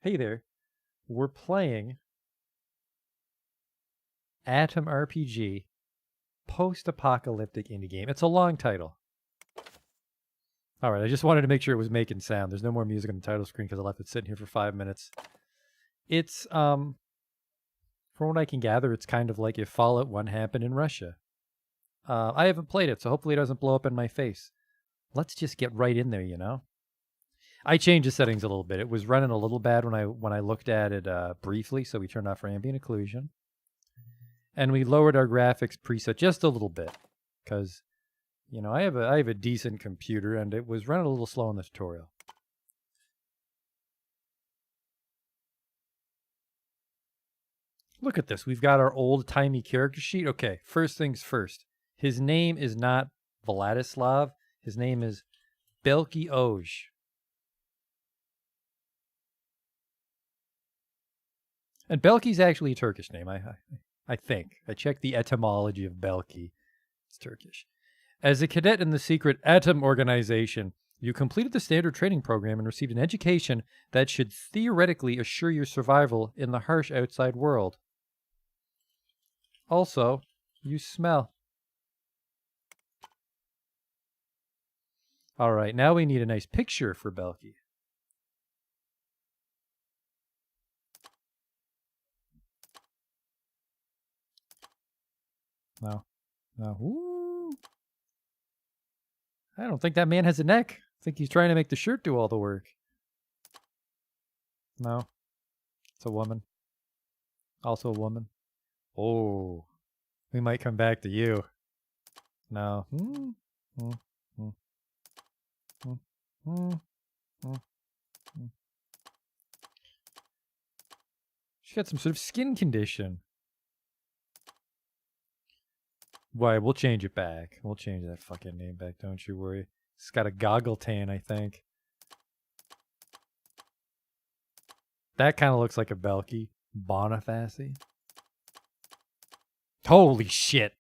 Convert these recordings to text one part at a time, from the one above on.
Hey there. We're playing Atom RPG, post-apocalyptic indie game. It's a long title. All right, I just wanted to make sure it was making sound. There's no more music on the title screen because I left it sitting here for 5 minutes. It's from what I can gather, it's kind of like if Fallout 1 happened in Russia. I haven't played it, so hopefully it doesn't blow up in my face. Let's just get right in there, you know. I changed the settings a little bit. It was running a little bad when I looked at it briefly, so we turned off our ambient occlusion. And we lowered our graphics preset just a little bit because, you know, I have a decent computer and it was running a little slow in the tutorial. Look at this. We've got our old-timey character sheet. Okay, first things first. His name is not Vladislav. His name is Belki Oj. And Belki's actually a Turkish name, I think. I checked the etymology of Belki. It's Turkish. As a cadet in the secret Atom organization, you completed the standard training program and received an education that should theoretically assure your survival in the harsh outside world. Also, you smell. All right, now we need a nice picture for Belki. No. Ooh. I don't think that man has a neck. I think he's trying to make the shirt do all the work. No. It's a woman. Also a woman. Oh. We might come back to you. No. She got some sort of skin condition. Why, we'll change it back. We'll change that fucking name back, don't you worry. It's got a goggle tan, I think. That kind of looks like a Belki. Boniface. Holy shit.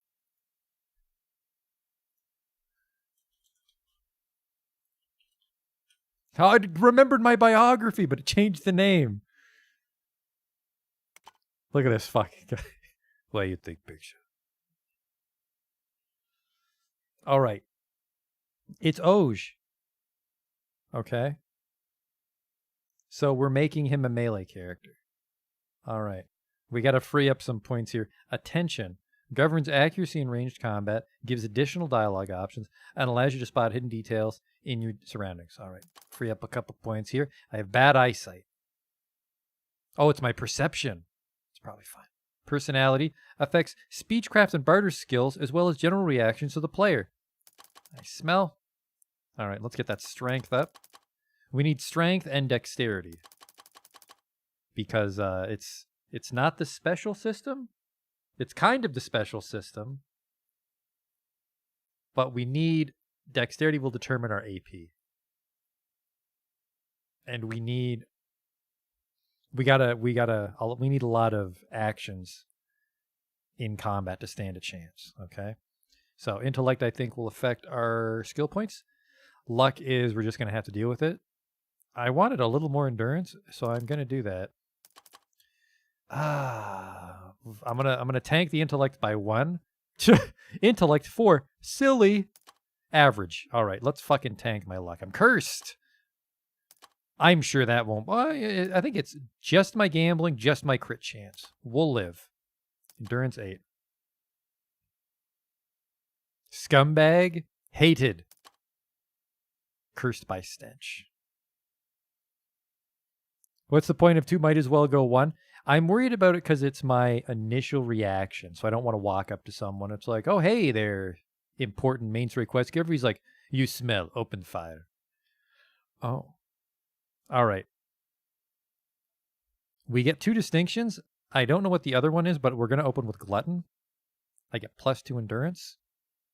I remembered my biography, but it changed the name. Look at this fucking guy. What do you think, picture? All right. It's Oj. Okay. So we're making him a melee character. All right. We got to free up some points here. Attention. Governs accuracy in ranged combat, gives additional dialogue options, and allows you to spot hidden details in your surroundings. All right. Free up a couple points here. I have bad eyesight. Oh, it's my perception. It's probably fine. Personality affects speechcraft and barter skills as well as general reactions to the player. I smell. All right, let's get that strength up. We need strength and dexterity because it's not the special system. It's kind of the special system, but we need dexterity will determine our AP, and we need a lot of actions in combat to stand a chance. Okay, so intellect I think will affect our skill points. Luck is we're just going to have to deal with it. I wanted a little more endurance, so I'm going to do that. I'm gonna tank the intellect by 1. Intellect 4. Silly. Average. All right, let's fucking tank my luck. I'm cursed. I'm sure that won't. I think it's just my gambling, just my crit chance. We'll live. Endurance 8. Scumbag. Hated. Cursed by stench. What's the point of 2? Might as well go 1. I'm worried about it because it's my initial reaction. So I don't want to walk up to someone. It's like, oh, hey there, important main story quest giver. He's like, you smell, open fire. Oh. All right. We get 2 distinctions. I don't know what the other one is, but we're going to open with glutton. I get +2 endurance.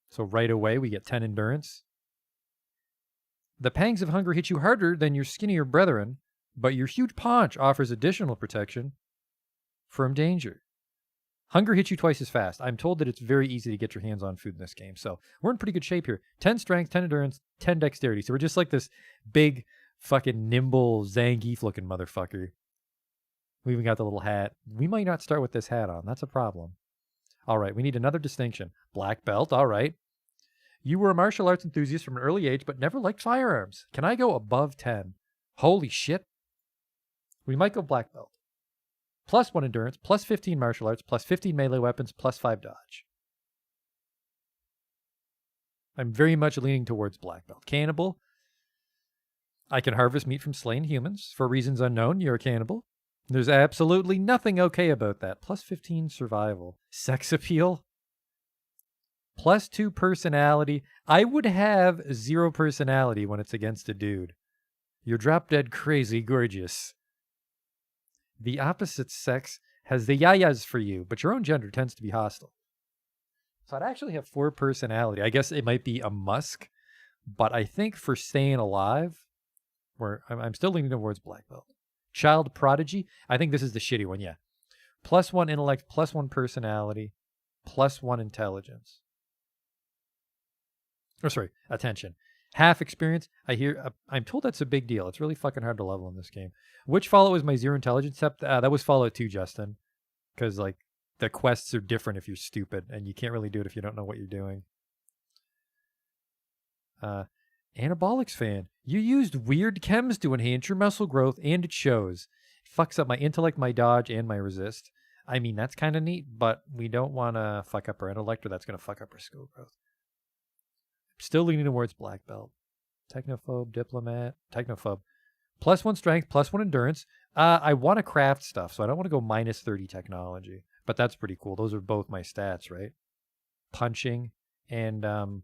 So right away, we get 10 endurance. The pangs of hunger hit you harder than your skinnier brethren, but your huge paunch offers additional protection from danger. Hunger hits you twice as fast. I'm told that it's very easy to get your hands on food in this game, so we're in pretty good shape here. 10 strength, 10 endurance, 10 dexterity. So we're just like this big, fucking nimble Zangief looking motherfucker. We even got the little hat. We might not start with this hat on. That's a problem. All right, we need another distinction. Black belt, all right. You were a martial arts enthusiast from an early age, but never liked firearms. Can I go above 10? Holy shit. We might go black belt. +1 endurance, +15 martial arts, +15 melee weapons, +5 dodge. I'm very much leaning towards black belt. Cannibal. I can harvest meat from slain humans. For reasons unknown, you're a cannibal. There's absolutely nothing okay about that. +15 survival. Sex appeal. +2 personality. I would have 0 personality when it's against a dude. You're drop dead crazy gorgeous. The opposite sex has the yayas for you, but your own gender tends to be hostile. So I'd actually have 4 personality. I guess it might be a musk, but I think for staying alive, I'm still leaning towards black belt. Child prodigy. I think this is the shitty one, yeah. +1 intellect, +1 personality, +1 intelligence. Oh, sorry, attention. Half experience. I'm told that's a big deal. It's really fucking hard to level in this game. Which follow is my 0 intelligence step? That was Fallout 2, Justin. Because, like, the quests are different if you're stupid, and you can't really do it if you don't know what you're doing. Anabolics fan. You used weird chems to enhance your muscle growth, and it shows. It fucks up my intellect, my dodge, and my resist. I mean, that's kind of neat, but we don't want to fuck up our intellect, or that's going to fuck up our skill growth. Still leaning towards black belt. Technophobe, diplomat, technophobe. +1 strength, +1 endurance. I want to craft stuff, so I don't want to go -30 technology. But that's pretty cool. Those are both my stats, right? Punching and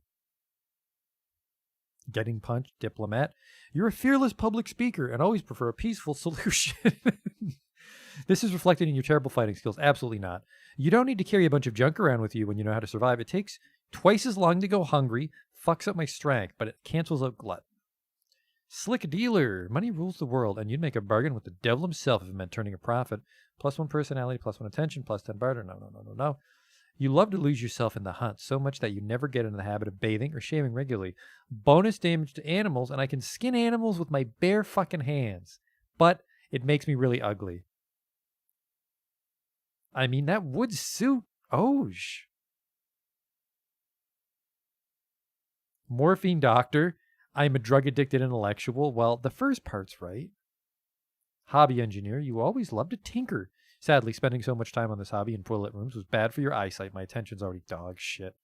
getting punched, diplomat. You're a fearless public speaker and always prefer a peaceful solution. This is reflected in your terrible fighting skills. Absolutely not. You don't need to carry a bunch of junk around with you when you know how to survive. It takes twice as long to go hungry, fucks up my strength, but it cancels out glut. Slick dealer. Money rules the world, and you'd make a bargain with the devil himself if it meant turning a profit. +1 personality, +1 attention, +10 barter. No. You love to lose yourself in the hunt so much that you never get into the habit of bathing or shaving regularly. Bonus damage to animals, and I can skin animals with my bare fucking hands. But it makes me really ugly. I mean, that would suit Oj. Morphine doctor. I'm a drug-addicted intellectual. Well, the first part's right. Hobby engineer. You always love to tinker. Sadly, spending so much time on this hobby in poorly lit rooms was bad for your eyesight. My attention's already dog shit.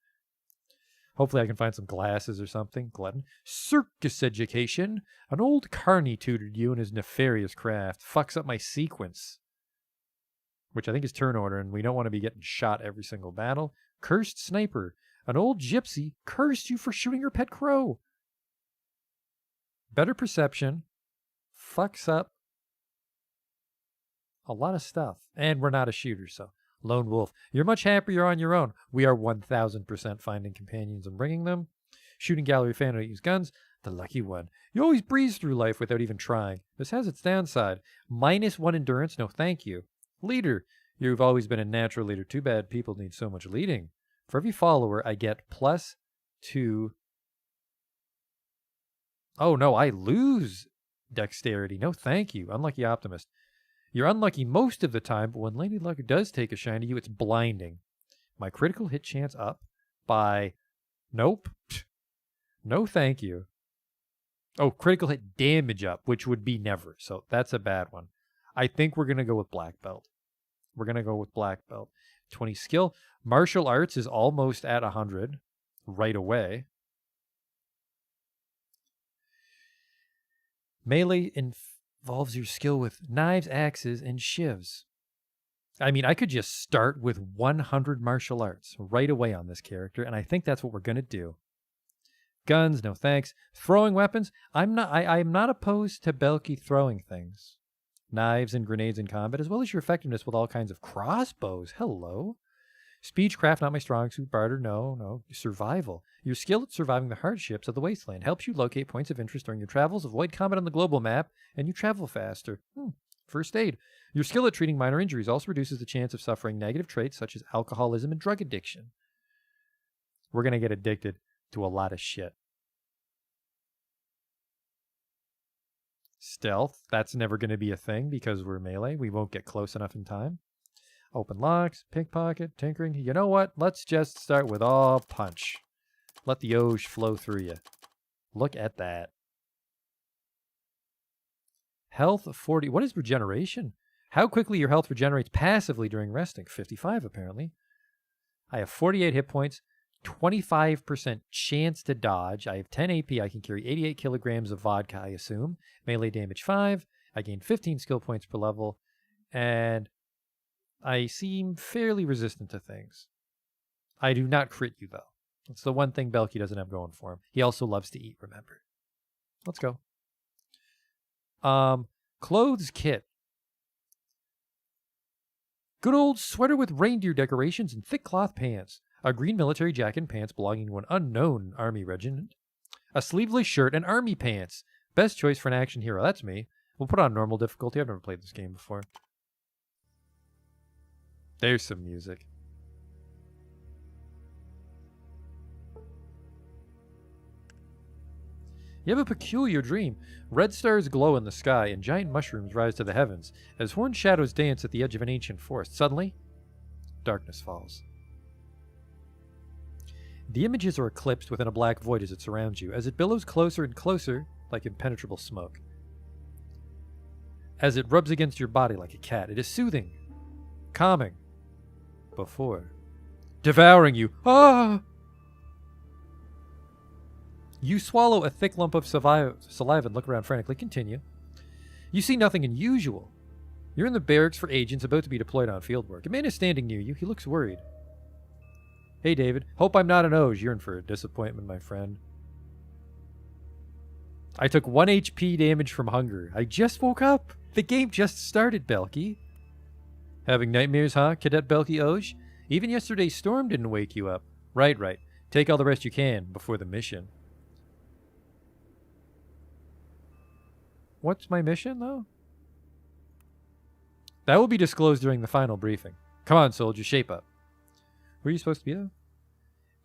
Hopefully I can find some glasses or something. Glutton. Circus education. An old carny tutored you in his nefarious craft. Fucks up my sequence, which I think is turn order, and we don't want to be getting shot every single battle. Cursed sniper. An old gypsy cursed you for shooting her pet crow. Better perception. Fucks up a lot of stuff. And we're not a shooter, so. Lone wolf. You're much happier on your own. We are 1000% finding companions and bringing them. Shooting gallery fan who use guns. The lucky one. You always breeze through life without even trying. This has its downside. -1 endurance. No thank you. Leader. You've always been a natural leader. Too bad people need so much leading. For every follower, I get +2. Oh, no, I lose dexterity. No, thank you. Unlucky optimist. You're unlucky most of the time, but when Lady Luck does take a shine to you, it's blinding. My critical hit chance up by... Nope. No, thank you. Oh, critical hit damage up, which would be never. So that's a bad one. I think we're going to go with black belt. We're going to go with black belt. 20 skill. Martial arts is almost at 100 right away. Melee involves your skill with knives, axes, and shivs. I mean, I could just start with 100 martial arts right away on this character, and I think that's what we're going to do. Guns, no thanks. Throwing weapons, I'm not opposed to bulky throwing things. Knives and grenades in combat, as well as your effectiveness with all kinds of crossbows. Hello. Speechcraft, not my strong suit. Barter, no. Survival. Your skill at surviving the hardships of the wasteland helps you locate points of interest during your travels, avoid combat on the global map, and you travel faster. First aid. Your skill at treating minor injuries also reduces the chance of suffering negative traits such as alcoholism and drug addiction. We're going to get addicted to a lot of shit. Stealth. That's never going to be a thing because we're melee. We won't get close enough in time. Open locks, pickpocket, tinkering. You know what? Let's just start with all punch. Let the Oge flow through you. Look at that. Health 40. What is regeneration? How quickly your health regenerates passively during resting? 55 apparently. I have 48 hit points, 25% chance to dodge. I have 10 AP. I can carry 88 kilograms of vodka, I assume. Melee damage 5. I gain 15 skill points per level. And I seem fairly resistant to things. I do not crit you, though. That's the one thing Belky doesn't have going for him. He also loves to eat, remember. Let's go. Clothes kit. Good old sweater with reindeer decorations and thick cloth pants. A green military jacket and pants belonging to an unknown army regiment. A sleeveless shirt and army pants. Best choice for an action hero. That's me. We'll put on normal difficulty. I've never played this game before. There's some music. You have a peculiar dream. Red stars glow in the sky, and giant mushrooms rise to the heavens as horned shadows dance at the edge of an ancient forest. Suddenly, darkness falls. The images are eclipsed within a black void as it surrounds you, as it billows closer and closer like impenetrable smoke. As it rubs against your body like a cat, it is soothing, calming, before devouring you. Ah! You swallow a thick lump of saliva and look around frantically. Continue. You see nothing unusual. You're in the barracks for agents about to be deployed on field work. A man is standing near you. He looks worried. Hey, David. Hope I'm not an Oge. You're in for a disappointment, my friend. I took 1 HP damage from hunger. I just woke up. The game just started, Belky. Having nightmares, huh, Cadet Belky Oge? Even yesterday's storm didn't wake you up. Right. Take all the rest you can before the mission. What's my mission, though? That will be disclosed during the final briefing. Come on, soldier, shape up. Where are you supposed to be, though?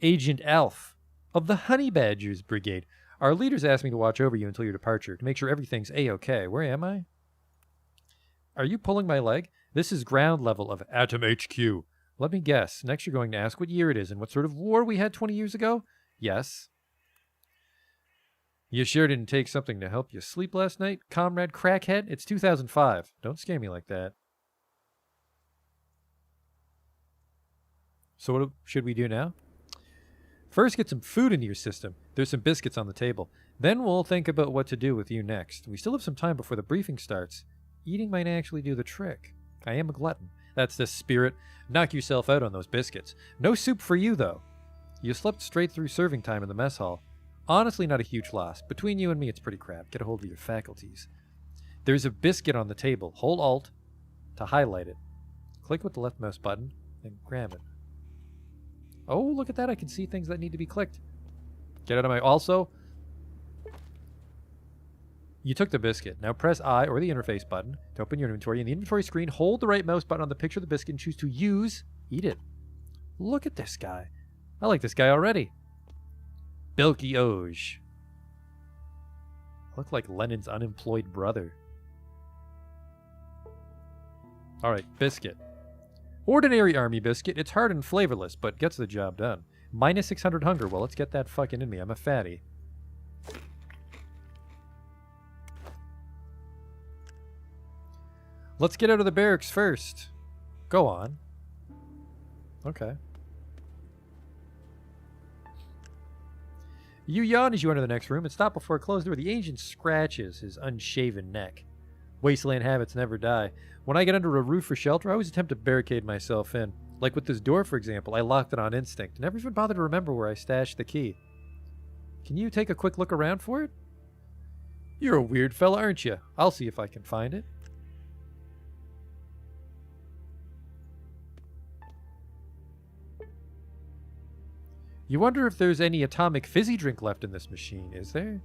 Agent Alf of the Honey Badgers Brigade. Our leaders asked me to watch over you until your departure to make sure everything's A-okay. Where am I? Are you pulling my leg? This is ground level of Atom HQ. Let me guess. Next you're going to ask what year it is and what sort of war we had 20 years ago? Yes. You sure didn't take something to help you sleep last night, comrade crackhead? It's 2005. Don't scare me like that. So what should we do now? First, get some food into your system. There's some biscuits on the table. Then we'll think about what to do with you next. We still have some time before the briefing starts. Eating might actually do the trick. I am a glutton. That's the spirit. Knock yourself out on those biscuits. No soup for you, though. You slept straight through serving time in the mess hall. Honestly, not a huge loss. Between you and me, it's pretty crap. Get a hold of your faculties. There's a biscuit on the table. Hold Alt to highlight it. Click with the left mouse button and grab it. Oh, look at that. I can see things that need to be clicked. Get out of my... Also, you took the biscuit. Now press I or the interface button to open your inventory. In the inventory screen, hold the right mouse button on the picture of the biscuit and choose to use. Eat it. Look at this guy. I like this guy already. Belky Oge. Look like Lenin's unemployed brother. Alright, biscuit. Ordinary army biscuit. It's hard and flavorless, but gets the job done. Minus 600 hunger. Well, let's get that fucking in me. I'm a fatty. Let's get out of the barracks first. Go on. Okay. You yawn as you enter the next room and stop before a closed door. The agent scratches his unshaven neck. Wasteland habits never die. When I get under a roof for shelter, I always attempt to barricade myself in. Like with this door, for example, I locked it on instinct. Never even bothered to remember where I stashed the key. Can you take a quick look around for it? You're a weird fella, aren't you? I'll see if I can find it. You wonder if there's any atomic fizzy drink left in this machine, is there?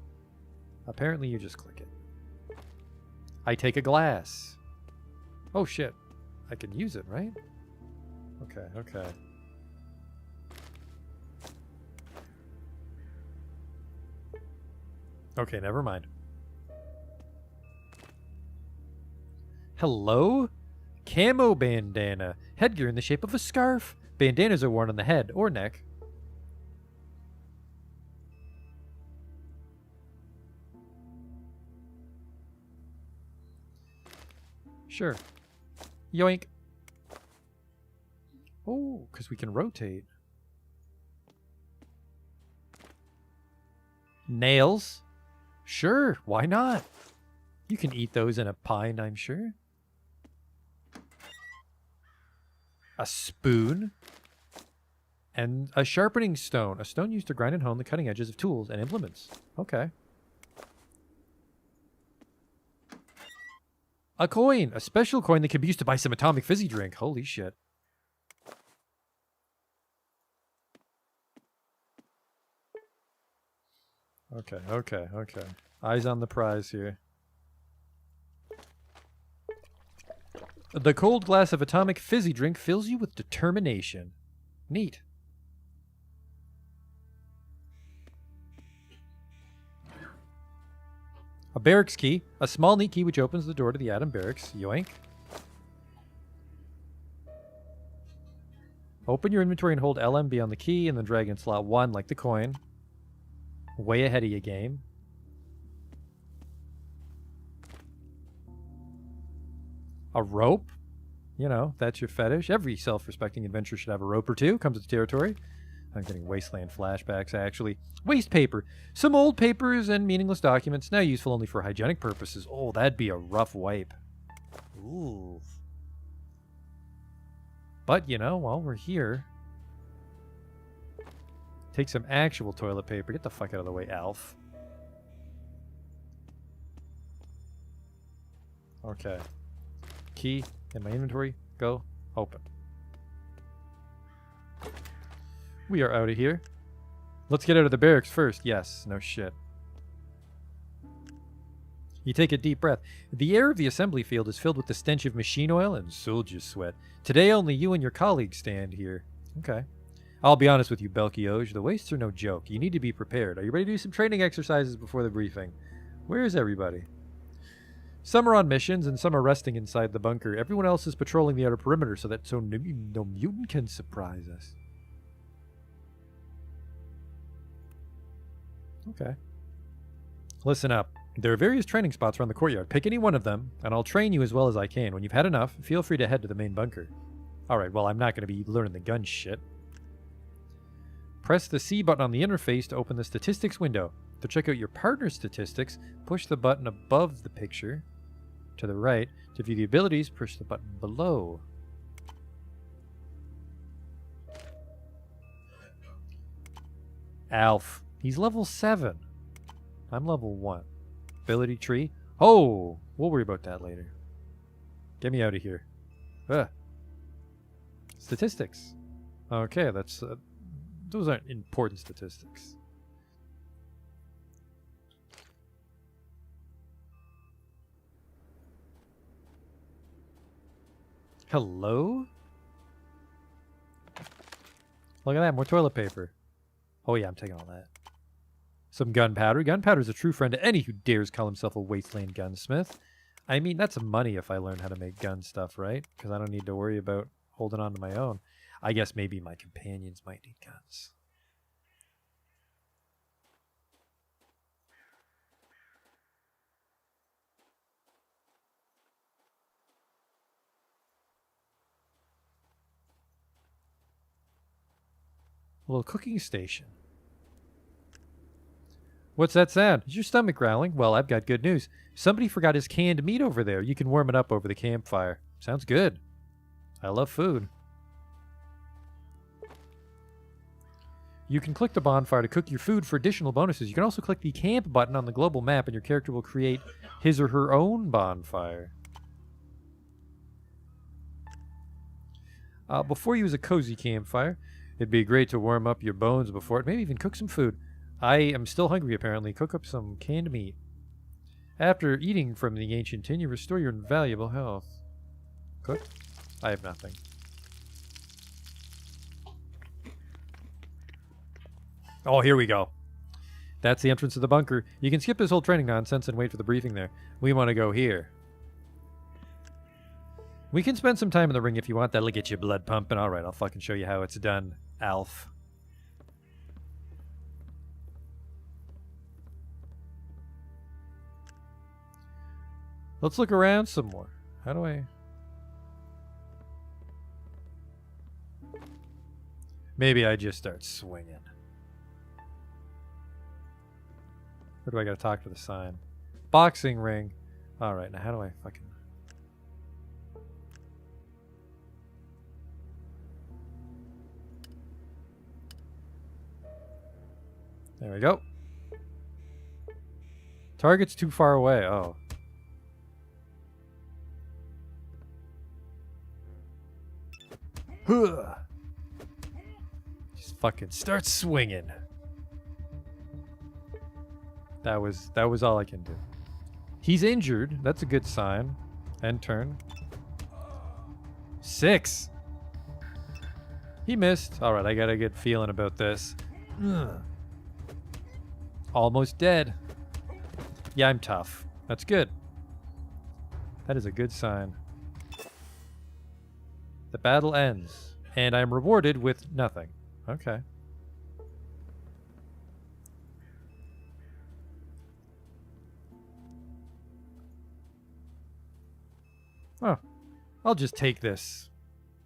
Apparently you just click it. I take a glass. Oh shit. I can use it, right? Okay. Okay, never mind. Hello? Camo bandana. Headgear in the shape of a scarf. Bandanas are worn on the head or neck. Sure. Yoink. Oh, because we can rotate. Nails? Sure, why not? You can eat those in a pint, I'm sure. A spoon. And a sharpening stone. A stone used to grind and hone the cutting edges of tools and implements. Okay. A coin. A special coin that can be used to buy some atomic fizzy drink. Holy shit. Okay, okay, okay. Eyes on the prize here. The cold glass of atomic fizzy drink fills you with determination. Neat. A barracks key. A small neat key which opens the door to the Atom barracks. Yoink. Open your inventory and hold LMB on the key and then drag in slot 1 like the coin. Way ahead of your game. A rope? You know, that's your fetish. Every self-respecting adventurer should have a rope or two. Comes with the territory. I'm getting wasteland flashbacks, actually. Waste paper. Some old papers and meaningless documents, now useful only for hygienic purposes. Oh, that'd be a rough wipe. Ooh. But, you know, while we're here, take some actual toilet paper. Get the fuck out of the way, Alf. Okay. Key in my inventory. Go. Open. We are out of here. Let's get out of the barracks first. Yes. No shit. You take a deep breath. The air of the assembly field is filled with the stench of machine oil and soldier sweat. Today only you and your colleagues stand here. Okay. I'll be honest with you, Belkioj. The wastes are no joke. You need to be prepared. Are you ready to do some training exercises before the briefing? Where is everybody? Some are on missions and some are resting inside the bunker. Everyone else is patrolling the outer perimeter so that no mutant can surprise us. Okay. Listen up. There are various training spots around the courtyard. Pick any one of them, and I'll train you as well as I can. When you've had enough, feel free to head to the main bunker. Alright, well, I'm not going to be learning the gun shit. Press the C button on the interface to open the statistics window. To check out your partner's statistics, push the button above the picture. To the right. To view the abilities, push the button below. Alf. He's level 7. I'm level 1. Ability tree. Oh! We'll worry about that later. Get me out of here. Ugh. Statistics. Okay, that's... those aren't important statistics. Hello? Look at that, more toilet paper. Oh yeah, I'm taking all that. Some gunpowder. Gunpowder's a true friend to any who dares call himself a wasteland gunsmith. I mean, that's money if I learn how to make gun stuff, right? Because I don't need to worry about holding on to my own. I guess maybe my companions might need guns. A little cooking station. What's that sound? Is your stomach growling? Well, I've got good news. Somebody forgot his canned meat over there. You can warm it up over the campfire. Sounds good. I love food. You can click the bonfire to cook your food for additional bonuses. You can also click the camp button on the global map and your character will create his or her own bonfire. Before you use a cozy campfire, it'd be great to warm up your bones before it. Maybe even cook some food. I am still hungry, apparently. Cook up some canned meat. After eating from the ancient tin, you restore your invaluable health. Cook? I have nothing. Oh, here we go. That's the entrance to the bunker. You can skip this whole training nonsense and wait for the briefing there. We want to go here. We can spend some time in the ring if you want. That'll get your blood pumping. All right, I'll fucking show you how it's done, Alf. Let's look around some more. How do I... Maybe I just start swinging. Or do I gotta talk to the sign? Boxing ring. Alright, now how do I fucking... There we go. Target's too far away. Oh. Just fucking start swinging. That was all I can do. He's injured. That's a good sign. End turn. 6. He missed. All right, I got a good feeling about this. Almost dead. Yeah, I'm tough. That's good. That is a good sign. The battle ends, and I'm rewarded with nothing. Okay. Oh, I'll just take this.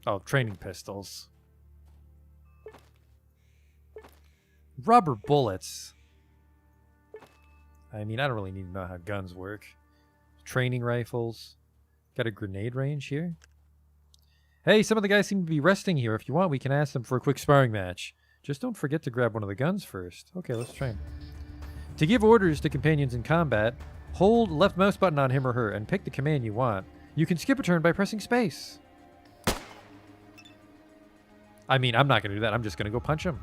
Oh, training pistols. Rubber bullets. I mean, I don't really need to know how guns work. Training rifles. Got a grenade range here. Hey, some of the guys seem to be resting here. If you want, we can ask them for a quick sparring match. Just don't forget to grab one of the guns first. Okay, let's train. To give orders to companions in combat, hold left mouse button on him or her and pick the command you want. You can skip a turn by pressing space. I mean, I'm not going to do that. I'm just going to go punch him.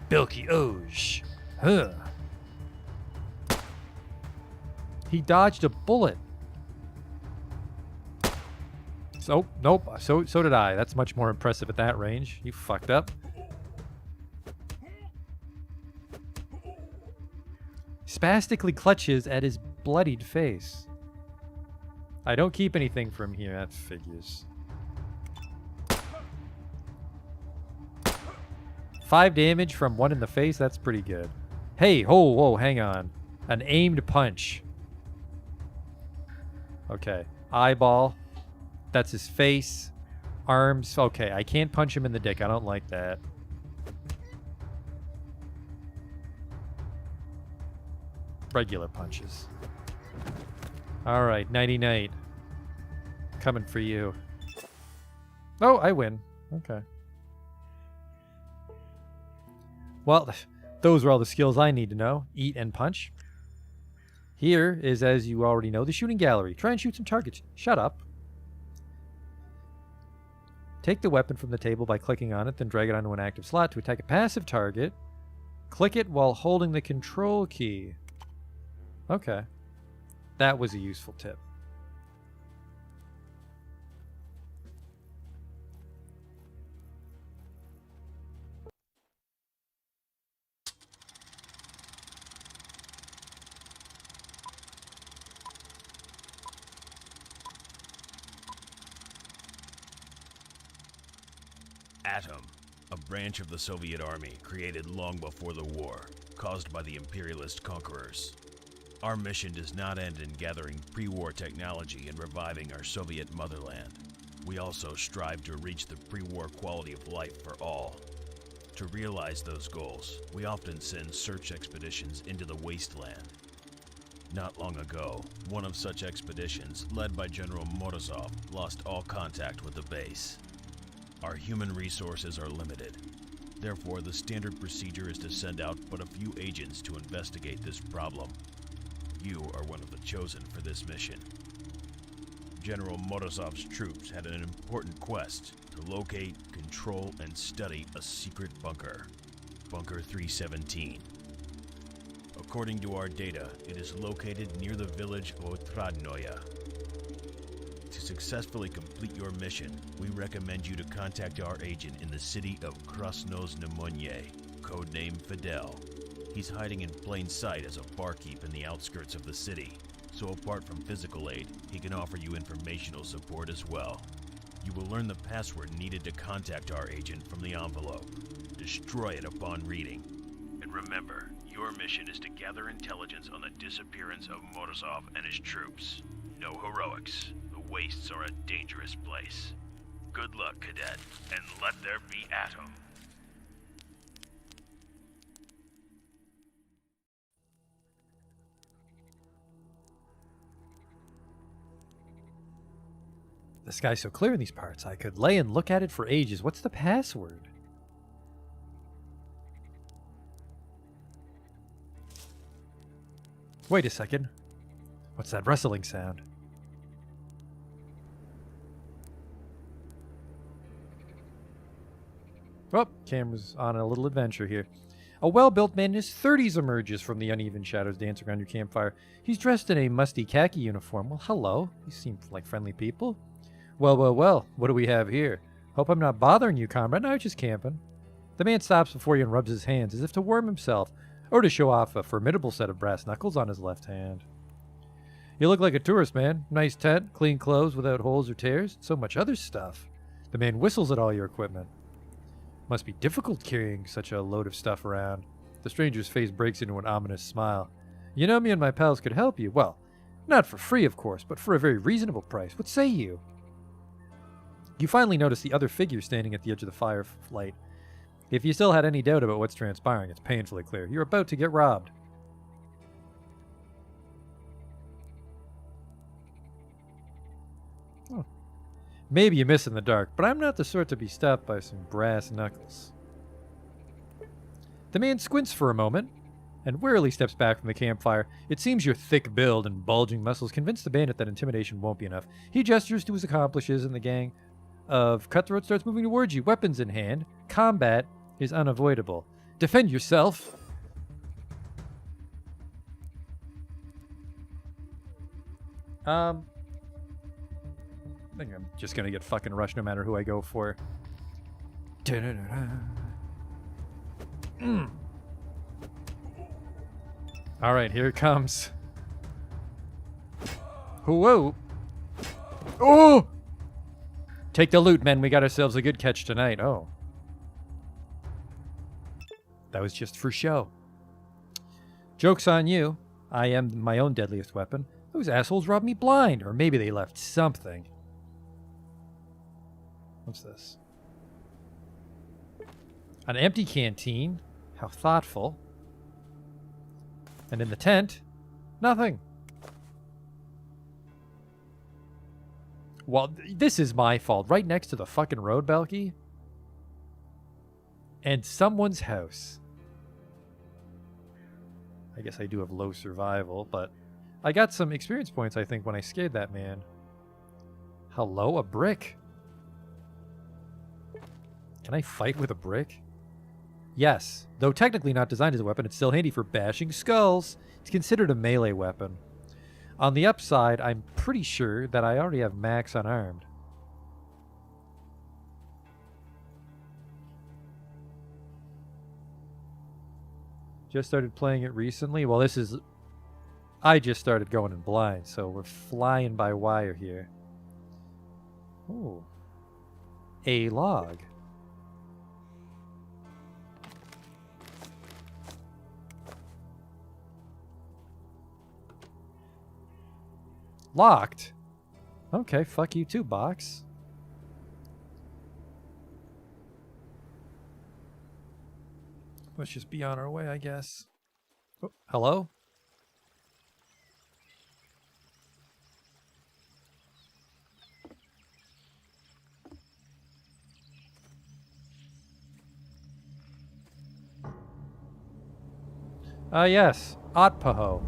Bilky Oj. Huh. He dodged a bullet. So, nope. So did I. That's much more impressive at that range. You fucked up. Spastically clutches at his bloodied face. I don't keep anything from here. That figures. 5 damage from 1 in the face. That's pretty good. Hey, whoa, hang on. An aimed punch. Okay. Eyeball. That's his face. Arms. Okay, I can't punch him in the dick. I don't like that. Regular punches. Alright, nighty-night. Coming for you. Oh, I win. Okay. Well, those are all the skills I need to know. Eat and punch. Here is, as you already know, the shooting gallery. Try and shoot some targets. Shut up. Take the weapon from the table by clicking on it, then drag it onto an active slot to attack a passive target. Click it while holding the control key. Okay. That was a useful tip. Atom, a branch of the Soviet Army created long before the war, caused by the imperialist conquerors. Our mission does not end in gathering pre-war technology and reviving our Soviet motherland. We also strive to reach the pre-war quality of life for all. To realize those goals, we often send search expeditions into the wasteland. Not long ago, one of such expeditions, led by General Morozov, lost all contact with the base. Our human resources are limited. Therefore, the standard procedure is to send out but a few agents to investigate this problem. You are one of the chosen for this mission. General Morozov's troops had an important quest to locate, control, and study a secret bunker. Bunker 317. According to our data, it is located near the village Otradnoye. To successfully complete your mission, we recommend you to contact our agent in the city of Krasnoznamenye, codename Fidel. He's hiding in plain sight as a barkeep in the outskirts of the city. so apart from physical aid, he can offer you informational support as well. You will learn the password needed to contact our agent from the envelope. Destroy it upon reading. And remember, your mission is to gather intelligence on the disappearance of Morozov and his troops. No heroics. The wastes are a dangerous place. Good luck, Cadet, and let there be atom. The sky's so clear in these parts, I could lay and look at it for ages. What's the password? Wait a second. What's that rustling sound? Oh, camera's on a little adventure here. A well-built man in his 30s emerges from the uneven shadows dancing around your campfire. He's dressed in a musty khaki uniform. Well, hello. You seem like friendly people. Well, well, well. What do we have here? Hope I'm not bothering you, comrade. No, just camping. The man stops before you and rubs his hands as if to warm himself, or to show off a formidable set of brass knuckles on his left hand. You look like a tourist, man. Nice tent, clean clothes without holes or tears, so much other stuff. The man whistles at all your equipment. Must be difficult carrying such a load of stuff around. The stranger's face breaks into an ominous smile. You know, me and my pals could help you. Well, not for free, of course, but for a very reasonable price. What say you? You finally notice the other figure standing at the edge of the firelight. If you still had any doubt about what's transpiring, it's painfully clear. You're about to get robbed. Oh. Maybe you miss in the dark, but I'm not the sort to be stopped by some brass knuckles. The man squints for a moment and wearily steps back from the campfire. It seems your thick build and bulging muscles convince the bandit that intimidation won't be enough. He gestures to his accomplices, and the gang of cutthroats starts moving towards you, weapons in hand. Combat is unavoidable. Defend yourself. I think I'm just gonna get fucking rushed no matter who I go for. Alright, here it comes. Whoa! Oh! Take the loot, men. We got ourselves a good catch tonight. Oh. That was just for show. Joke's on you. I am my own deadliest weapon. Those assholes robbed me blind. Or maybe they left something. What's this? An empty canteen. How thoughtful. And in the tent, nothing. Well, this is my fault. Right next to the fucking road, Belky. And someone's house. I guess I do have low survival, but I got some experience points, I think, when I scared that man. Hello, a brick. Can I fight with a brick? Yes. Though technically not designed as a weapon, it's still handy for bashing skulls. It's considered a melee weapon. On the upside, I'm pretty sure that I already have max unarmed. Just started playing it recently. Well, this is... I just started going in blind, so we're flying by wire here. Oh. A log. Locked? Okay, fuck you too, box. Let's just be on our way, I guess. Oh, hello? Yes. Otpaho.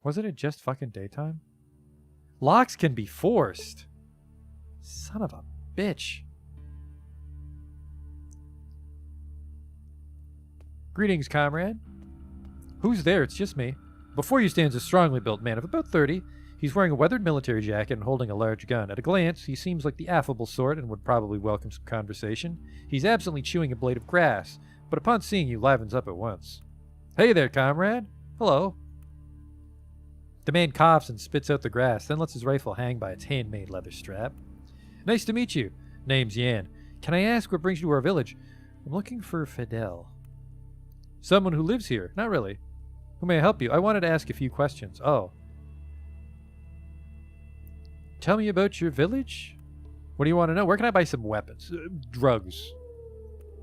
Wasn't it just fucking daytime? Locks can be forced. Son of a bitch. Greetings, comrade. Who's there? It's just me. Before you stands a strongly built man of about 30. He's wearing a weathered military jacket and holding a large gun. At a glance, he seems like the affable sort and would probably welcome some conversation. He's absently chewing a blade of grass, but upon seeing you, livens up at once. Hey there, comrade. Hello. The man coughs and spits out the grass, then lets his rifle hang by its handmade leather strap. Nice to meet you. Name's Yan. Can I ask what brings you to our village? I'm looking for Fidel. Someone who lives here. Not really. Who may I help you? I wanted to ask a few questions. Oh. Tell me about your village? What do you want to know? Where can I buy some weapons? Drugs.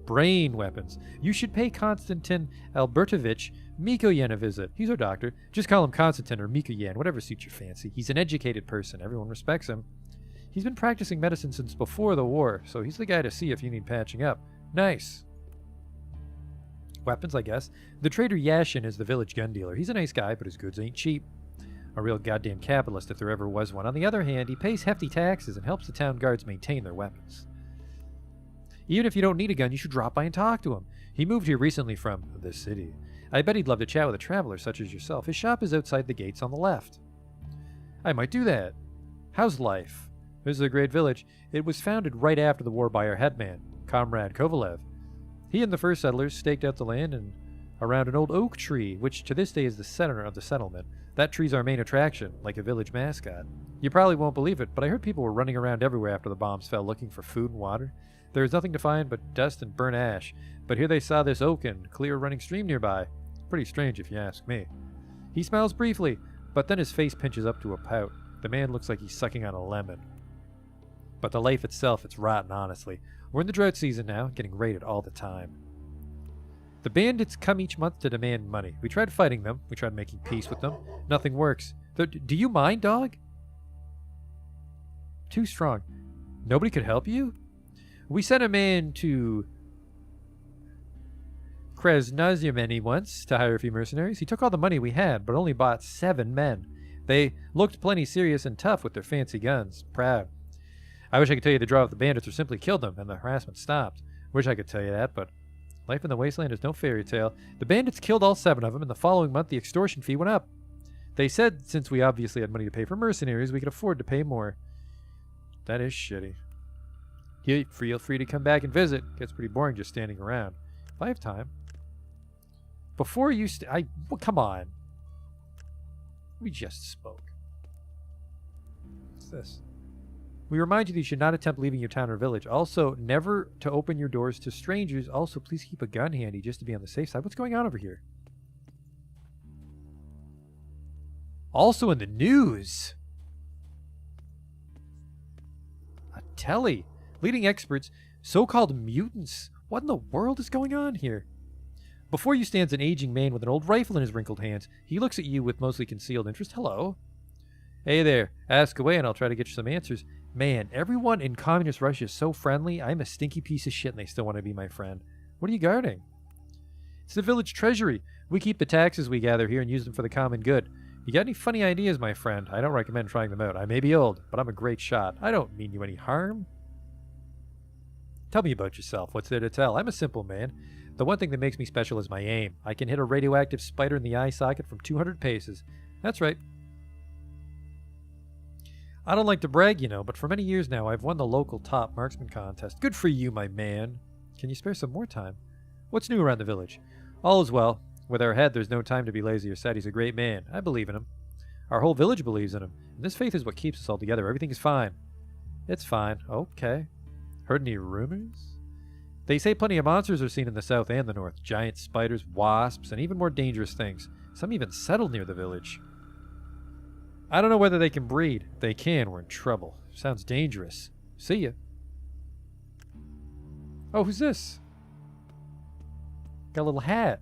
Brain weapons. You should pay Konstantin Albertovich Mikoyan a visit. He's our doctor. Just call him Konstantin or Mikoyan, whatever suits your fancy. He's an educated person. Everyone respects him. He's been practicing medicine since before the war, so he's the guy to see if you need patching up. Nice. Weapons, I guess. The trader Yashin is the village gun dealer. He's a nice guy, but his goods ain't cheap. A real goddamn capitalist if there ever was one. On the other hand, he pays hefty taxes and helps the town guards maintain their weapons. Even if you don't need a gun, you should drop by and talk to him. He moved here recently from the city. I bet he'd love to chat with a traveler such as yourself. His shop is outside the gates on the left. I might do that. How's life? This is a great village. It was founded right after the war by our headman, Comrade Kovalev. He and the first settlers staked out the land and around an old oak tree, which to this day is the center of the settlement. That tree's our main attraction, like a village mascot. You probably won't believe it, but I heard people were running around everywhere after the bombs fell looking for food and water. There was nothing to find but dust and burnt ash, but here they saw this oak and clear running stream nearby. Pretty strange if you ask me. He smiles briefly, but then his face pinches up to a pout. The man looks like he's sucking on a lemon. But the life itself, it's rotten, honestly. We're in the drought season now, getting raided all the time. The bandits come each month to demand money. We tried fighting them. We tried making peace with them. Nothing works. Do you mind, dog? Too strong. Nobody could help you? We sent a man to Krasnoziemeni once to hire a few mercenaries. He took all the money we had, but only bought 7 men. They looked plenty serious and tough with their fancy guns. Proud. I wish I could tell you to draw off the bandits or simply kill them, and the harassment stopped. Wish I could tell you that, but life in the wasteland is no fairy tale. The bandits killed all 7 of them, and the following month the extortion fee went up. They said since we obviously had money to pay for mercenaries, we could afford to pay more. That is shitty. Feel free to come back and visit. Gets pretty boring just standing around. If I have time. Before you well, come on. We just spoke. What's this? We remind you that you should not attempt leaving your town or village. Also, never to open your doors to strangers. Also, please keep a gun handy just to be on the safe side. What's going on over here? Also in the news. A telly. Leading experts, so-called mutants. What in the world is going on here? Before you stands an aging man with an old rifle in his wrinkled hands. He looks at you with mostly concealed interest. Hello. Hey there. Ask away and I'll try to get you some answers. Man, everyone in communist Russia is so friendly. I'm a stinky piece of shit and they still want to be my friend. What are you guarding? It's the village treasury. We keep the taxes we gather here and use them for the common good. You got any funny ideas, my friend? I don't recommend trying them out. I may be old, but I'm a great shot. I don't mean you any harm. Tell me about yourself. What's there to tell? I'm a simple man. The one thing that makes me special is my aim. I can hit a radioactive spider in the eye socket from 200 paces. That's right. I don't like to brag, you know, but for many years now, I've won the local top marksman contest. Good for you, my man. Can you spare some more time? What's new around the village? All is well. With our head, there's no time to be lazy or sad. He's a great man. I believe in him. Our whole village believes in him. And this faith is what keeps us all together. Everything is fine. It's fine. Okay. Heard any rumors? They say plenty of monsters are seen in the south and the north. Giant spiders, wasps, and even more dangerous things. Some even settle near the village. I don't know whether they can breed. If they can, we're in trouble. Sounds dangerous. See ya. Oh, who's this? Got a little hat.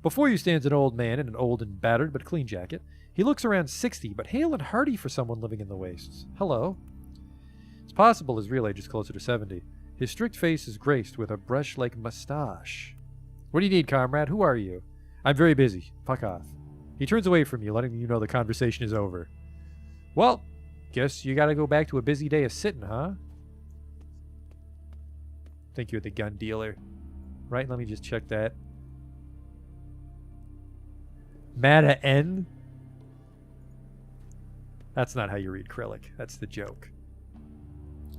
Before you stands an old man in an old and battered but clean jacket. He looks around 60, but hale and hearty for someone living in the wastes. Hello. It's possible his real age is closer to 70. His strict face is graced with a brush-like mustache. What do you need, comrade? Who are you? I'm very busy. Fuck off. He turns away from you, letting you know the conversation is over. Well, guess you gotta go back to a busy day of sitting, huh? Think you're the gun dealer. Right, let me just check that. Mata N? That's not how you read Krillic. That's the joke.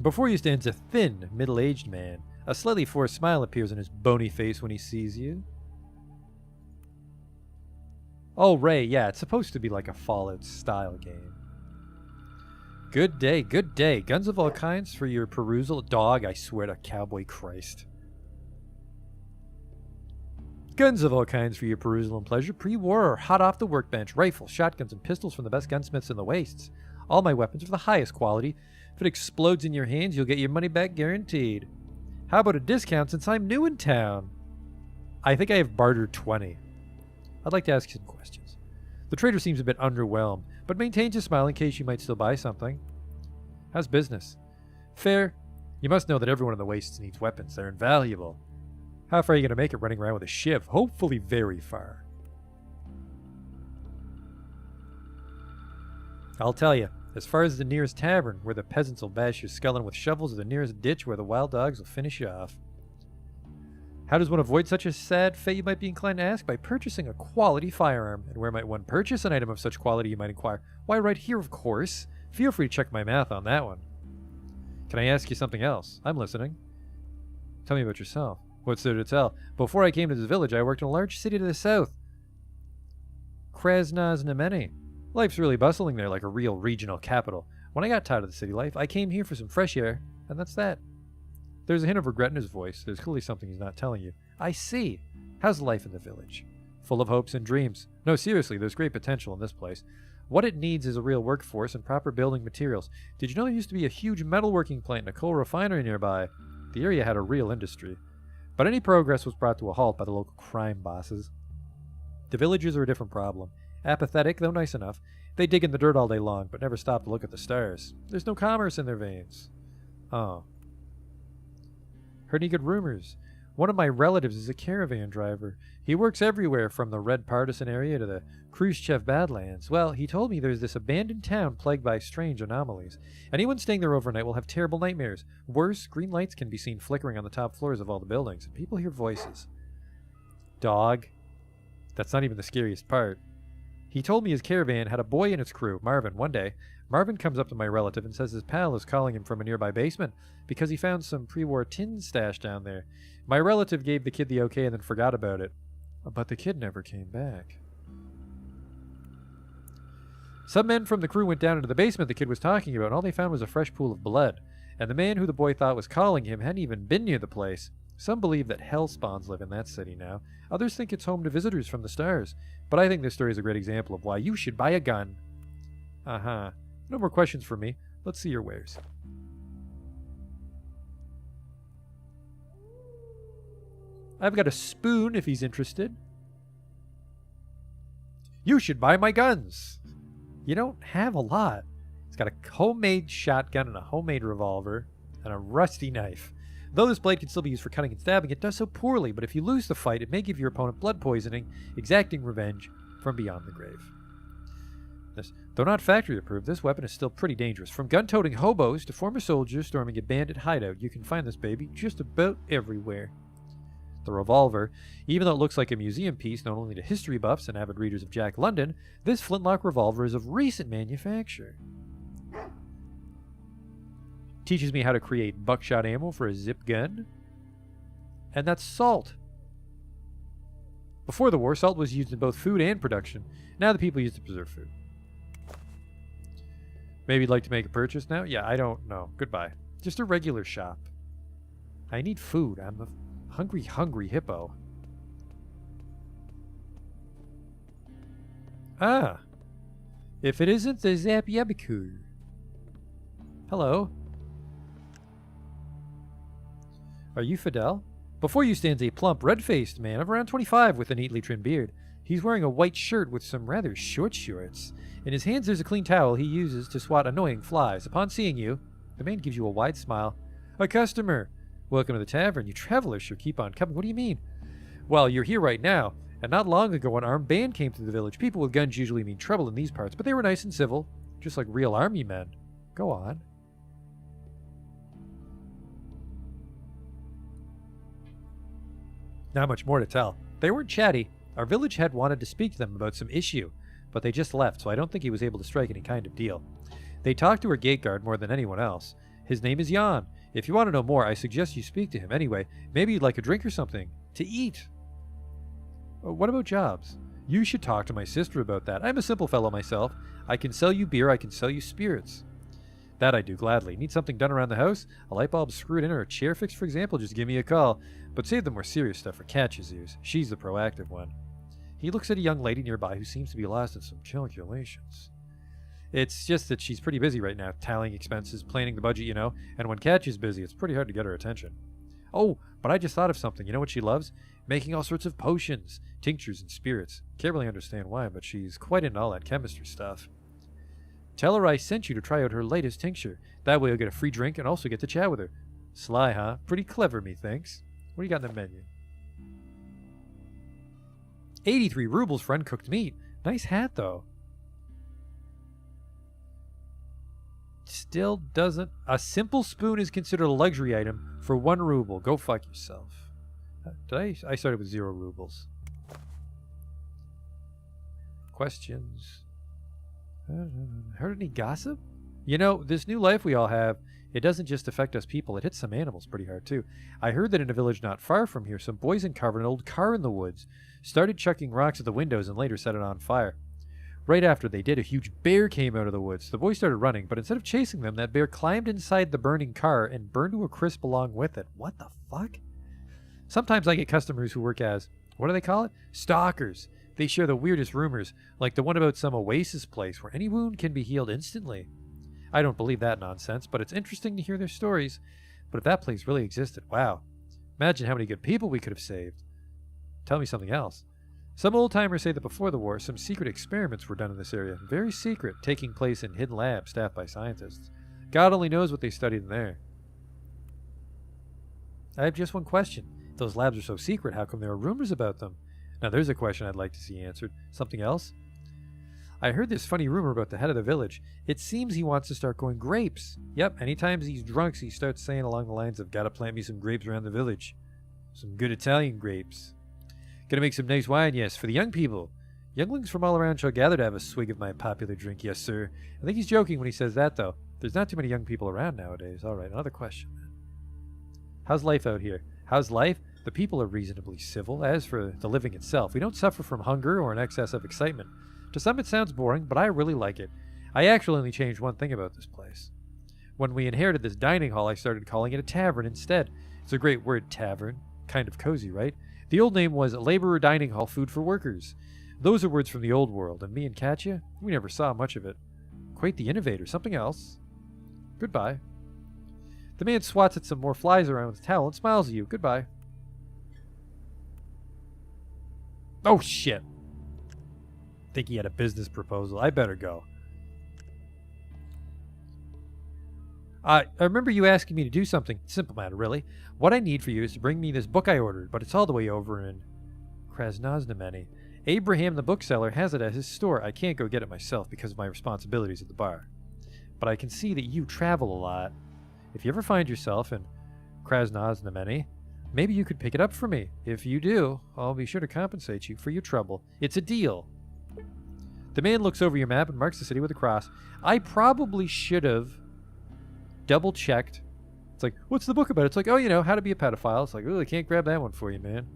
Before you stands a thin, middle-aged man. A slightly forced smile appears on his bony face when he sees you. Oh, Ray, yeah, it's supposed to be like a Fallout-style game. Good day, good day. Guns of all kinds for your perusal. Dog, I swear to Cowboy Christ. Guns of all kinds for your perusal and pleasure. Pre-war or hot off the workbench. Rifles, shotguns, and pistols from the best gunsmiths in the wastes. All my weapons are the highest quality. If it explodes in your hands, you'll get your money back guaranteed. How about a discount since I'm new in town? I think I have bartered 20. I'd like to ask you some questions. The trader seems a bit underwhelmed, but maintains a smile in case you might still buy something. How's business? Fair. You must know that everyone in the wastes needs weapons. They're invaluable. How far are you going to make it running around with a shiv? Hopefully very far. I'll tell you, as far as the nearest tavern, where the peasants will bash your skull in with shovels, or the nearest ditch where the wild dogs will finish you off. How does one avoid such a sad fate, you might be inclined to ask? By purchasing a quality firearm. And where might one purchase an item of such quality, you might inquire? Why, right here, of course. Feel free to check my math on that one. Can I ask you something else? I'm listening. Tell me about yourself. What's there to tell? Before I came to this village, I worked in a large city to the south. Krasnoznameni. Life's really bustling there, like a real regional capital. When I got tired of the city life, I came here for some fresh air, and that's that. There's a hint of regret in his voice. There's clearly something he's not telling you. I see. How's life in the village? Full of hopes and dreams. No, seriously, there's great potential in this place. What it needs is a real workforce and proper building materials. Did you know there used to be a huge metalworking plant and a coal refinery nearby? The area had a real industry. But any progress was brought to a halt by the local crime bosses. The villagers are a different problem. Apathetic, though nice enough. They dig in the dirt all day long, but never stop to look at the stars. There's no commerce in their veins. Oh. Heard any good rumors? One of my relatives is a caravan driver. He works everywhere from the Red Partisan area to the Khrushchev Badlands. Well, he told me there's this abandoned town plagued by strange anomalies. Anyone staying there overnight will have terrible nightmares. Worse, green lights can be seen flickering on the top floors of all the buildings, and people hear voices. Dog. That's not even the scariest part. He told me his caravan had a boy in its crew, Marvin, one day. Marvin comes up to my relative and says his pal is calling him from a nearby basement because he found some pre-war tins stashed down there. My relative gave the kid the okay and then forgot about it. But the kid never came back. Some men from the crew went down into the basement the kid was talking about, and all they found was a fresh pool of blood. And the man who the boy thought was calling him hadn't even been near the place. Some believe that hell spawns live in that city now. Others think it's home to visitors from the stars. But I think this story is a great example of why you should buy a gun. Uh-huh. No more questions for me. Let's see your wares. I've got a spoon if he's interested. You should buy my guns. You don't have a lot. It's got a homemade shotgun and a homemade revolver and a rusty knife. Though this blade can still be used for cutting and stabbing, it does so poorly, but if you lose the fight, it may give your opponent blood poisoning, exacting revenge from beyond the grave. Though not factory approved, this weapon is still pretty dangerous. From gun-toting hobos to former soldiers storming a bandit hideout, you can find this baby just about everywhere. The revolver, even though it looks like a museum piece known only to history buffs and avid readers of Jack London, this flintlock revolver is of recent manufacture. Teaches me how to create buckshot ammo for a zip gun. And that's salt. Before the war, salt was used in both food and production. Now the people use it to preserve food. Maybe you'd like to make a purchase now? Yeah, I don't know. Goodbye. Just a regular shop. I need food. I'm a hungry hippo. Ah. If it isn't the Zap Yabiku. Hello. Are you Fidel? Before you stands a plump, red-faced man of around 25 with a neatly trimmed beard. He's wearing a white shirt with some rather short shorts. In his hands there's a clean towel he uses to swat annoying flies. Upon seeing you, the man gives you a wide smile. A customer! Welcome to the tavern. You travelers sure keep on coming. What do you mean? Well, you're here right now, and not long ago an armed band came through the village. People with guns usually mean trouble in these parts, but they were nice and civil, just like real army men. Go on. Not much more to tell. They weren't chatty. Our village head wanted to speak to them about some issue, but they just left, so I don't think he was able to strike any kind of deal. They talked to our gate guard more than anyone else. His name is Jan. If you want to know more, I suggest you speak to him. Anyway, maybe you'd like a drink or something. To eat. What about jobs? You should talk to my sister about that. I'm a simple fellow myself. I can sell you beer, I can sell you spirits. That I do gladly. Need something done around the house? A light bulb screwed in or a chair fixed, for example? Just give me a call. But save the more serious stuff for Katya's ears. She's the proactive one. He looks at a young lady nearby who seems to be lost in some calculations. It's just that she's pretty busy right now, tallying expenses, planning the budget, and when Katya's busy, it's pretty hard to get her attention. Oh, but I just thought of something. You know what she loves? Making all sorts of potions, tinctures, and spirits. Can't really understand why, but she's quite into all that chemistry stuff. Tell her I sent you to try out her latest tincture. That way you'll get a free drink and also get to chat with her. Sly, huh? Pretty clever, methinks. What do you got in the menu? 83 rubles for uncooked meat. Nice hat, though. Still doesn't... A simple spoon is considered a luxury item for 1 ruble. Go fuck yourself. I started with 0 rubles. Questions? Heard any gossip? This new life we all have, it doesn't just affect us people. It hits some animals pretty hard, too. I heard that in a village not far from here, some boys uncovered an old car in the woods, started chucking rocks at the windows, and later set it on fire. Right after they did, a huge bear came out of the woods. The boys started running, but instead of chasing them, that bear climbed inside the burning car and burned to a crisp along with it. What the fuck? Sometimes I get customers who work as, what do they call it? Stalkers. They share the weirdest rumors, like the one about some oasis place where any wound can be healed instantly. I don't believe that nonsense, but it's interesting to hear their stories. But if that place really existed, wow. Imagine how many good people we could have saved. Tell me something else. Some old-timers say that before the war, some secret experiments were done in this area. Very secret, taking place in hidden labs staffed by scientists. God only knows what they studied in there. I have just one question. If those labs are so secret, how come there are rumors about them? Now there's a question I'd like to see answered. Something else? I heard this funny rumor about the head of the village. It seems he wants to start growing grapes. Yep, anytime he's drunk, he starts saying along the lines of, gotta plant me some grapes around the village. Some good Italian grapes. Gonna make some nice wine, yes, for the young people. Younglings from all around shall gather to have a swig of my popular drink, yes, sir. I think he's joking when he says that, though. There's not too many young people around nowadays. All right, another question. How's life out here? How's life? The people are reasonably civil. As for the living itself, we don't suffer from hunger or an excess of excitement. To some it sounds boring, but I really like it. I actually only changed one thing about this place. When we inherited this dining hall, I started calling it a tavern instead. It's a great word, tavern. Kind of cozy, right? The old name was Laborer Dining Hall Food for Workers. Those are words from the old world, and me and Katya, we never saw much of it. Quite the innovator. Something else. Goodbye. The man swats at some more flies around with a towel and smiles at you. Goodbye. Oh, shit. Think he had a business proposal. I better go. I remember you asking me to do something. Simple matter, really. What I need for you is to bring me this book I ordered, but it's all the way over in Krasnoznameni. Abraham, the bookseller, has it at his store. I can't go get it myself because of my responsibilities at the bar. But I can see that you travel a lot. If you ever find yourself in Krasnoznameni, maybe you could pick it up for me. If you do, I'll be sure to compensate you for your trouble. It's a deal. The man looks over your map and marks the city with a cross. I probably should have double-checked. It's like, what's the book about? It's like, oh, how to be a pedophile. It's like, oh, I can't grab that one for you, man.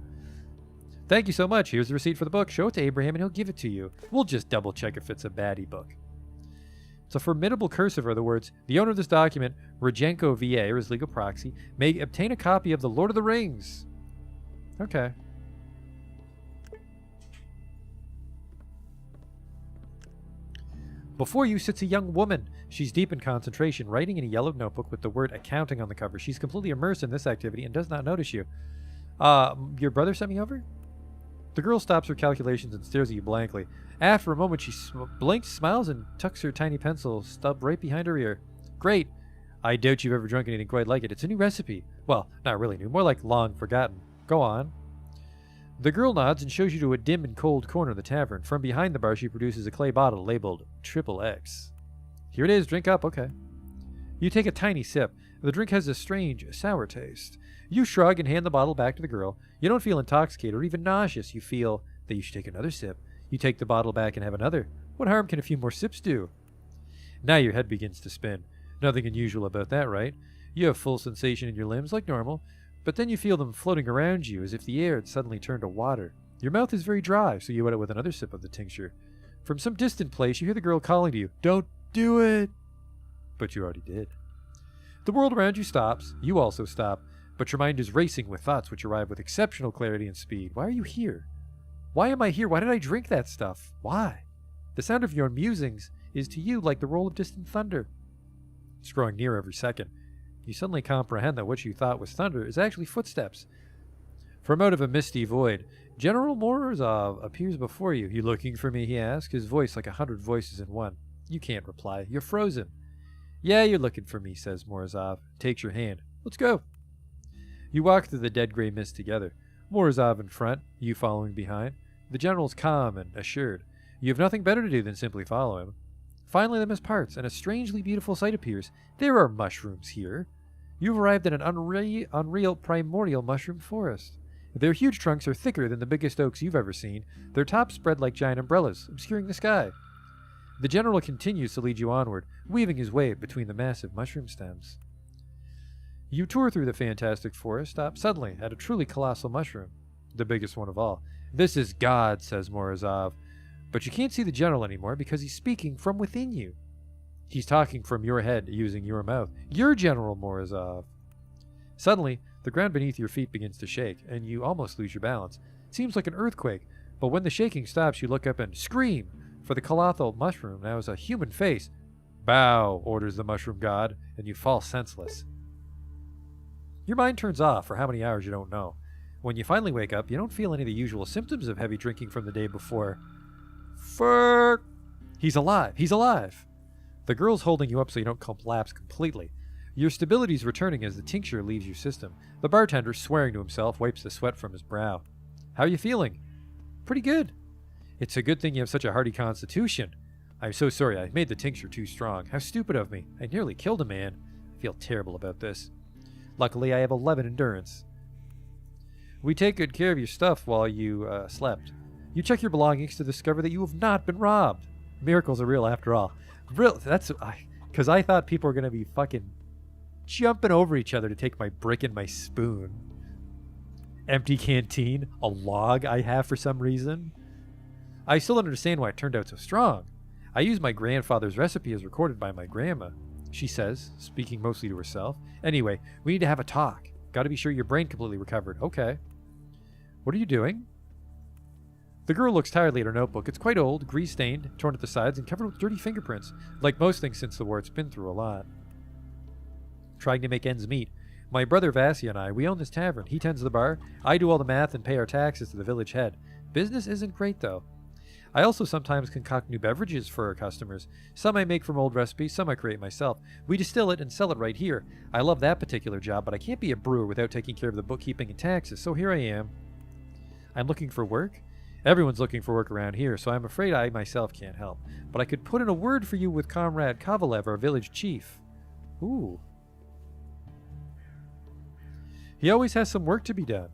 Thank you so much. Here's the receipt for the book. Show it to Abraham and he'll give it to you. We'll just double-check if it's a baddie book. It's a formidable cursive are the words, the owner of this document, Rajenko VA, or his legal proxy, may obtain a copy of The Lord of the Rings. Okay. Before you sits a young woman. She's deep in concentration, writing in a yellowed notebook with the word accounting on the cover. She's completely immersed in this activity and does not notice you. Your brother sent me over? The girl stops her calculations and stares at you blankly. After a moment, she blinks, smiles, and tucks her tiny pencil stub right behind her ear. Great. I doubt you've ever drunk anything quite like it. It's a new recipe. Well, not really new, more like long forgotten. Go on. The girl nods and shows you to a dim and cold corner of the tavern. From behind the bar, she produces a clay bottle labeled XXX. Here it is. Drink up. Okay. You take a tiny sip. The drink has a strange, sour taste. You shrug and hand the bottle back to the girl. You don't feel intoxicated or even nauseous. You feel Then you should take another sip. You take the bottle back and have another. What harm can a few more sips do? Now your head begins to spin. Nothing unusual about that, right? You have full sensation in your limbs like normal, but then you feel them floating around you as if the air had suddenly turned to water. Your mouth is very dry, so you wet it with another sip of the tincture. From some distant place, you hear the girl calling to you, "Don't do it!" But you already did. The world around you stops. You also stop, but your mind is racing with thoughts which arrive with exceptional clarity and speed. Why are you here? Why am I here? Why did I drink that stuff? Why? The sound of your musings is to you like the roll of distant thunder. It's growing near every second. You suddenly comprehend that what you thought was thunder is actually footsteps. From out of a misty void, General Morozov appears before you. "You looking for me?" he asks, his voice like 100 voices in one. You can't reply. You're frozen. "Yeah, you're looking for me," says Morozov. Takes your hand. "Let's go." You walk through the dead gray mist together. Morozov in front, you following behind. The general's calm and assured. You have nothing better to do than simply follow him. Finally the mist parts, and a strangely beautiful sight appears. There are mushrooms here. You've arrived at an unreal primordial mushroom forest. Their huge trunks are thicker than the biggest oaks you've ever seen, their tops spread like giant umbrellas, obscuring the sky. The general continues to lead you onward, weaving his way between the massive mushroom stems. You tour through the fantastic forest, stop suddenly at a truly colossal mushroom, the biggest one of all. "This is God," says Morozov, but you can't see the general anymore because he's speaking from within you. He's talking from your head using your mouth. You're General Morozov. Suddenly, the ground beneath your feet begins to shake, and you almost lose your balance. It seems like an earthquake, but when the shaking stops, you look up and scream, for the colossal mushroom now has a human face. "Bow," orders the mushroom god, and you fall senseless. Your mind turns off for how many hours you don't know. When you finally wake up, you don't feel any of the usual symptoms of heavy drinking from the day before. Fuck! He's alive! He's alive! The girl's holding you up so you don't collapse completely. Your stability's returning as the tincture leaves your system. The bartender, swearing to himself, wipes the sweat from his brow. "How are you feeling?" "Pretty good." "It's a good thing you have such a hardy constitution. I'm so sorry, I made the tincture too strong. How stupid of me. I nearly killed a man. I feel terrible about this. Luckily, I have 11 endurance." We take good care of your stuff while you slept. You check your belongings to discover that you have not been robbed. Miracles are real after all. Real, that's because I thought people were going to be fucking jumping over each other to take my brick and my spoon. Empty canteen, a log I have for some reason. I still don't understand why it turned out so strong. I used my grandfather's recipe as recorded by my grandma, she says, speaking mostly to herself. Anyway, we need to have a talk. Got to be sure your brain completely recovered. Okay. What are you doing? The girl looks tiredly at her notebook. It's quite old, grease-stained, torn at the sides, and covered with dirty fingerprints. Like most things since the war, it's been through a lot. Trying to make ends meet. My brother Vasya and I, we own this tavern. He tends the bar. I do all the math and pay our taxes to the village head. Business isn't great, though. I also sometimes concoct new beverages for our customers. Some I make from old recipes, some I create myself. We distill it and sell it right here. I love that particular job, but I can't be a brewer without taking care of the bookkeeping and taxes, so here I am. I'm looking for work? Everyone's looking for work around here, so I'm afraid I myself can't help. But I could put in a word for you with Comrade Kovalev, our village chief. Ooh. He always has some work to be done.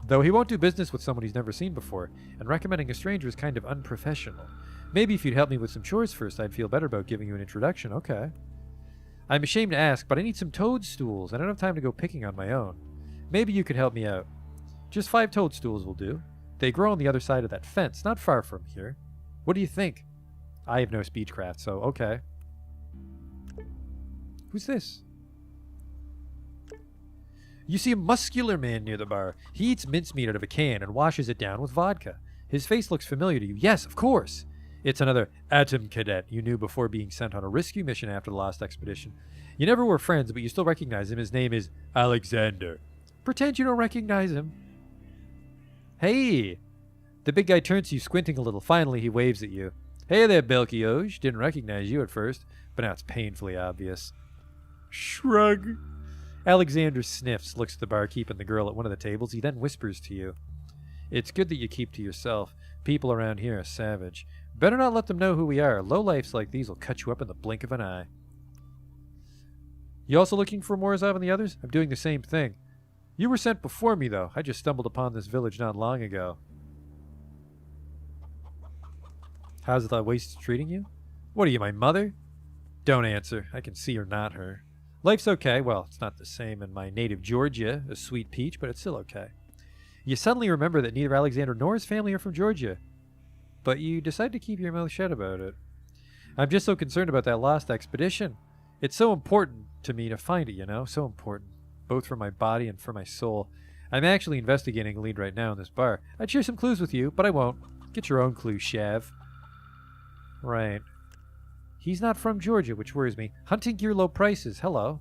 Though he won't do business with someone he's never seen before, and recommending a stranger is kind of unprofessional. Maybe if you'd help me with some chores first, I'd feel better about giving you an introduction. Okay. I'm ashamed to ask, but I need some toadstools. I don't have time to go picking on my own. Maybe you could help me out. Just 5 toadstools will do. They grow on the other side of that fence, not far from here. What do you think? I have no speechcraft, so okay. Who's this? You see a muscular man near the bar. He eats mincemeat out of a can and washes it down with vodka. His face looks familiar to you. Yes, of course. It's another atom cadet you knew before being sent on a rescue mission after the lost expedition. You never were friends, but you still recognize him. His name is Alexander. Pretend you don't recognize him. Hey! The big guy turns to you, squinting a little. Finally, he waves at you. Hey there, Belkioj. Didn't recognize you at first, but now it's painfully obvious. Shrug. Alexander sniffs, looks at the barkeep and the girl at one of the tables. He then whispers to you. It's good that you keep to yourself. People around here are savage. Better not let them know who we are. Lowlifes like these will cut you up in the blink of an eye. You also looking for Morozov and the others? I'm doing the same thing. You were sent before me, though. I just stumbled upon this village not long ago. How's the waste treating you? What are you, my mother? Don't answer. I can see you're not her. Life's okay. Well, it's not the same in my native Georgia, a sweet peach, but it's still okay. You suddenly remember that neither Alexander nor his family are from Georgia, but you decide to keep your mouth shut about it. I'm just so concerned about that lost expedition. It's so important to me to find it, you know? So important. Both for my body and for my soul. I'm actually investigating a lead right now in this bar. I'd share some clues with you, but I won't. Get your own clues, Shav. Right. He's not from Georgia, which worries me. Hunting gear low prices. Hello.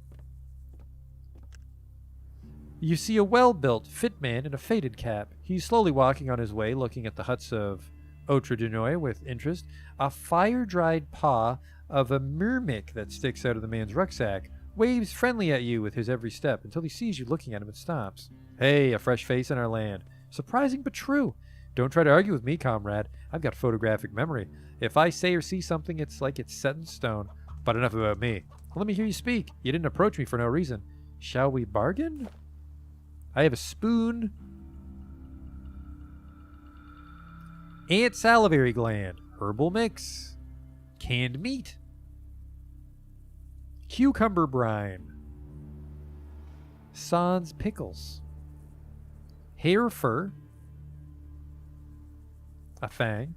You see a well-built, fit man in a faded cap. He's slowly walking on his way, looking at the huts of Outredunoy with interest. A fire-dried paw of a myrmic that sticks out of the man's rucksack waves friendly at you with his every step until he sees you looking at him and stops. Hey, a fresh face in our land. Surprising but true. Don't try to argue with me, comrade. I've got photographic memory. If I say or see something, it's like it's set in stone. But enough about me. Let me hear you speak. You didn't approach me for no reason. Shall we bargain? I have a spoon. Ant salivary gland. Herbal mix. Canned meat. Cucumber brine. Sans pickles. Hair fur. A fang.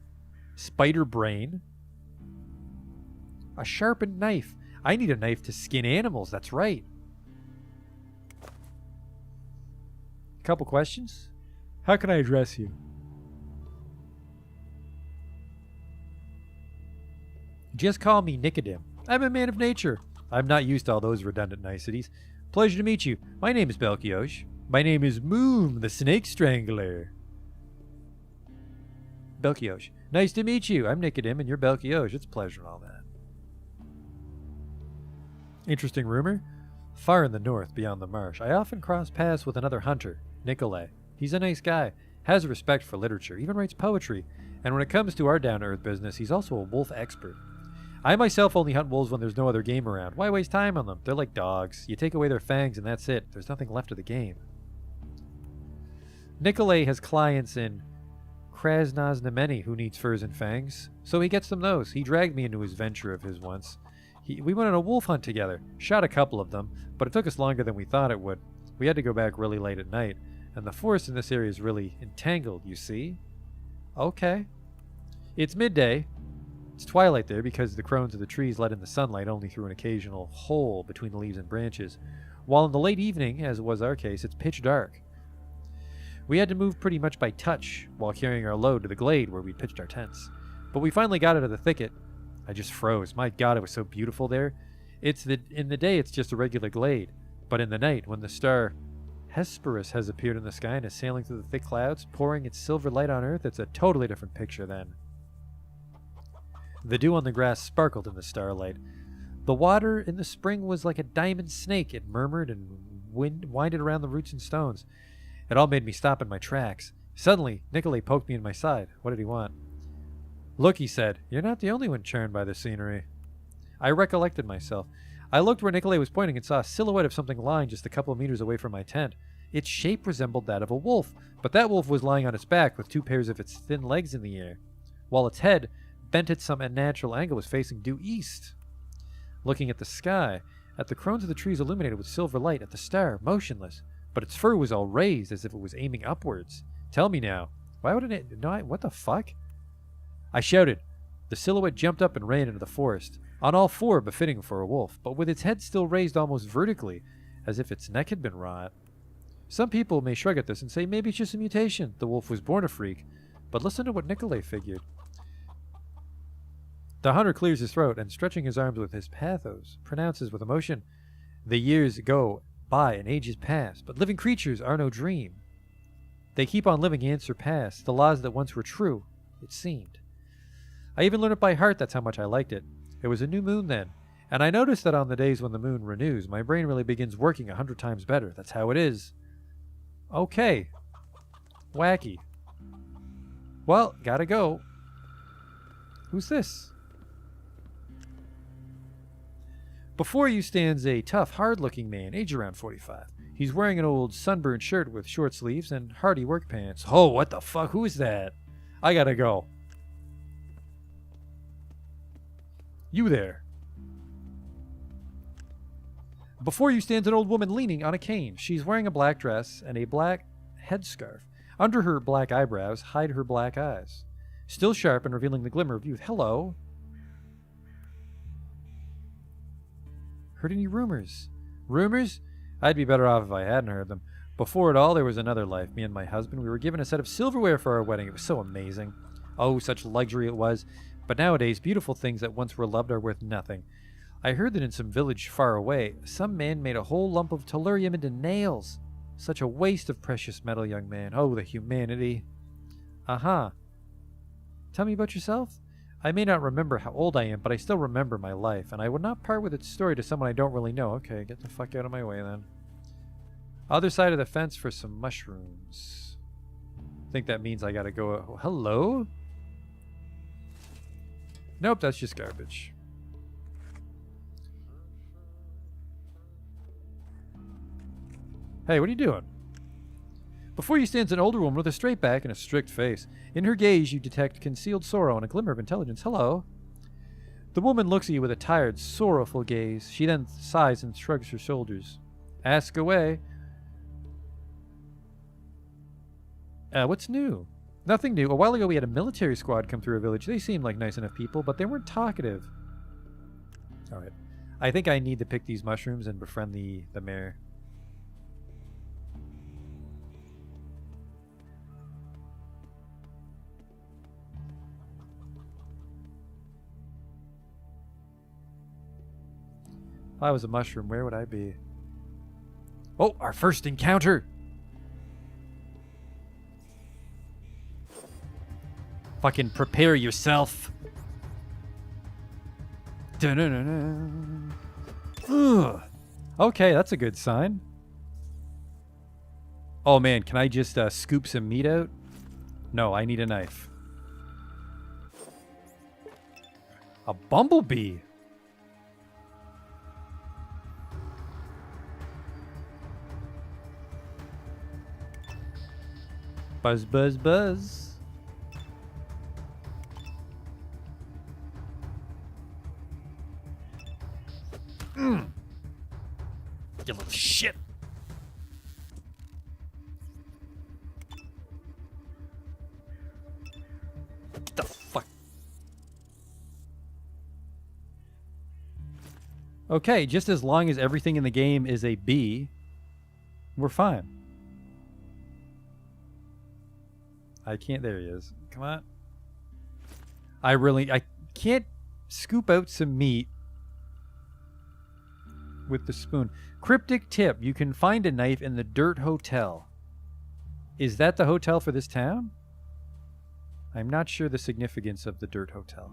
Spider brain. A sharpened knife. I need a knife to skin animals, that's right. Couple questions. How can I address you? Just call me Nicodem. I'm a man of nature. I'm not used to all those redundant niceties. Pleasure to meet you. My name is Belkiosh. My name is Moom, the Snake Strangler. Belkiosh. Nice to meet you. I'm Nicodem and you're Belkiosh. It's a pleasure and all that. Interesting rumor. Far in the north, beyond the marsh, I often cross paths with another hunter, Nikolai. He's a nice guy, has a respect for literature, even writes poetry, and when it comes to our down-to-earth business, he's also a wolf expert. I myself only hunt wolves when there's no other game around. Why waste time on them? They're like dogs. You take away their fangs and that's it. There's nothing left of the game. Nikolai has clients in Krasnoznameni who needs furs and fangs, so he gets them those. He dragged me into his venture of his once. We went on a wolf hunt together, shot a couple of them, but it took us longer than we thought it would. We had to go back really late at night, and the forest in this area is really entangled, you see? Okay. It's midday. It's twilight there because the crones of the trees let in the sunlight only through an occasional hole between the leaves and branches, while in the late evening, as was our case, it's pitch dark. We had to move pretty much by touch while carrying our load to the glade where we'd pitched our tents. But we finally got out of the thicket. I just froze. My God, it was so beautiful there. In the day, it's just a regular glade. But in the night, when the star Hesperus has appeared in the sky and is sailing through the thick clouds, pouring its silver light on Earth, it's a totally different picture then. The dew on the grass sparkled in the starlight. The water in the spring was like a diamond snake. It murmured and winded around the roots and stones. It all made me stop in my tracks. Suddenly, Nikolai poked me in my side. What did he want? Look, he said, you're not the only one charmed by the scenery. I recollected myself. I looked where Nikolai was pointing and saw a silhouette of something lying just a couple of meters away from my tent. Its shape resembled that of a wolf, but that wolf was lying on its back with two pairs of its thin legs in the air, while its head, bent at some unnatural angle, was facing due east. Looking at the sky, at the crones of the trees illuminated with silver light, at the star, motionless, but its fur was all raised as if it was aiming upwards. Tell me now, why wouldn't it... No, what the fuck? I shouted. The silhouette jumped up and ran into the forest, on all four befitting for a wolf, but with its head still raised almost vertically, as if its neck had been wrought. Some people may shrug at this and say maybe it's just a mutation. The wolf was born a freak. But listen to what Nikolai figured. The hunter clears his throat and, stretching his arms with his pathos, pronounces with emotion, the years go by and ages pass, but living creatures are no dream. They keep on living and surpass the laws that once were true, it seemed. I even learned it by heart, that's how much I liked it. It was a new moon then, and I noticed that on the days when the moon renews, my brain really begins working 100 times better. That's how it is. Okay. Wacky. Well, gotta go. Who's this? Before you stands a tough, hard-looking man, age around 45. He's wearing an old sunburned shirt with short sleeves and hardy work pants. Oh, what the fuck? Who is that? I gotta go. You there. Before you stands an old woman leaning on a cane. She's wearing a black dress and a black headscarf. Under her black eyebrows hide her black eyes, still sharp and revealing the glimmer of youth. Hello. Heard any rumors? Rumors? I'd be better off if I hadn't heard them. Before it all, there was another life. Me and my husband, we were given a set of silverware for our wedding. It was so amazing. Oh, such luxury it was. But nowadays, beautiful things that once were loved are worth nothing. I heard that in some village far away, some man made a whole lump of tellurium into nails. Such a waste of precious metal, young man. Oh, the humanity. Uh-huh. Tell me about yourself. I may not remember how old I am, but I still remember my life, and I would not part with its story to someone I don't really know. Okay, get the fuck out of my way then. Other side of the fence for some mushrooms. I think that means I gotta go... Oh, hello? Nope, that's just garbage. Hey, what are you doing? Before you stands an older woman with a straight back and a strict face. In her gaze, you detect concealed sorrow and a glimmer of intelligence. Hello. The woman looks at you with a tired, sorrowful gaze. She then sighs and shrugs her shoulders. Ask away. What's new? Nothing new. A while ago, we had a military squad come through a village. They seemed like nice enough people, but they weren't talkative. All right. I think I need to pick these mushrooms and befriend the mayor. If I was a mushroom, where would I be? Oh, our first encounter! Fucking prepare yourself. Ugh. Okay, that's a good sign. Oh man, can I just scoop some meat out? No, I need a knife. A bumblebee. Buzz, buzz, buzz. You little shit. Get the fuck. Okay, just as long as everything in the game is a B, we're fine. I can't. There he is. Come on. I can't scoop out some meat with the spoon. Cryptic tip. You can find a knife in the Dirt Hotel. Is that the hotel for this town? I'm not sure the significance of the Dirt Hotel.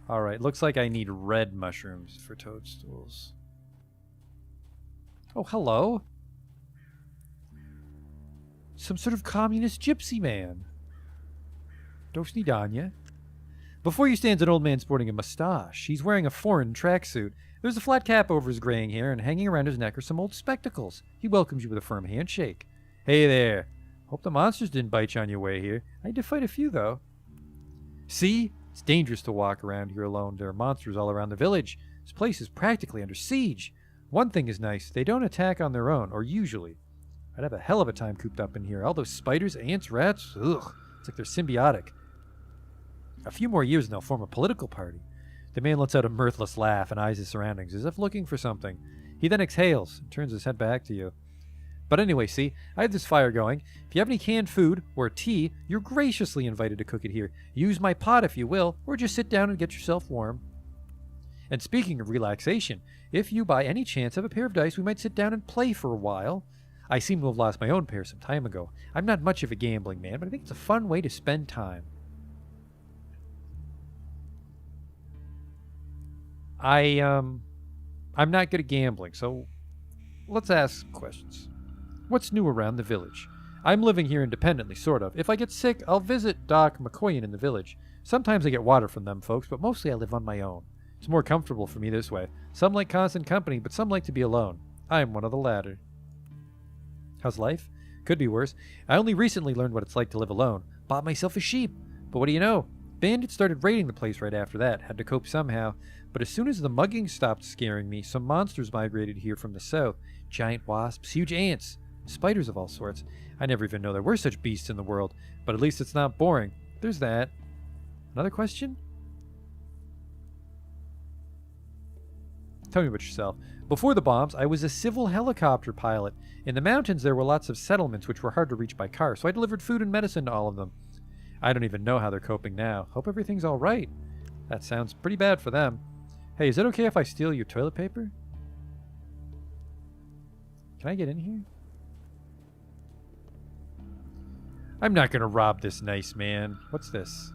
Alright, looks like I need red mushrooms for toadstools. Oh, hello. Some sort of communist gypsy man. Do snidanya. Before you stands an old man sporting a mustache. He's wearing a foreign tracksuit. There's a flat cap over his graying hair, and hanging around his neck are some old spectacles. He welcomes you with a firm handshake. Hey there. Hope the monsters didn't bite you on your way here. I had to fight a few, though. See? It's dangerous to walk around here alone. There are monsters all around the village. This place is practically under siege. One thing is nice. They don't attack on their own, or usually. I'd have a hell of a time cooped up in here. All those spiders, ants, rats, ugh. It's like they're symbiotic. A few more years and they'll form a political party. The man lets out a mirthless laugh and eyes his surroundings as if looking for something. He then exhales and turns his head back to you. But anyway, see, I have this fire going. If you have any canned food or tea, you're graciously invited to cook it here. Use my pot if you will, or just sit down and get yourself warm. And speaking of relaxation, if you by any chance have a pair of dice, we might sit down and play for a while. I seem to have lost my own pair some time ago. I'm not much of a gambling man, but I think it's a fun way to spend time. I'm not good at gambling, so let's ask some questions. What's new around the village? I'm living here independently, sort of. If I get sick, I'll visit Doc McCoyan in the village. Sometimes I get water from them folks, but mostly I live on my own. It's more comfortable for me this way. Some like constant company, but some like to be alone. I'm one of the latter. How's life? Could be worse. I only recently learned what it's like to live alone. Bought myself a sheep. But what do you know? Bandits started raiding the place right after that. Had to cope somehow. But as soon as the mugging stopped scaring me, some monsters migrated here from the south. Giant wasps, huge ants, spiders of all sorts. I never even know there were such beasts in the world. But at least it's not boring. There's that. Another question? Tell me about yourself. Before the bombs, I was a civil helicopter pilot. In the mountains, there were lots of settlements which were hard to reach by car, so I delivered food and medicine to all of them. I don't even know how they're coping now. Hope everything's all right. That sounds pretty bad for them. Hey, is it okay if I steal your toilet paper? Can I get in here? I'm not gonna rob this nice man. What's this?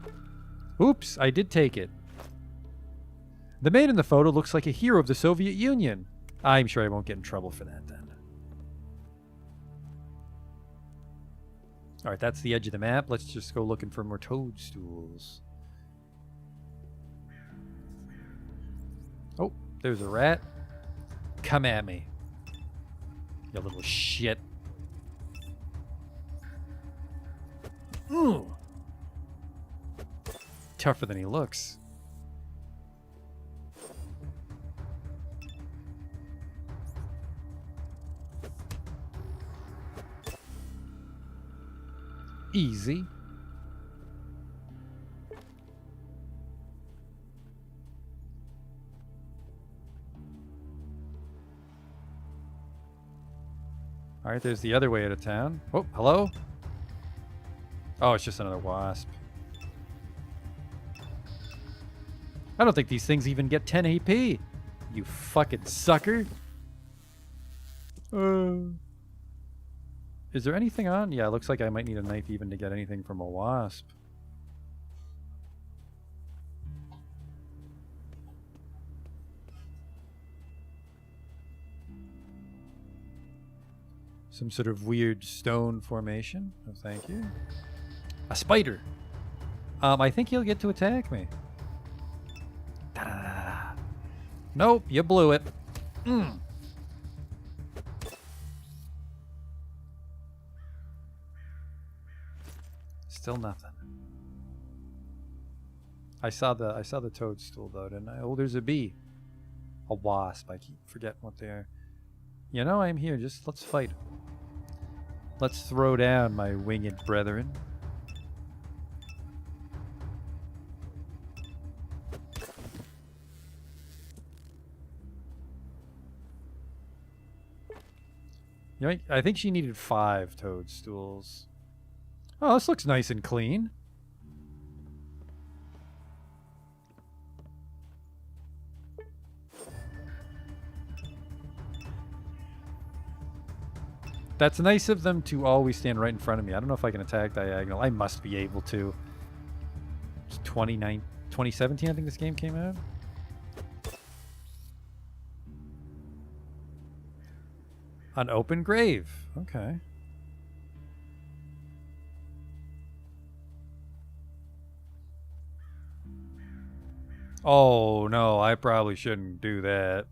Oops, I did take it. The man in the photo looks like a hero of the Soviet Union. I'm sure I won't get in trouble for that then. Alright, that's the edge of the map. Let's just go looking for more toadstools. Oh, there's a rat. Come at me. You little shit. Ooh. Tougher than he looks. Easy. All right, there's the other way out of town. Oh, hello? Oh, it's just another wasp. I don't think these things even get 10 AP. You fucking sucker. Is there anything on? Yeah, it looks like I might need a knife even to get anything from a wasp. Some sort of weird stone formation. Oh, thank you. A spider. I think he'll get to attack me. Ta-da. Nope, you blew it. Still nothing. I saw the toadstool though, didn't I? Oh, there's a bee. A wasp. I keep forgetting what they are. You know, I'm here. Just let's fight. Let's throw down, my winged brethren. You know, I think she needed 5 toadstools. Oh, this looks nice and clean. That's nice of them to always stand right in front of me. I don't know if I can attack diagonal. I must be able to. It's 2017, I think this game came out. An open grave. Okay. Oh, no, I probably shouldn't do that.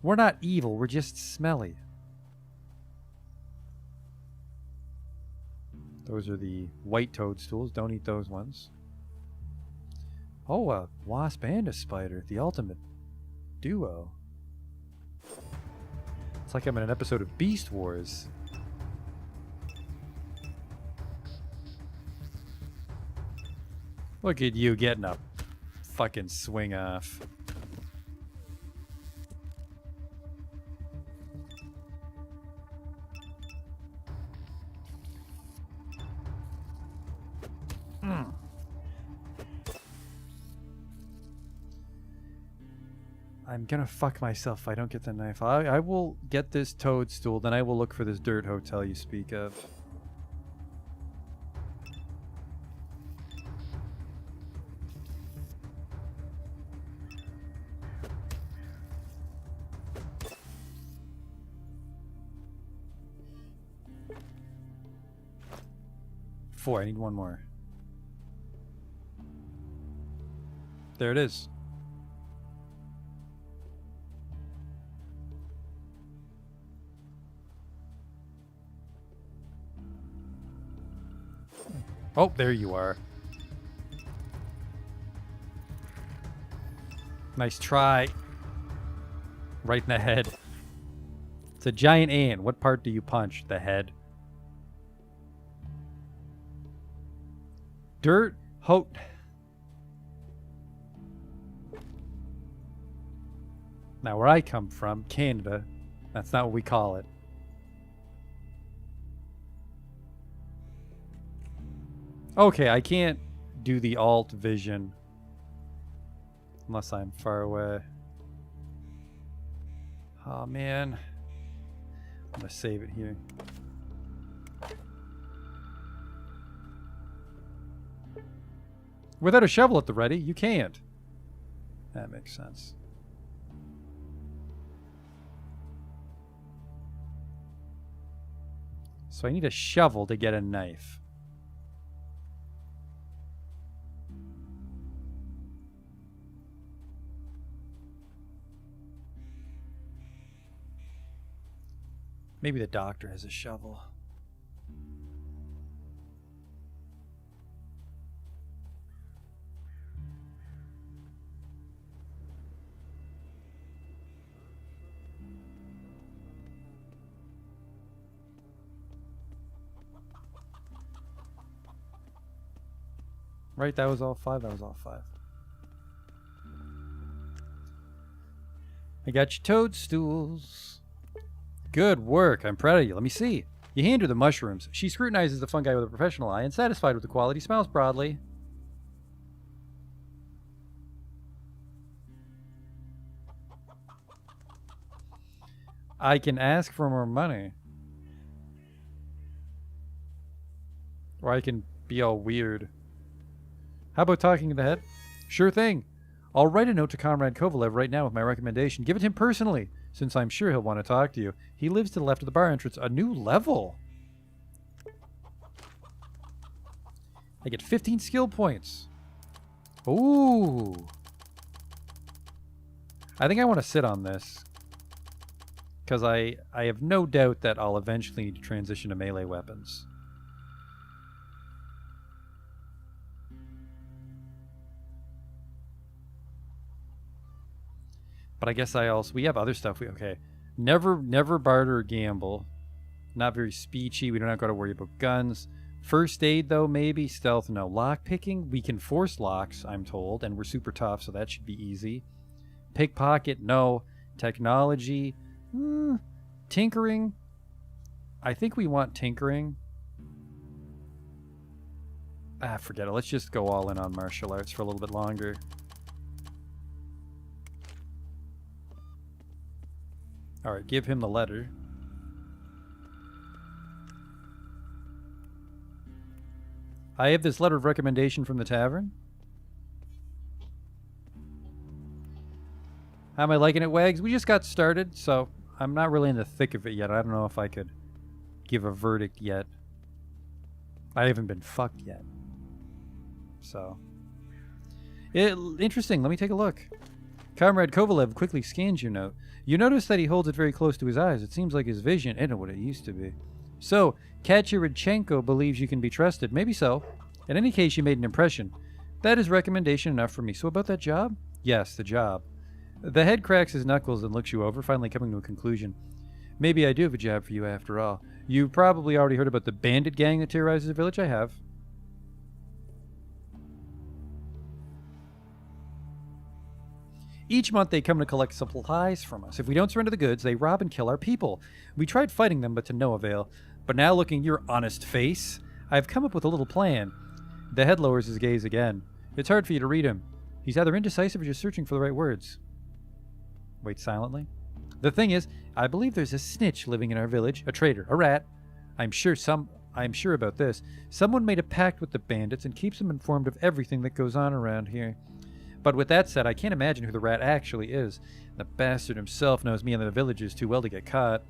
We're not evil, we're just smelly. Those are the white toadstools. Don't eat those ones. Oh, a wasp and a spider. The ultimate duo. It's like I'm in an episode of Beast Wars. Look at you getting a fucking swing off. I'm gonna fuck myself if I don't get the knife. I will get this toadstool, then I will look for this dirt hotel you speak of. Four, I need one more. There it is. Oh, there you are. Nice try. Right in the head. It's a giant ant. What part do you punch? The head. Dirt. Now, where I come from, Canada, that's not what we call it. Okay, I can't do the alt vision unless I'm far away. Oh, man. I'm going to save it here. Without a shovel at the ready, you can't. That makes sense. So I need a shovel to get a knife. Maybe the doctor has a shovel. Right, that was all 5. That was all 5. I got your toadstools. Good work. I'm proud of you. Let me see. You hand her the mushrooms. She scrutinizes the fungi with a professional eye and, satisfied with the quality, smiles broadly. I can ask for more money. Or I can be all weird. How about talking to the head? Sure thing. I'll write a note to Comrade Kovalev right now with my recommendation. Give it to him personally, since I'm sure he'll want to talk to you. He lives to the left of the bar entrance. A new level. I get 15 skill points. Ooh. I think I want to sit on this. Because I have no doubt that I'll eventually need to transition to melee weapons. But I guess we have other stuff. Okay. Never barter or gamble. Not very speechy. We don't got to worry about guns. First aid, though, maybe. Stealth, no. Lock picking, we can force locks, I'm told. And we're super tough, so that should be easy. Pickpocket, no. Technology. Tinkering. I think we want tinkering. Forget it. Let's just go all in on martial arts for a little bit longer. Alright, give him the letter. I have this letter of recommendation from the tavern. How am I liking it, Wags? We just got started, so I'm not really in the thick of it yet. I don't know if I could give a verdict yet. I haven't been fucked yet. So. Interesting. Let me take a look. Comrade Kovalev quickly scans your note. You notice that he holds it very close to his eyes. It seems like his vision isn't what it used to be. So, Kacherydchenko believes you can be trusted. Maybe so. In any case, you made an impression. That is recommendation enough for me. So about that job? Yes, the job. The head cracks his knuckles and looks you over, finally coming to a conclusion. Maybe I do have a job for you after all. You've probably already heard about the bandit gang that terrorizes the village. I have. Each month they come to collect supplies from us. If we don't surrender the goods, they rob and kill our people. We tried fighting them, but to no avail. But now, looking at your honest face, I've come up with a little plan. The head lowers his gaze again. It's hard for you to read him. He's either indecisive or just searching for the right words. Waits silently. The thing is, I believe there's a snitch living in our village, a traitor, a rat. I'm sure about this. Someone made a pact with the bandits and keeps them informed of everything that goes on around here. But with that said, I can't imagine who the rat actually is. The bastard himself knows me and the villagers too well to get caught.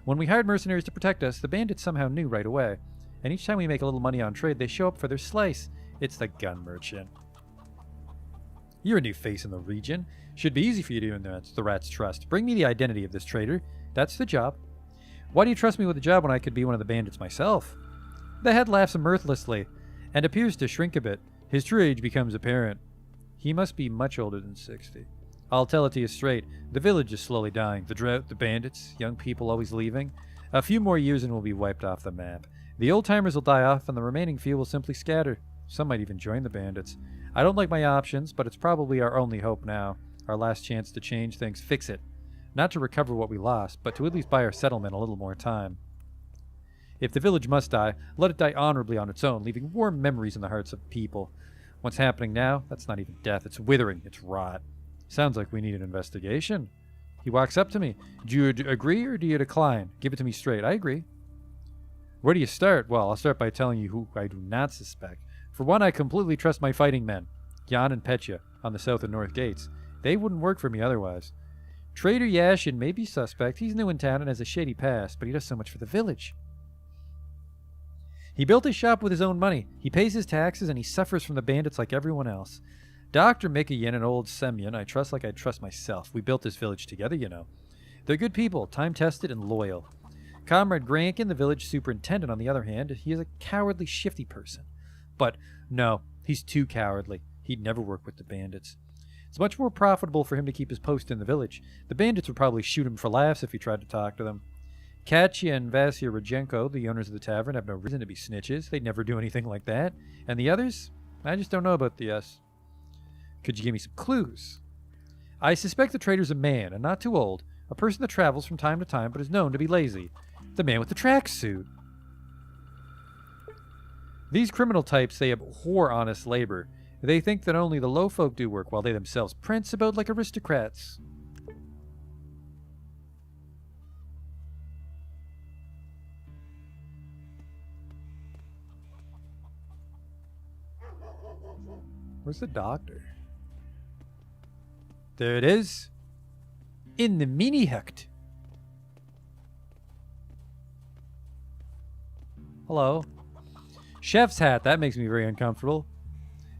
When we hired mercenaries to protect us, the bandits somehow knew right away. And each time we make a little money on trade, they show up for their slice. It's the gun merchant. You're a new face in the region. Should be easy for you to earn the rat's trust. Bring me the identity of this traitor. That's the job. Why do you trust me with the job when I could be one of the bandits myself? The head laughs mirthlessly and appears to shrink a bit. His true age becomes apparent. He must be much older than 60. I'll tell it to you straight. The village is slowly dying. The drought, the bandits, young people always leaving. A few more years and we'll be wiped off the map. The old-timers will die off and the remaining few will simply scatter. Some might even join the bandits. I don't like my options, but it's probably our only hope now. Our last chance to change things, fix it. Not to recover what we lost, but to at least buy our settlement a little more time. If the village must die, let it die honorably on its own, leaving warm memories in the hearts of people. What's happening now? That's not even death. It's withering. It's rot. Sounds like we need an investigation. He walks up to me. Do you agree or do you decline? Give it to me straight. I agree. Where do you start? Well, I'll start by telling you who I do not suspect. For one, I completely trust my fighting men, Jan and Petya, on the south and north gates. They wouldn't work for me otherwise. Trader Yashin may be suspect. He's new in town and has a shady past, but he does so much for the village. He built his shop with his own money. He pays his taxes, and he suffers from the bandits like everyone else. Dr. Mikayan and old Semyon I trust like I trust myself. We built this village together, you know. They're good people, time-tested and loyal. Comrade Grankin, the village superintendent, on the other hand, he is a cowardly, shifty person. But no, he's too cowardly. He'd never work with the bandits. It's much more profitable for him to keep his post in the village. The bandits would probably shoot him for laughs if he tried to talk to them. Katya and Vasya Rodchenko, the owners of the tavern, have no reason to be snitches. They'd never do anything like that. And the others? I just don't know about the us. Could you give me some clues? I suspect the trader's a man, and not too old. A person that travels from time to time, but is known to be lazy. The man with the tracksuit. These criminal types, they abhor honest labor. They think that only the low folk do work, while they themselves prance about like aristocrats. Where's the doctor? There it is. In the mini-hecht. Hello. Chef's hat. That makes me very uncomfortable.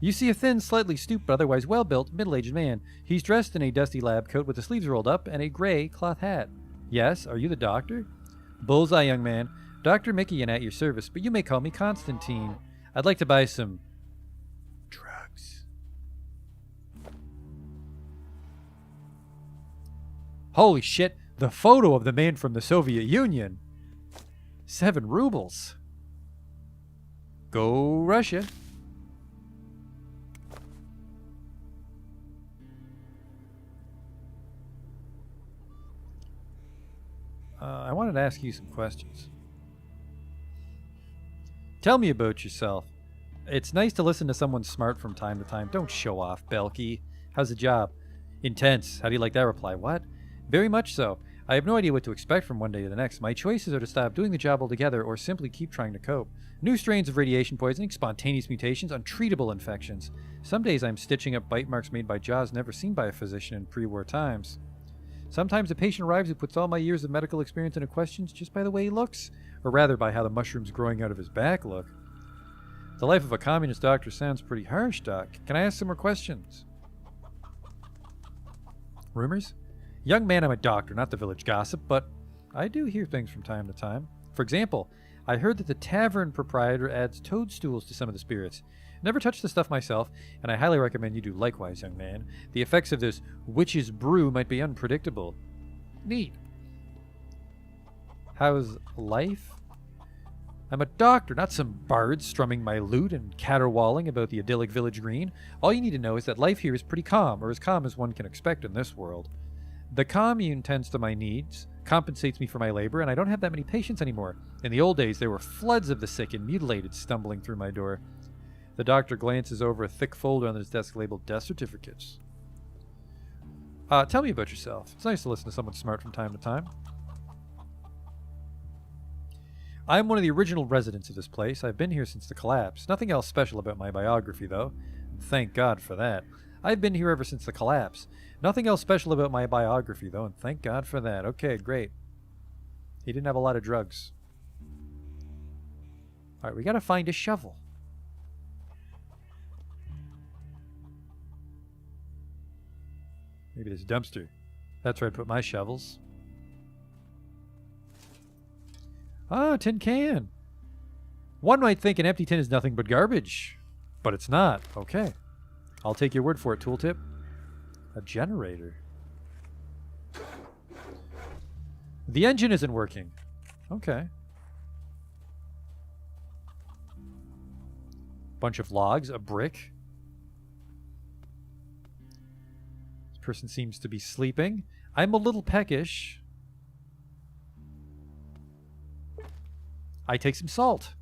You see a thin, slightly stooped, but otherwise well-built, middle-aged man. He's dressed in a dusty lab coat with the sleeves rolled up and a gray cloth hat. Yes, are you the doctor? Bullseye, young man. Dr. Mikayan at your service, but you may call me Constantine. I'd like to buy some drugs. Holy shit, the photo of the man from the Soviet Union. 7 rubles. Go Russia. I wanted to ask you some questions. Tell me about yourself. It's nice to listen to someone smart from time to time. Don't show off, Belky. How's the job? Intense. How do you like that reply? What? Very much so. I have no idea what to expect from one day to the next. My choices are to stop doing the job altogether or simply keep trying to cope. New strains of radiation poisoning, spontaneous mutations, untreatable infections. Some days I'm stitching up bite marks made by jaws never seen by a physician in pre-war times. Sometimes a patient arrives who puts all my years of medical experience into questions just by the way he looks, or rather by how the mushrooms growing out of his back look. The life of a communist doctor sounds pretty harsh, Doc. Can I ask some more questions? Rumors? Young man, I'm a doctor, not the village gossip, but I do hear things from time to time. For example, I heard that the tavern proprietor adds toadstools to some of the spirits. Never touched the stuff myself, and I highly recommend you do likewise, young man. The effects of this witch's brew might be unpredictable. Neat. How's life? I'm a doctor, not some bard strumming my lute and caterwauling about the idyllic village green. All you need to know is that life here is pretty calm, or as calm as one can expect in this world. The commune tends to my needs, compensates me for my labor, and I don't have that many patients anymore. In the old days, there were floods of the sick and mutilated stumbling through my door. The doctor glances over a thick folder on his desk labeled death certificates. Tell me about yourself. It's nice to listen to someone smart from time to time. I'm one of the original residents of this place. I've been here since the collapse. Nothing else special about my biography, though. Thank God for that. I've been here ever since the collapse. Nothing else special about my biography, though, and thank God for that. Okay, great. He didn't have a lot of drugs. Alright, we gotta find a shovel. Maybe this dumpster. That's where I'd put my shovels. Ah, tin can. One might think an empty tin is nothing but garbage, but it's not. Okay. I'll take your word for it, tooltip. A generator. The engine isn't working. Okay. Bunch of logs, a brick. This person seems to be sleeping. I'm a little peckish. I take some salt.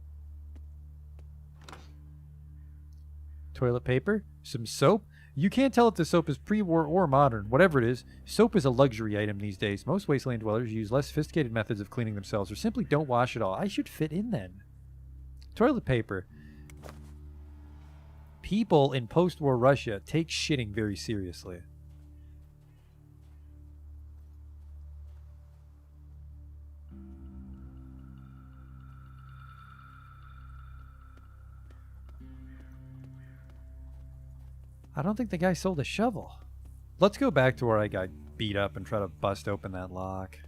Toilet paper, some soap. You can't tell if the soap is pre-war or modern. Whatever it is, soap is a luxury item these days. Most wasteland dwellers use less sophisticated methods of cleaning themselves or simply don't wash at all. I should fit in then. Toilet paper. People in post-war Russia take shitting very seriously. I don't think the guy sold a shovel. Let's go back to where I got beat up and try to bust open that lock.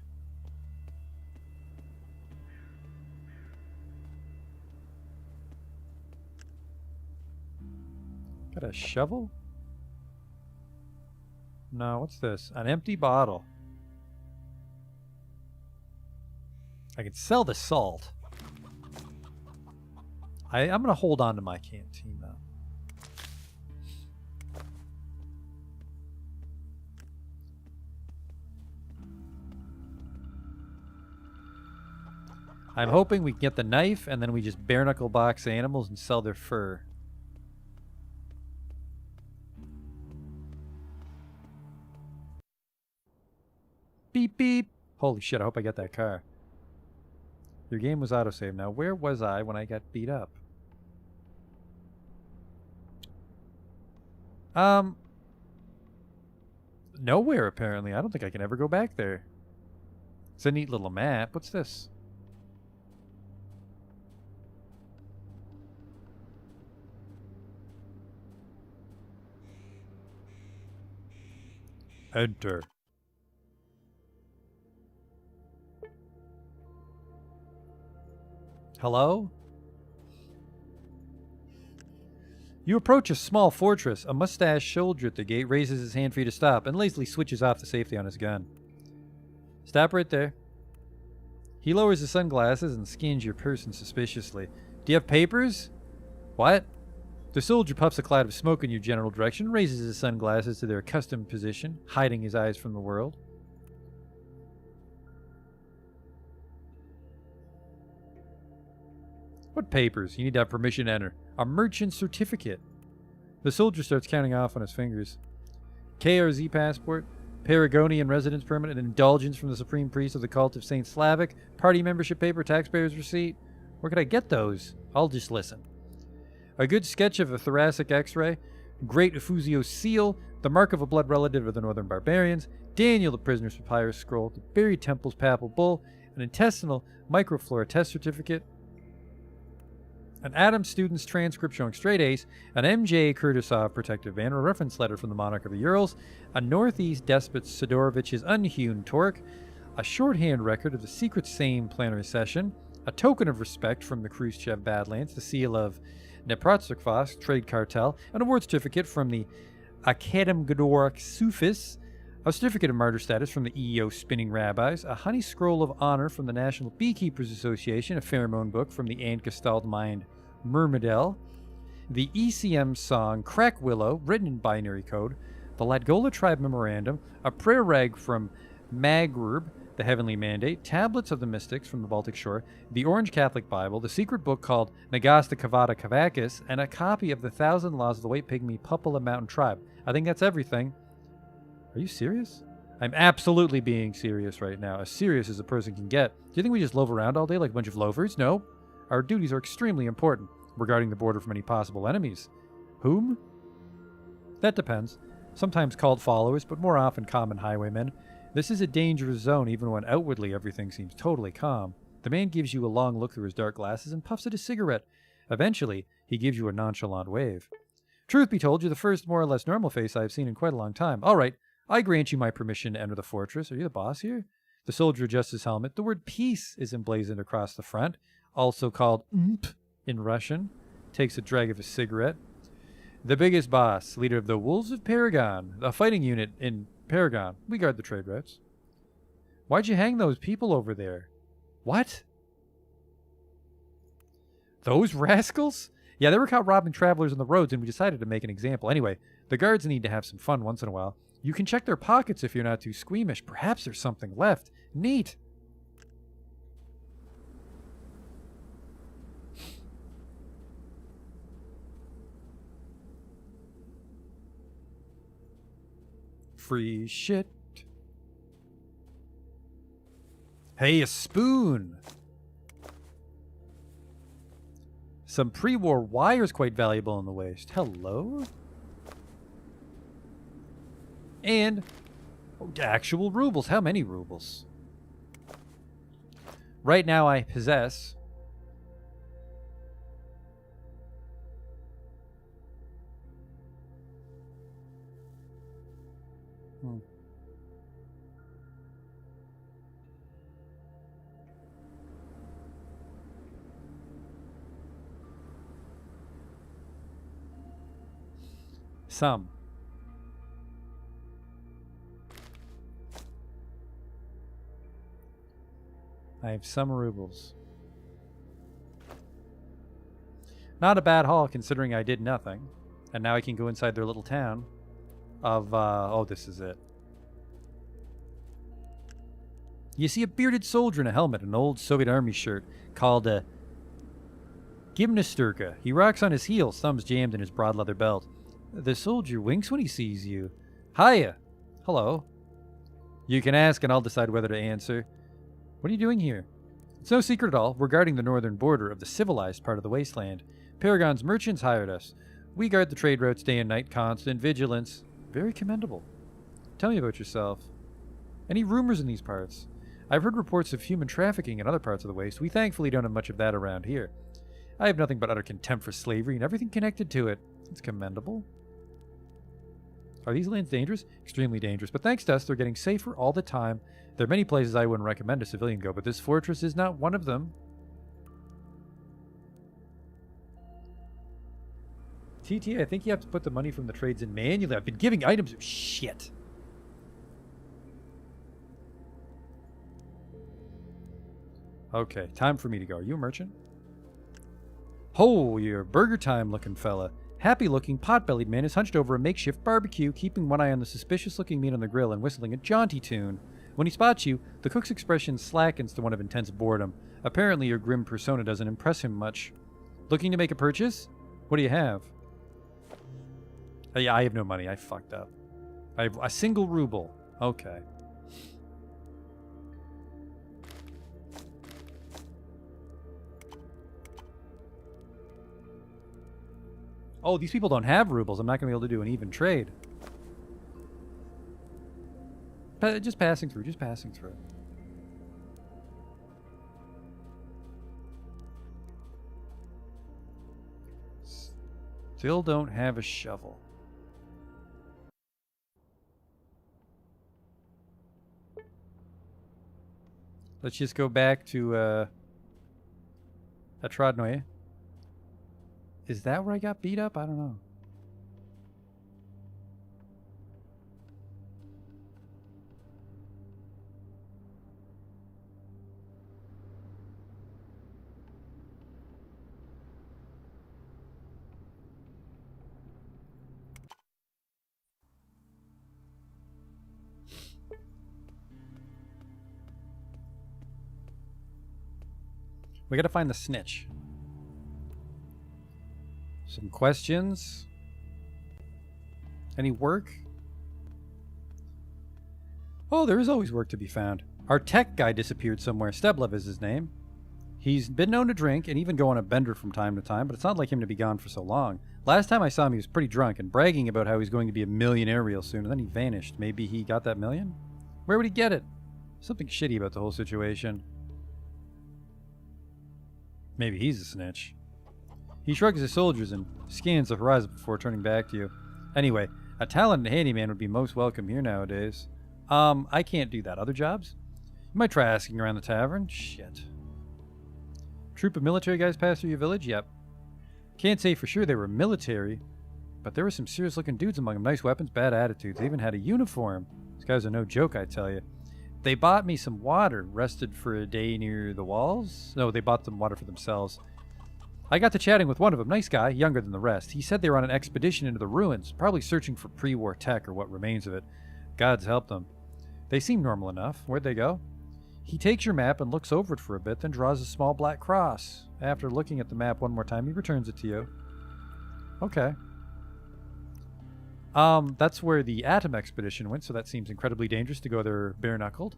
Got a shovel? No, what's this? An empty bottle. I can sell the salt. I'm going to hold on to my canteen, though. I'm hoping we can get the knife, and then we just bare-knuckle box animals and sell their fur. Beep, beep. Holy shit, I hope I get that car. Your game was autosave. Now, where was I when I got beat up? Nowhere, apparently. I don't think I can ever go back there. It's a neat little map. What's this? Enter. Hello? You approach a small fortress. A mustached soldier at the gate raises his hand for you to stop and lazily switches off the safety on his gun. Stop right there. He lowers his sunglasses and scans your person suspiciously. Do you have papers? What? The soldier puffs a cloud of smoke in your general direction, raises his sunglasses to their accustomed position, hiding his eyes from the world. What papers? You need to have permission to enter. A merchant certificate. The soldier starts counting off on his fingers. KRZ passport, Paragonian residence permit, an indulgence from the supreme priest of the cult of Saint Slavic, party membership paper, taxpayer's receipt. Where could I get those? I'll just listen. A good sketch of a thoracic x-ray, great Ufuzio seal, the mark of a blood relative of the northern barbarians, Daniel the prisoner's papyrus scroll, the buried temple's papal bull, an intestinal microflora test certificate, an Adam student's transcript showing straight A's, an M.J. Kurtisov protective ban, a reference letter from the monarch of the Urals, a northeast despot Sidorovich's unhewn torque, a shorthand record of the secret Sejm plenary session, a token of respect from the Khrushchev Badlands, the seal of Nepratsukvas trade cartel, an award certificate from the Akademgodorak Sufis, a certificate of martyr status from the EEO Spinning Rabbis, a honey scroll of honor from the National Beekeepers Association, a pheromone book from the Ankestalled Mind Myrmidel, the ECM song Crack Willow, written in binary code, the Latgola Tribe Memorandum, a prayer rag from Magrub, the Heavenly Mandate, tablets of the mystics from the Baltic Shore, the Orange Catholic Bible, the secret book called Nagasta Kavada Kavakis, and a copy of the 1,000 Laws of the White Pygmy Pupala Mountain Tribe. I think that's everything. Are you serious? I'm absolutely being serious right now, as serious as a person can get. Do you think we just loaf around all day like a bunch of loafers? No. Our duties are extremely important. We're guarding the border from any possible enemies. Whom? That depends. Sometimes called followers, but more often common highwaymen. This is a dangerous zone even when outwardly everything seems totally calm. The man gives you a long look through his dark glasses and puffs at his cigarette. Eventually, he gives you a nonchalant wave. Truth be told, you're the first more or less normal face I've seen in quite a long time. All right, I grant you my permission to enter the fortress. Are you the boss here? The soldier adjusts his helmet. The word peace is emblazoned across the front, also called "ump" in Russian. Takes a drag of his cigarette. The biggest boss, leader of the Wolves of Paragon, a fighting unit in Paragon. We guard the trade routes. Why'd you hang those people over there? What? Those rascals? Yeah, they were caught robbing travelers on the roads, and we decided to make an example. Anyway, the guards need to have some fun once in a while. You can check their pockets if you're not too squeamish. Perhaps there's something left. Neat. Free shit. Hey, a spoon. Some pre-war wires quite valuable in the waste. Hello? And actual rubles. How many rubles? Right now I possess some. I have some rubles. Not a bad haul considering I did nothing. And now I can go inside their little town of, oh, this is it. You see a bearded soldier in a helmet, an old Soviet Army shirt called a gymnasturka. He rocks on his heels, thumbs jammed in his broad leather belt. The soldier winks when he sees you. Hiya. Hello. You can ask and I'll decide whether to answer. What are you doing here? It's no secret at all. We're guarding the northern border of the civilized part of the wasteland. Paragon's merchants hired us. We guard the trade routes day and night, constant vigilance. Very commendable. Tell me about yourself. Any rumors in these parts? I've heard reports of human trafficking in other parts of the waste. We thankfully don't have much of that around here. I have nothing but utter contempt for slavery and everything connected to it. It's commendable. Are these lands dangerous? Extremely dangerous, but thanks to us, they're getting safer all the time. There are many places I wouldn't recommend a civilian go, but this fortress is not one of them. TT, I think you have to put the money from the trades in manually. I've been giving items. Shit. Okay, time for me to go. Are you a merchant? Oh, you're a burger time looking fella. Happy-looking, pot-bellied man is hunched over a makeshift barbecue, keeping one eye on the suspicious-looking meat on the grill and whistling a jaunty tune. When he spots you, the cook's expression slackens to one of intense boredom. Apparently, your grim persona doesn't impress him much. Looking to make a purchase? What do you have? Yeah, I have no money. I fucked up. I have a single ruble. Okay. Oh, these people don't have rubles. I'm not going to be able to do an even trade. Just passing through. Just passing through. Still don't have a shovel. Let's just go back to Atrodnoye. Is that where I got beat up? I don't know. We gotta find the snitch. Some questions? Any work? Oh, there is always work to be found. Our tech guy disappeared somewhere. Steblev is his name. He's been known to drink and even go on a bender from time to time, but it's not like him to be gone for so long. Last time I saw him, he was pretty drunk and bragging about how he's going to be a millionaire real soon, and then he vanished. Maybe he got that million? Where would he get it? Something shitty about the whole situation. Maybe he's a snitch. He shrugs his soldiers and scans the horizon before turning back to you. Anyway, a talented handyman would be most welcome here nowadays. I can't do that. Other jobs? You might try asking around the tavern. Shit. Troop of military guys passed through your village? Yep. Can't say for sure they were military. But there were some serious looking dudes among them. Nice weapons, bad attitudes. They even had a uniform. These guys are no joke, I tell you. They bought me some water, rested for a day near the walls. No, they bought some water for themselves. I got to chatting with one of them. Nice guy, younger than the rest. He said they were on an expedition into the ruins, probably searching for pre-war tech or what remains of it. Gods help them. They seem normal enough. Where'd they go? He takes your map and looks over it for a bit, then draws a small black cross. After looking at the map one more time, he returns it to you. Okay. That's where the Atom expedition went, so that seems incredibly dangerous to go there bare-knuckled.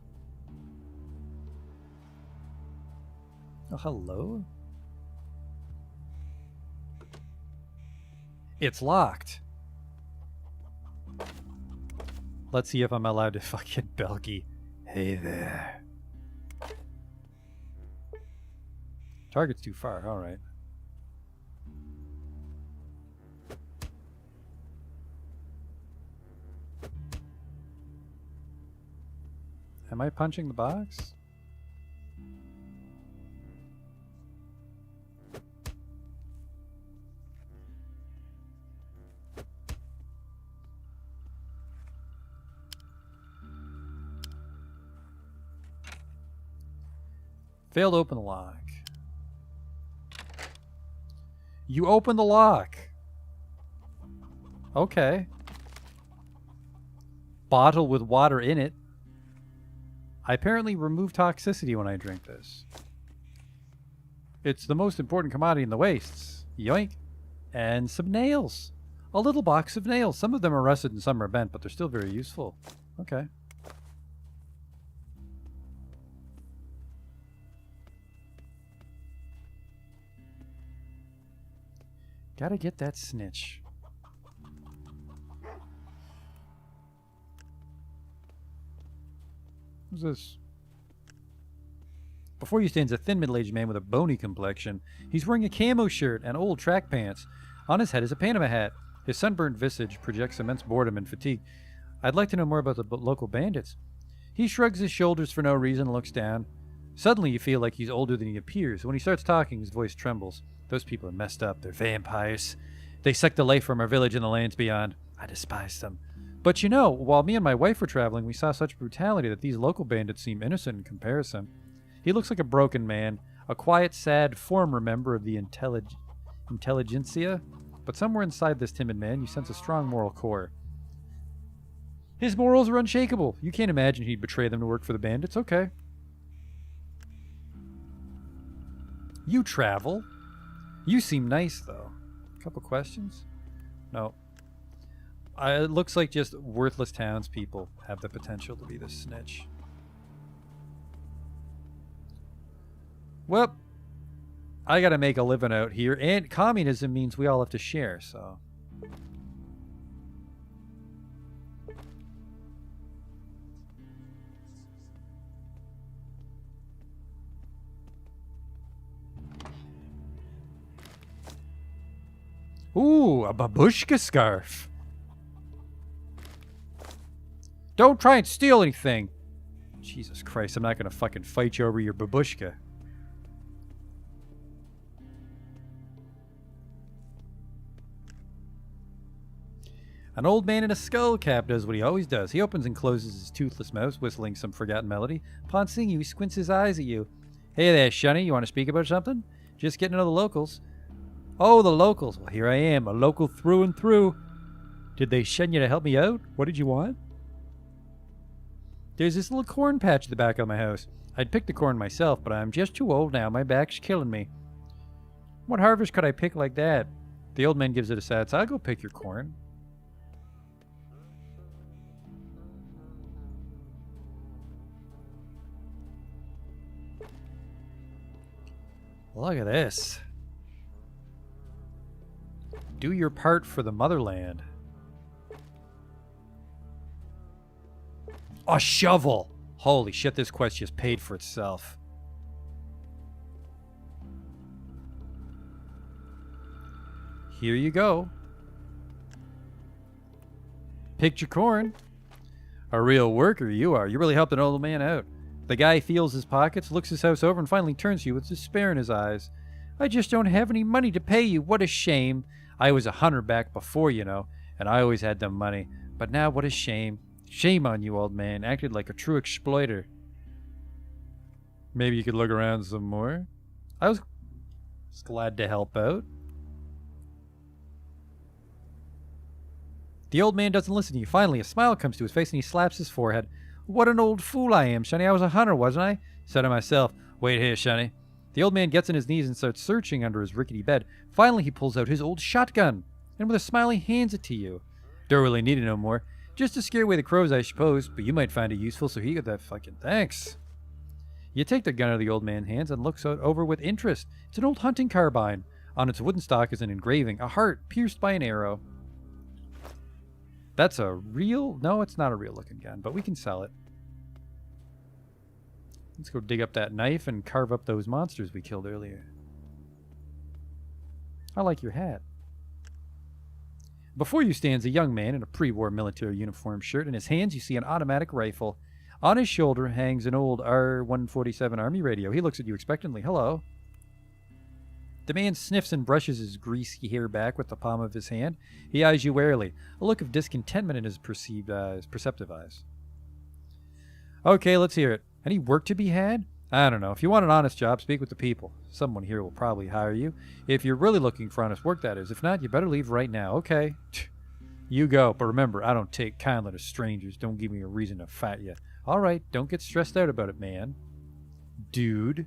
Oh, hello? It's locked. Let's see if I'm allowed to fucking Belky. Hey there. Target's too far, alright. Am I punching the box? Failed to open the lock. You opened the lock. Okay. Bottle with water in it. I apparently remove toxicity when I drink this. It's the most important commodity in the wastes. Yoink. And some nails. A little box of nails. Some of them are rusted and some are bent, but they're still very useful. Okay. Gotta get that snitch. Who's this? Before you stands a thin middle-aged man with a bony complexion. He's wearing a camo shirt and old track pants. On his head is a Panama hat. His sunburned visage projects immense boredom and fatigue. I'd like to know more about the local bandits. He shrugs his shoulders for no reason and looks down. Suddenly you feel like he's older than he appears. When he starts talking, his voice trembles. Those people are messed up. They're vampires. They suck the life from our village and the lands beyond. I despise them. But you know, while me and my wife were traveling, we saw such brutality that these local bandits seem innocent in comparison. He looks like a broken man, a quiet, sad, former member of the intelligentsia. But somewhere inside this timid man, you sense a strong moral core. His morals are unshakable. You can't imagine he'd betray them to work for the bandits. Okay. You travel. You seem nice, though. Couple questions? No. It looks like just worthless townspeople have the potential to be the snitch. Well, I gotta make a living out here, and communism means we all have to share, so... Ooh, a babushka scarf. Don't try and steal anything. Jesus Christ, I'm not going to fucking fight you over your babushka. An old man in a skull cap does what he always does. He opens and closes his toothless mouth, whistling some forgotten melody. Upon seeing you, he squints his eyes at you. Hey there, Shunny, you want to speak about something? Just getting to know the locals. Oh, the locals. Well, here I am, a local through and through. Did they shun you to help me out? What did you want? There's this little corn patch at the back of my house. I'd pick the corn myself, but I'm just too old now. My back's killing me. What harvest could I pick like that? The old man gives it a sad sigh. I'll go pick your corn. Look at this. Do your part for the motherland. A shovel! Holy shit, this quest just paid for itself. Here you go. Picked your corn. A real worker you are. You really helped an old man out. The guy feels his pockets, looks his house over, and finally turns to you with despair in his eyes. I just don't have any money to pay you. What a shame. I was a hunter back before, you know, and I always had the money. But now, what a shame. Shame on you, old man. Acted like a true exploiter. Maybe you could look around some more. I was glad to help out. The old man doesn't listen to you. Finally, a smile comes to his face and he slaps his forehead. What an old fool I am, Shunny. I was a hunter, wasn't I? Said to myself, wait here, Shunny. The old man gets on his knees and starts searching under his rickety bed. Finally, he pulls out his old shotgun, and with a smile, he hands it to you. Don't really need it no more. Just to scare away the crows, I suppose, but you might find it useful, so he got that fucking thanks. You take the gun out of the old man's hands and looks it over with interest. It's an old hunting carbine. On its wooden stock is an engraving, a heart pierced by an arrow. That's a real... No, it's not a real looking gun, but we can sell it. Let's go dig up that knife and carve up those monsters we killed earlier. I like your hat. Before you stands a young man in a pre-war military uniform shirt. In his hands, you see an automatic rifle. On his shoulder hangs an old R-147 Army radio. He looks at you expectantly. Hello. The man sniffs and brushes his greasy hair back with the palm of his hand. He eyes you warily, a look of discontentment in his perceptive eyes. Okay, let's hear it. Any work to be had? I don't know. If you want an honest job, speak with the people. Someone here will probably hire you. If you're really looking for honest work, that is. If not, you better leave right now. Okay. You go. But remember, I don't take kindly to strangers. Don't give me a reason to fight you. All right. Don't get stressed out about it, man. Dude.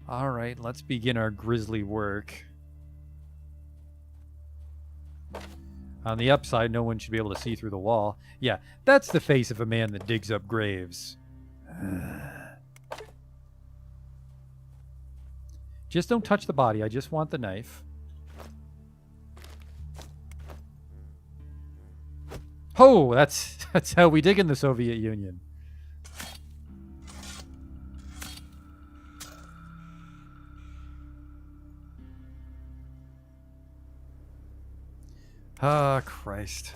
All right. Let's begin our grisly work. On the upside, no one should be able to see through the wall. Yeah, that's the face of a man that digs up graves. Just don't touch the body. I just want the knife. Oh, that's how we dig in the Soviet Union. Ah, Christ.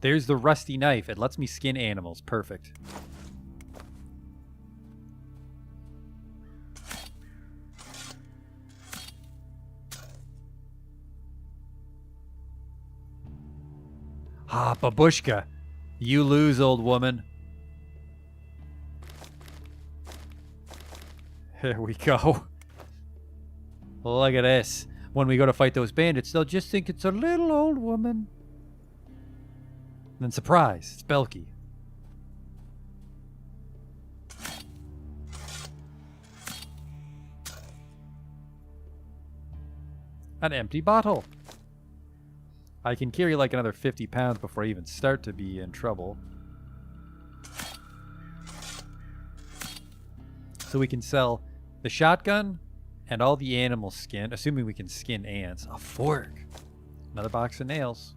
There's the rusty knife. It lets me skin animals. Perfect. Ah, babushka. You lose, old woman. There we go. Look at this. When we go to fight those bandits, they'll just think it's a little old woman. And then surprise, it's Belky. An empty bottle. I can carry like another 50 pounds before I even start to be in trouble. So we can sell the shotgun and all the animal skin, assuming we can skin ants. A fork. Another box of nails.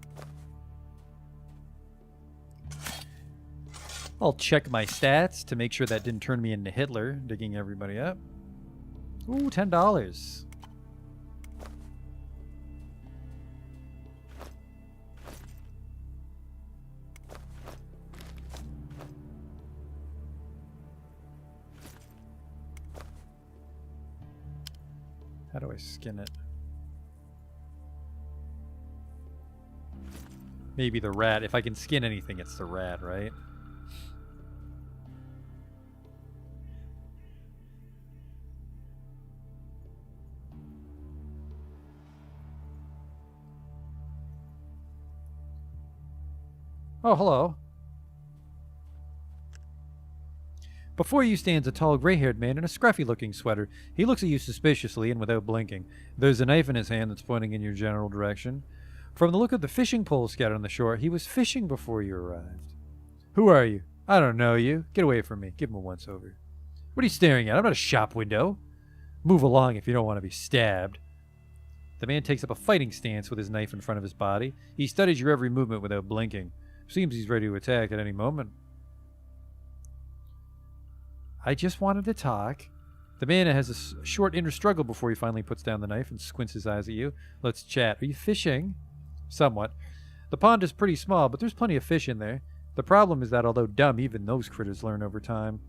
I'll check my stats to make sure that didn't turn me into Hitler, digging everybody up. Ooh, $10. How do I skin it? Maybe the rat. If I can skin anything, it's the rat, right? Oh, hello. Before you stands a tall, gray-haired man in a scruffy-looking sweater. He looks at you suspiciously and without blinking. There's a knife in his hand that's pointing in your general direction. From the look of the fishing pole scattered on the shore, he was fishing before you arrived. Who are you? I don't know you. Get away from me. Give him a once-over. What are you staring at? I'm not a shop window. Move along if you don't want to be stabbed. The man takes up a fighting stance with his knife in front of his body. He studies your every movement without blinking. Seems he's ready to attack at any moment. I just wanted to talk. The man has a short inner struggle before he finally puts down the knife and squints his eyes at you. Let's chat. Are you fishing? Somewhat. The pond is pretty small, but there's plenty of fish in there. The problem is that although dumb, even those critters learn over time.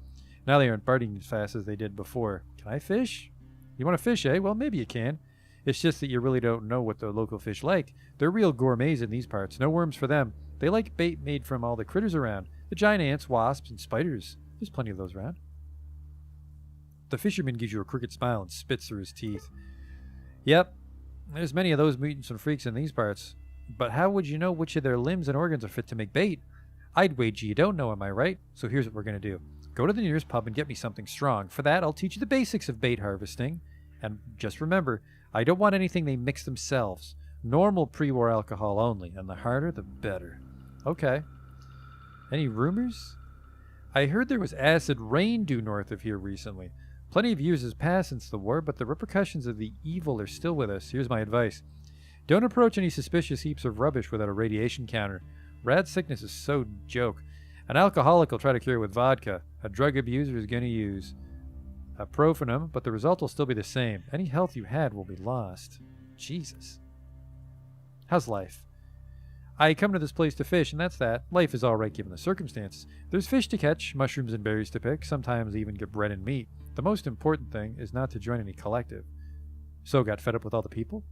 Now they aren't biting as fast as they did before. Can I fish? You want to fish, eh? Well, maybe you can. It's just that you really don't know what the local fish like. They're real gourmets in these parts. No worms for them. They like bait made from all the critters around. The giant ants, wasps, and spiders. There's plenty of those around. The fisherman gives you a crooked smile and spits through his teeth. Yep, there's many of those mutants and freaks in these parts. But how would you know which of their limbs and organs are fit to make bait? I'd wager you don't know, am I right? So here's what we're going to do. Go to the nearest pub and get me something strong. For that, I'll teach you the basics of bait harvesting. And just remember, I don't want anything they mix themselves. Normal pre-war alcohol only, and the harder, the better. Okay. Any rumors? I heard there was acid rain due north of here recently. Plenty of years has passed since the war, but the repercussions of the evil are still with us. Here's my advice. Don't approach any suspicious heaps of rubbish without a radiation counter. Rad sickness is so joke. An alcoholic will try to cure it with vodka. A drug abuser is going to use a profanum, but the result will still be the same. Any health you had will be lost. Jesus. How's life? I come to this place to fish, and that's that. Life is all right given the circumstances. There's fish to catch, mushrooms and berries to pick, sometimes even get bread and meat. The most important thing is not to join any collective. So, got fed up with all the people?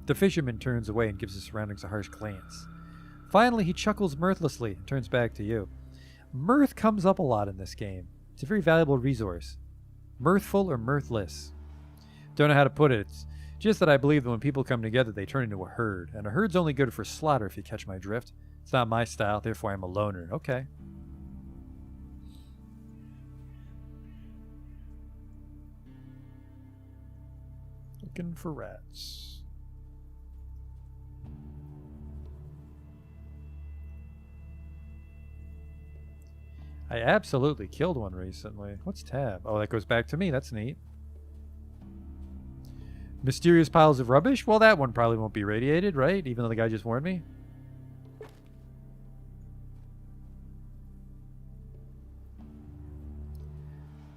The fisherman turns away and gives the surroundings a harsh glance. Finally, he chuckles mirthlessly and turns back to you. Mirth comes up a lot in this game. It's a very valuable resource. Mirthful or mirthless? Don't know how to put it. It's just that I believe that when people come together, they turn into a herd. And a herd's only good for slaughter, if you catch my drift. It's not my style, therefore I'm a loner. Okay. Looking for rats. I absolutely killed one recently. What's tab? Oh, that goes back to me. That's neat. Mysterious piles of rubbish? Well, that one probably won't be radiated, right? Even though the guy just warned me.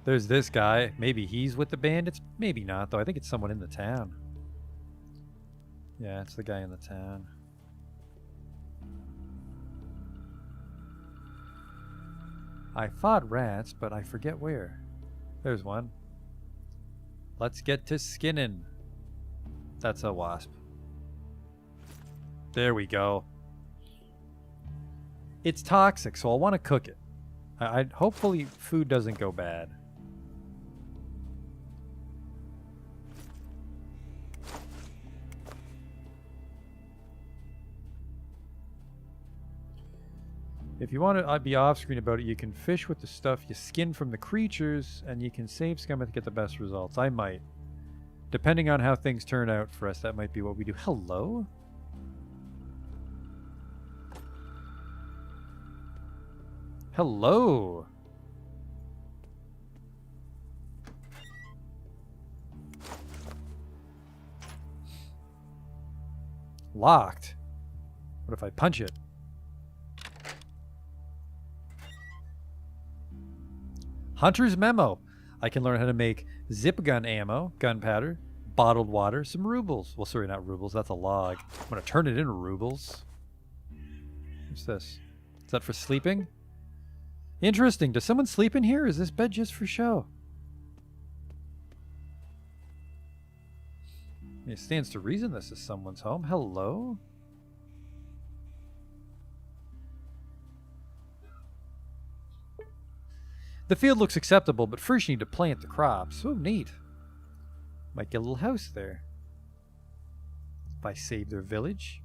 There's this guy. Maybe he's with the bandits. Maybe not, though. I think it's someone in the town. Yeah, it's the guy in the town. I fought rats, but I forget where. There's one. Let's get to skinning. That's a wasp. There we go. It's toxic, so I'll want to cook it. Hopefully food doesn't go bad. If you want to be off-screen about it, you can fish with the stuff you skin from the creatures, and you can save scum to get the best results. I might. Depending on how things turn out for us, that might be what we do. Hello? Hello? Locked. What if I punch it? Hunter's Memo. I can learn how to make zip gun ammo, gunpowder, bottled water, some rubles. Well, sorry, not rubles. That's a log. I'm going to turn it into rubles. What's this? Is that for sleeping? Interesting. Does someone sleep in here? Or is this bed just for show? It stands to reason this is someone's home. Hello? The field looks acceptable, but first you need to plant the crops. Oh, neat. Might get a little house there. If I save their village.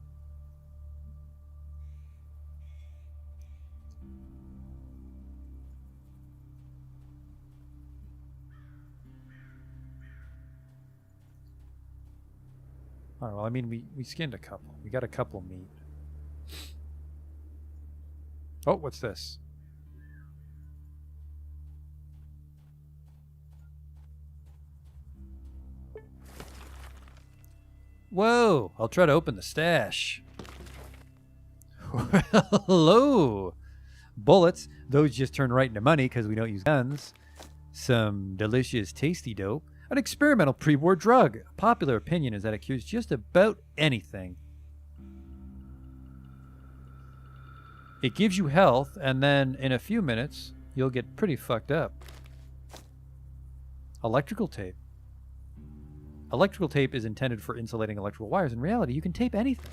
Oh, well, I mean, we skinned a couple. We got a couple meat. Oh, what's this? Whoa, I'll try to open the stash. Hello. Bullets. Those just turn right into money because we don't use guns. Some delicious, tasty dope. An experimental pre-war drug. Popular opinion is that it cures just about anything. It gives you health, and then in a few minutes, you'll get pretty fucked up. Electrical tape. Electrical tape is intended for insulating electrical wires. In reality, you can tape anything.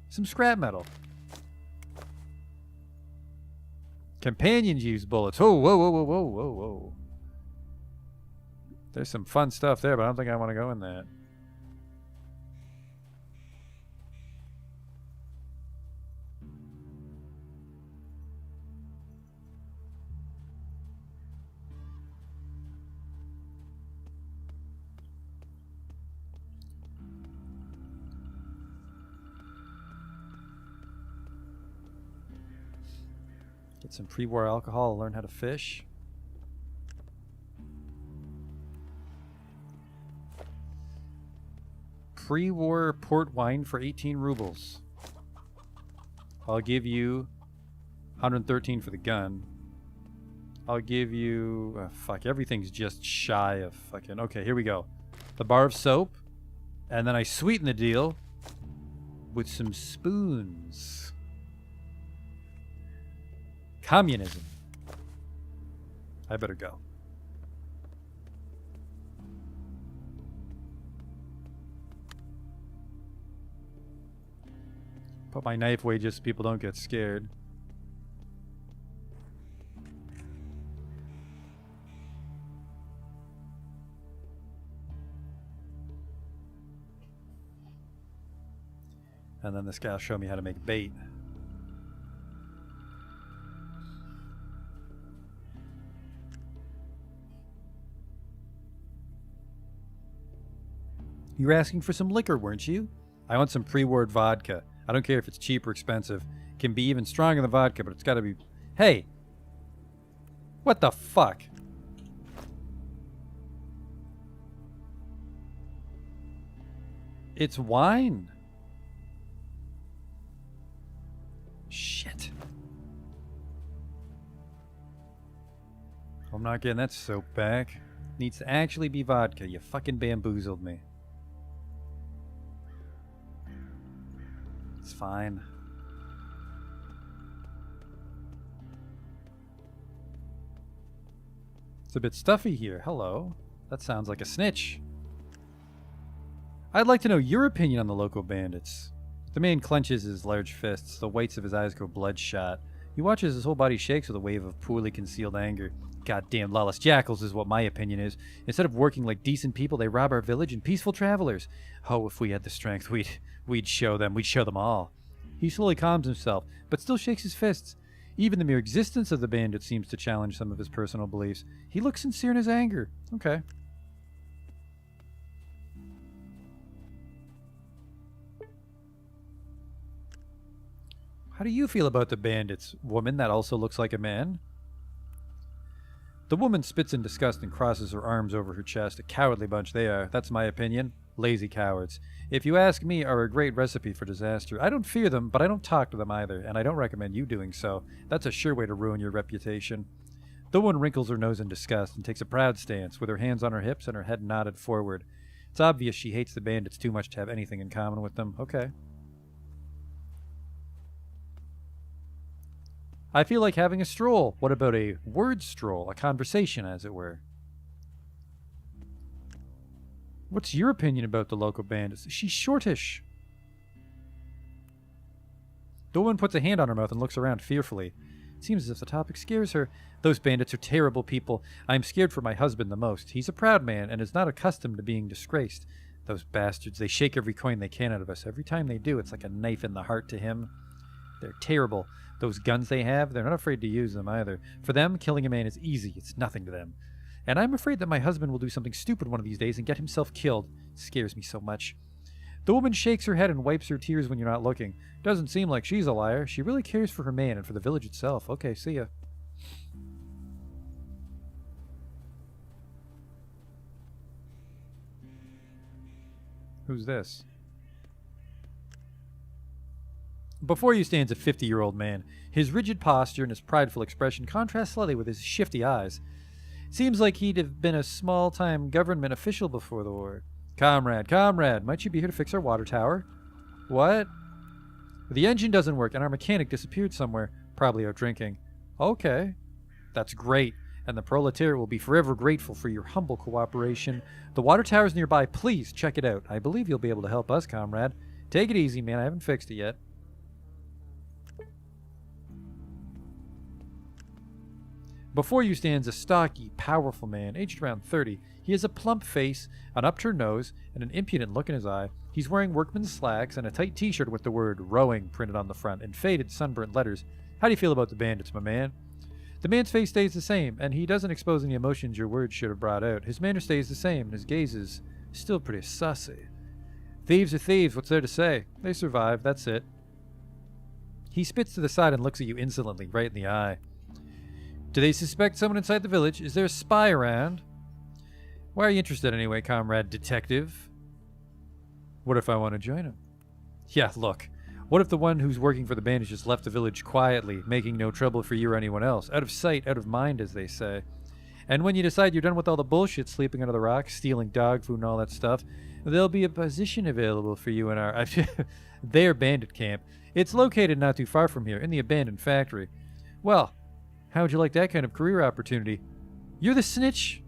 Some scrap metal. Companions use bullets. Oh, whoa, whoa, whoa, whoa, whoa, whoa. There's some fun stuff there, but I don't think I want to go in that. Get some pre-war alcohol, learn how to fish. Pre-war port wine for 18 rubles. I'll give you 113 for the gun. I'll give you... fuck, everything's just shy of fucking... Okay, here we go. The bar of soap. And then I sweeten the deal with some spoons. Communism. I better go. Put my knife away just so people don't get scared. And then this guy will show me how to make bait. You were asking for some liquor, weren't you? I want some pre-war vodka. I don't care if it's cheap or expensive. It can be even stronger than vodka, but it's got to be... Hey! What the fuck? It's wine. Shit. I'm not getting that soap back. Needs to actually be vodka. You fucking bamboozled me. It's fine. It's a bit stuffy here. Hello. That sounds like a snitch. I'd like to know your opinion on the local bandits. The man clenches his large fists. The whites of his eyes go bloodshot. He watches his whole body shakes with a wave of poorly concealed anger. Goddamn lawless jackals is what my opinion is. Instead of working like decent people, they rob our village and peaceful travelers. Oh, if we had the strength, we'd show them. We'd show them all. He slowly calms himself, but still shakes his fists. Even the mere existence of the bandit seems to challenge some of his personal beliefs. He looks sincere in his anger. Okay. How do you feel about the bandits, woman that also looks like a man? The woman spits in disgust and crosses her arms over her chest. A cowardly bunch they are. That's my opinion. Lazy cowards. If you ask me, are a great recipe for disaster. I don't fear them, but I don't talk to them either, and I don't recommend you doing so. That's a sure way to ruin your reputation. The woman wrinkles her nose in disgust and takes a proud stance, with her hands on her hips and her head nodded forward. It's obvious she hates the bandits too much to have anything in common with them. Okay. I feel like having a stroll. What about a word stroll? A conversation, as it were. What's your opinion about the local bandits? She's shortish. The woman puts a hand on her mouth and looks around fearfully. It seems as if the topic scares her. Those bandits are terrible people. I am scared for my husband the most. He's a proud man and is not accustomed to being disgraced. Those bastards, they shake every coin they can out of us. Every time they do, it's like a knife in the heart to him. They're terrible. Those guns they have, they're not afraid to use them either. For them, killing a man is easy. It's nothing to them. And I'm afraid that my husband will do something stupid one of these days and get himself killed. It scares me so much. The woman shakes her head and wipes her tears when you're not looking. Doesn't seem like she's a liar. She really cares for her man and for the village itself. Okay, see ya. Who's this? Before you stands a 50-year-old man. His rigid posture and his prideful expression contrast slightly with his shifty eyes. Seems like he'd have been a small-time government official before the war. Comrade, might you be here to fix our water tower? What? The engine doesn't work and our mechanic disappeared somewhere. Probably out drinking. Okay. That's great. And the proletariat will be forever grateful for your humble cooperation. The water tower's nearby. Please check it out. I believe you'll be able to help us, comrade. Take it easy, man. I haven't fixed it yet. Before you stands a stocky, powerful man, aged around 30. He has a plump face, an upturned nose, and an impudent look in his eye. He's wearing workman's slacks and a tight t-shirt with the word rowing printed on the front in faded, sunburnt letters. How do you feel about the bandits, my man? The man's face stays the same, and he doesn't expose any emotions your words should have brought out. His manner stays the same, and his gaze is still pretty sussy. Thieves are thieves, what's there to say? They survive, that's it. He spits to the side and looks at you insolently, right in the eye. Do they suspect someone inside the village? Is there a spy around? Why are you interested anyway, comrade detective? What if I want to join him? Yeah, look. What if the one who's working for the bandits just left the village quietly, making no trouble for you or anyone else? Out of sight, out of mind, as they say. And when you decide you're done with all the bullshit, sleeping under the rocks, stealing dog food and all that stuff, there'll be a position available for you in our their bandit camp. It's located not too far from here, in the abandoned factory. Well, how would you like that kind of career opportunity? You're the snitch?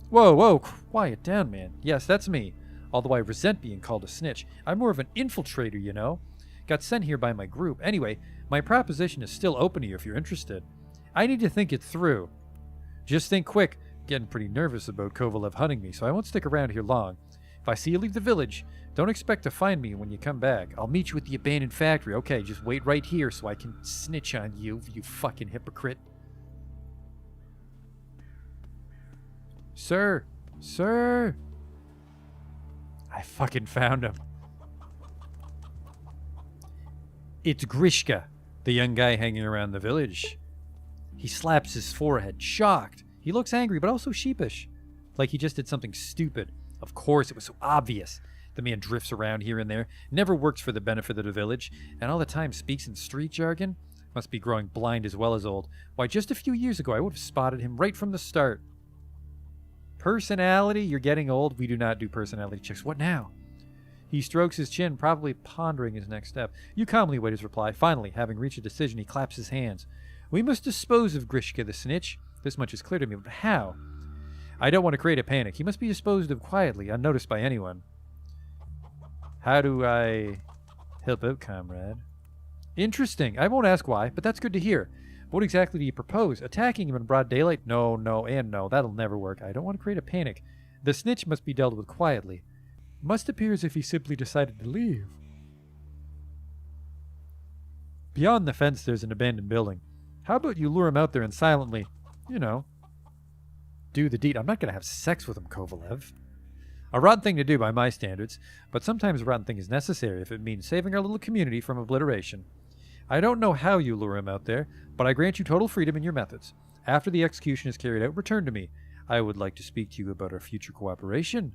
Whoa, quiet down, man. Yes, that's me. Although I resent being called a snitch. I'm more of an infiltrator, you know. Got sent here by my group. Anyway, my proposition is still open to you if you're interested. I need to think it through. Just think quick. Getting pretty nervous about Kovalev hunting me, so I won't stick around here long. If I see you leave the village, don't expect to find me when you come back. I'll meet you at the abandoned factory. Okay, just wait right here so I can snitch on you, you fucking hypocrite. Sir! Sir! I fucking found him. It's Grishka, the young guy hanging around the village. He slaps his forehead, shocked. He looks angry, but also sheepish. Like he just did something stupid. Of course, it was so obvious. The man drifts around here and there, never works for the benefit of the village, and all the time speaks in street jargon. Must be growing blind as well as old. Why, just a few years ago, I would have spotted him right from the start. Personality? You're getting old. We do not do personality checks. What now? He strokes his chin, probably pondering his next step. You calmly wait his reply. Finally, having reached a decision, he claps his hands. We must dispose of Grishka the snitch. This much is clear to me, but how? I don't want to create a panic. He must be disposed of quietly, unnoticed by anyone. How do I help out, comrade? Interesting. I won't ask why, but that's good to hear. What exactly do you propose? Attacking him in broad daylight? No, and no. That'll never work. I don't want to create a panic. The snitch must be dealt with quietly. Must appear as if he simply decided to leave. Beyond the fence, there's an abandoned building. How about you lure him out there and silently, do the deed? I'm not going to have sex with him, Kovalev. A rotten thing to do by my standards, but sometimes a rotten thing is necessary if it means saving our little community from obliteration. I don't know how you lure him out there, but I grant you total freedom in your methods. After the execution is carried out, return to me. I would like to speak to you about our future cooperation.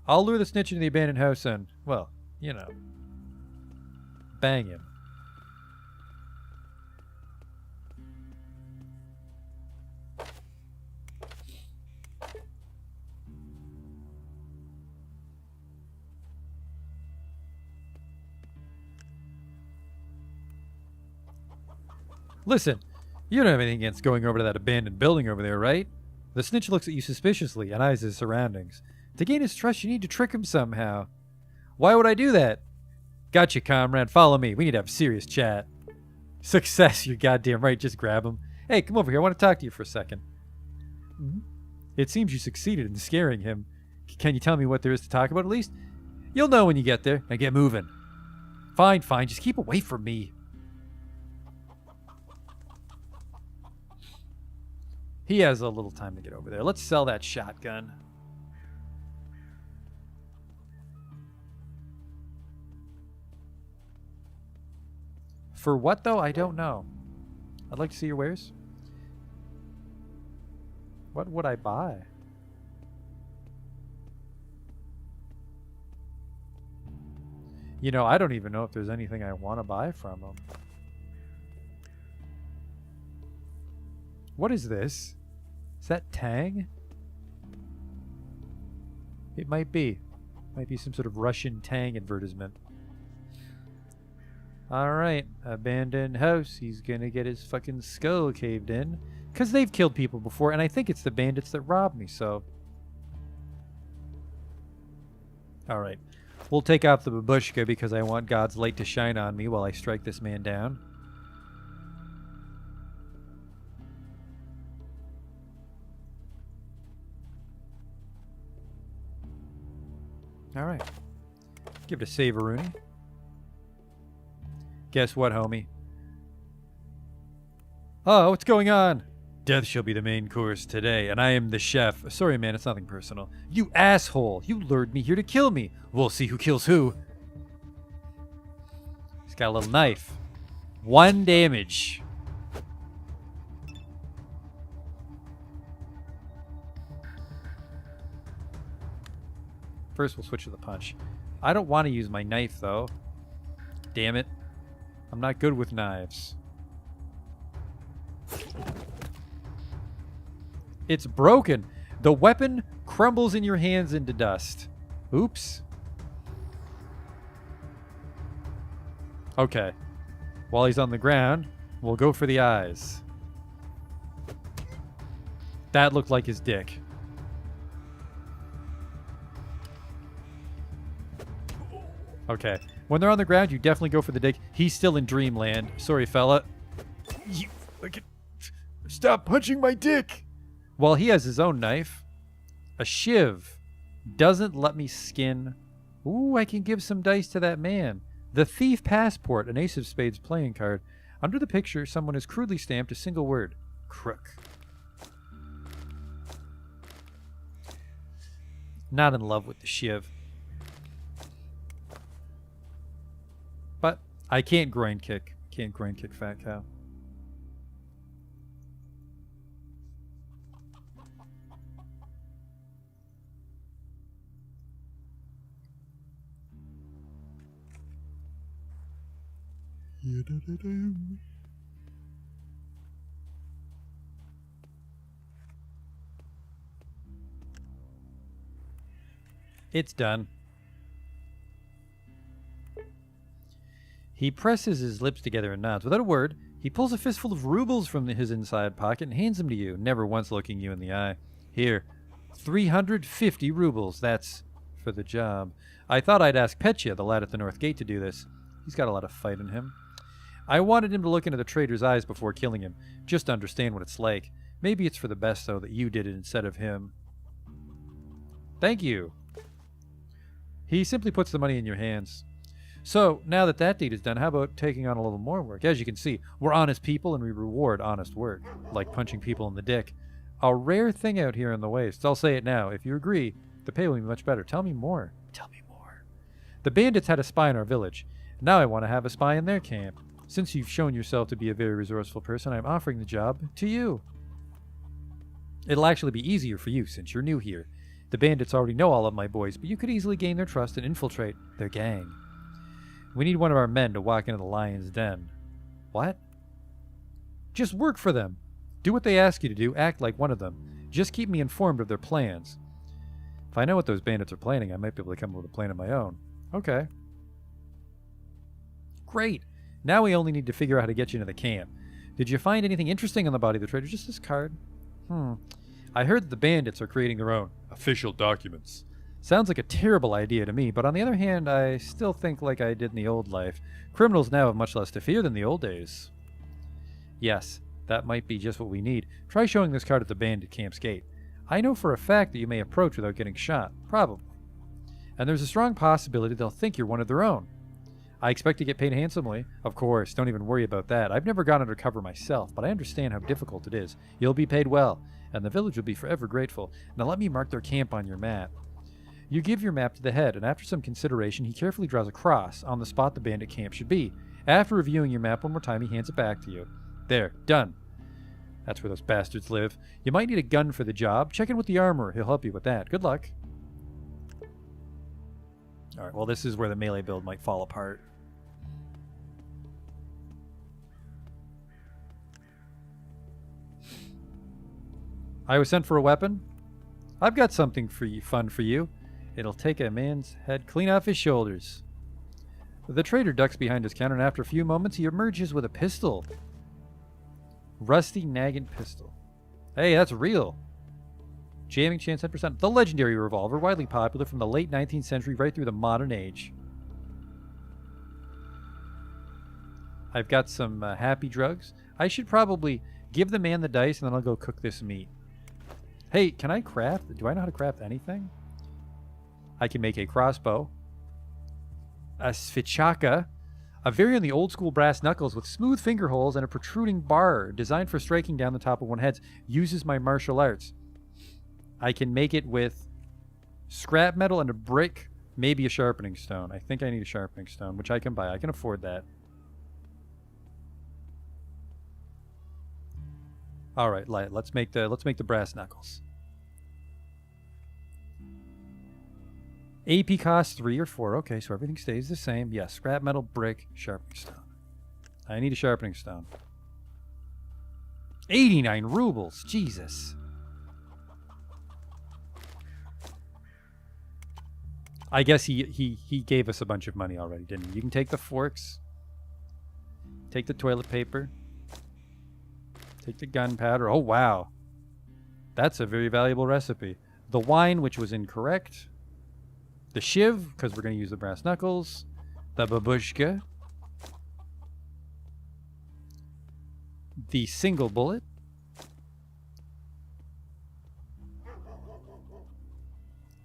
I'll lure the snitch into the abandoned house and, well, bang him. Listen, you don't have anything against going over to that abandoned building over there, right? The snitch looks at you suspiciously and eyes his surroundings. To gain his trust, you need to trick him somehow. Why would I do that? Gotcha, comrade. Follow me. We need to have a serious chat. Success, you're goddamn right. Just grab him. Hey, come over here. I want to talk to you for a second. It seems you succeeded in scaring him. Can you tell me what there is to talk about at least? You'll know when you get there. Now get moving. Fine. Just keep away from me. He has a little time to get over there. Let's sell that shotgun. For what, though? I don't know. I'd like to see your wares. What would I buy? I don't even know if there's anything I want to buy from him. What is this? Is that Tang? It might be. Might be some sort of Russian Tang advertisement. Alright, abandoned house. He's gonna get his fucking skull caved in. Because they've killed people before, and I think it's the bandits that robbed me, so... Alright. We'll take off the babushka because I want God's light to shine on me while I strike this man down. Alright. Give it a save-a-rooney. Guess what, homie? Oh, what's going on? Death shall be the main course today, and I am the chef. Sorry, man, it's nothing personal. You asshole! You lured me here to kill me. We'll see who kills who. He's got a little knife. 1 damage. First, we'll switch to the punch. I don't want to use my knife, though. Damn it. I'm not good with knives. It's broken. The weapon crumbles in your hands into dust. Oops. Okay. While he's on the ground, we'll go for the eyes. That looked like his dick. Okay. When they're on the ground, you definitely go for the dick. He's still in dreamland. Sorry, fella. You fucking... Stop punching my dick! Well, he has his own knife. A shiv. Doesn't let me skin. Ooh, I can give some dice to that man. The Thief Passport, an Ace of Spades playing card. Under the picture, someone has crudely stamped a single word. Crook. Not in love with the shiv. But I can't groin kick. Can't groin kick Fat Cow. It's done. He presses his lips together and nods. Without a word, he pulls a fistful of rubles from his inside pocket and hands them to you, never once looking you in the eye. Here, 350 rubles. That's for the job. I thought I'd ask Petya, the lad at the north gate, to do this. He's got a lot of fight in him. I wanted him to look into the traitor's eyes before killing him, just to understand what it's like. Maybe it's for the best, though, that you did it instead of him. Thank you. He simply puts the money in your hands. So, now that that deed is done, how about taking on a little more work? As you can see, we're honest people and we reward honest work, like punching people in the dick. A rare thing out here in the Wastes. I'll say it now. If you agree, the pay will be much better. Tell me more. Tell me more. The bandits had a spy in our village. Now I want to have a spy in their camp. Since you've shown yourself to be a very resourceful person, I'm offering the job to you. It'll actually be easier for you since you're new here. The bandits already know all of my boys, but you could easily gain their trust and infiltrate their gang. We need one of our men to walk into the lion's den. What? Just work for them. Do what they ask you to do. Act like one of them. Just keep me informed of their plans. If I know what those bandits are planning, I might be able to come up with a plan of my own. Okay. Great. Now we only need to figure out how to get you into the camp. Did you find anything interesting on the body of the traitor? Just this card? I heard that the bandits are creating their own official documents. Sounds like a terrible idea to me, but on the other hand, I still think like I did in the old life. Criminals now have much less to fear than the old days. Yes, that might be just what we need. Try showing this card at the bandit camp's gate. I know for a fact that you may approach without getting shot. Probably. And there's a strong possibility they'll think you're one of their own. I expect to get paid handsomely. Of course, don't even worry about that. I've never gone undercover myself, but I understand how difficult it is. You'll be paid well, and the village will be forever grateful. Now let me mark their camp on your map. You give your map to the head, and after some consideration, he carefully draws a cross on the spot the bandit camp should be. After reviewing your map one more time, he hands it back to you. There, done. That's where those bastards live. You might need a gun for the job. Check in with the armorer. He'll help you with that. Good luck. Alright, well this is where the melee build might fall apart. I was sent for a weapon. I've got something for you, fun for you. It'll take a man's head clean off his shoulders. The trader ducks behind his counter, and after a few moments, he emerges with a pistol. Rusty Nagant pistol. Hey, that's real. Jamming chance 10%. The legendary revolver, widely popular from the late 19th century right through the modern age. I've got some happy drugs. I should probably give the man the dice, and then I'll go cook this meat. Hey, can I craft? Do I know how to craft anything? I can make a crossbow. A svichaka. A variant of the old school brass knuckles with smooth finger holes and a protruding bar designed for striking down the top of one's head. Uses my martial arts. I can make it with scrap metal and a brick, maybe a sharpening stone. I think I need a sharpening stone, which I can buy. I can afford that. All right, let's make the brass knuckles. AP costs 3 or 4. Okay, so everything stays the same. Yes, scrap metal, brick, sharpening stone. I need a sharpening stone. 89 rubles. Jesus. I guess he gave us a bunch of money already, didn't he? You can take the forks. Take the toilet paper. Take the gunpowder. Oh, wow. That's a very valuable recipe. The wine, which was incorrect. The shiv, because we're going to use the brass knuckles. The babushka. The single bullet.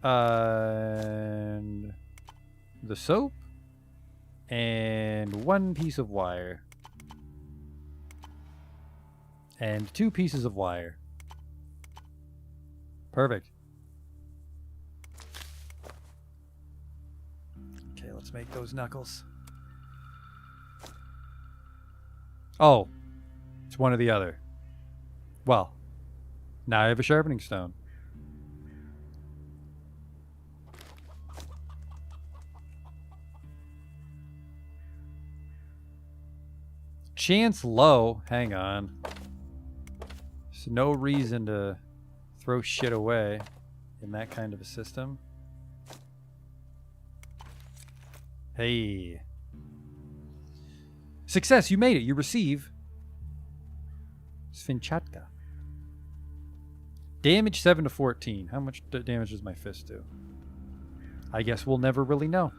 And the soap. And 1 piece of wire. And 2 pieces of wire. Perfect. Okay, let's make those knuckles. Oh, it's one or the other. Well, now I have a sharpening stone. Chance low. Hang on. There's no reason to throw shit away in that kind of a system. Hey. Success, you made it. You receive Svinchatka. Damage 7 to 14. How much damage does my fist do? I guess we'll never really know.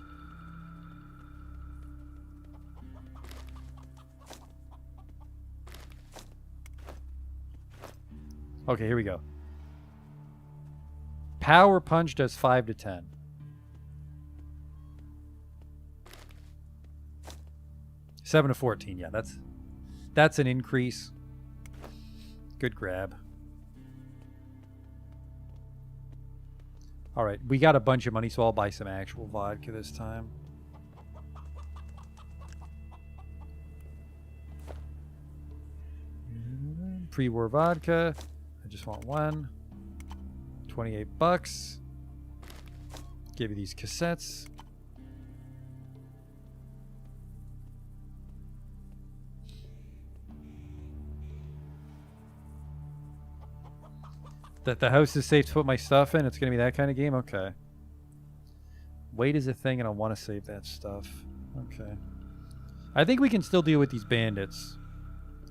Okay, here we go. Power punch does 5 to 10. Seven to 14. Yeah, that's an increase. Good grab. All right, we got a bunch of money, so I'll buy some actual vodka this time. Pre-war vodka. I just want 1. 28 bucks. Give you these cassettes. That the house is safe to put my stuff in? It's going to be that kind of game? Okay. Weight is a thing, and I want to save that stuff. Okay. I think we can still deal with these bandits.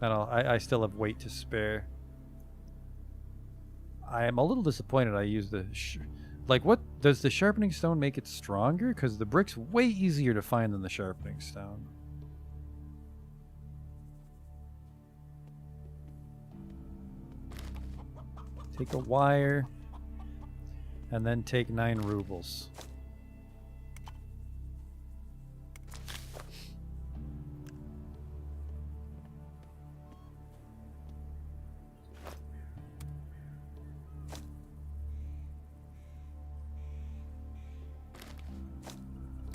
I still have weight to spare. I am a little disappointed I used the... like, what? Does the sharpening stone make it stronger? Because the brick's way easier to find than the sharpening stone. Take a wire. And then take 9 rubles.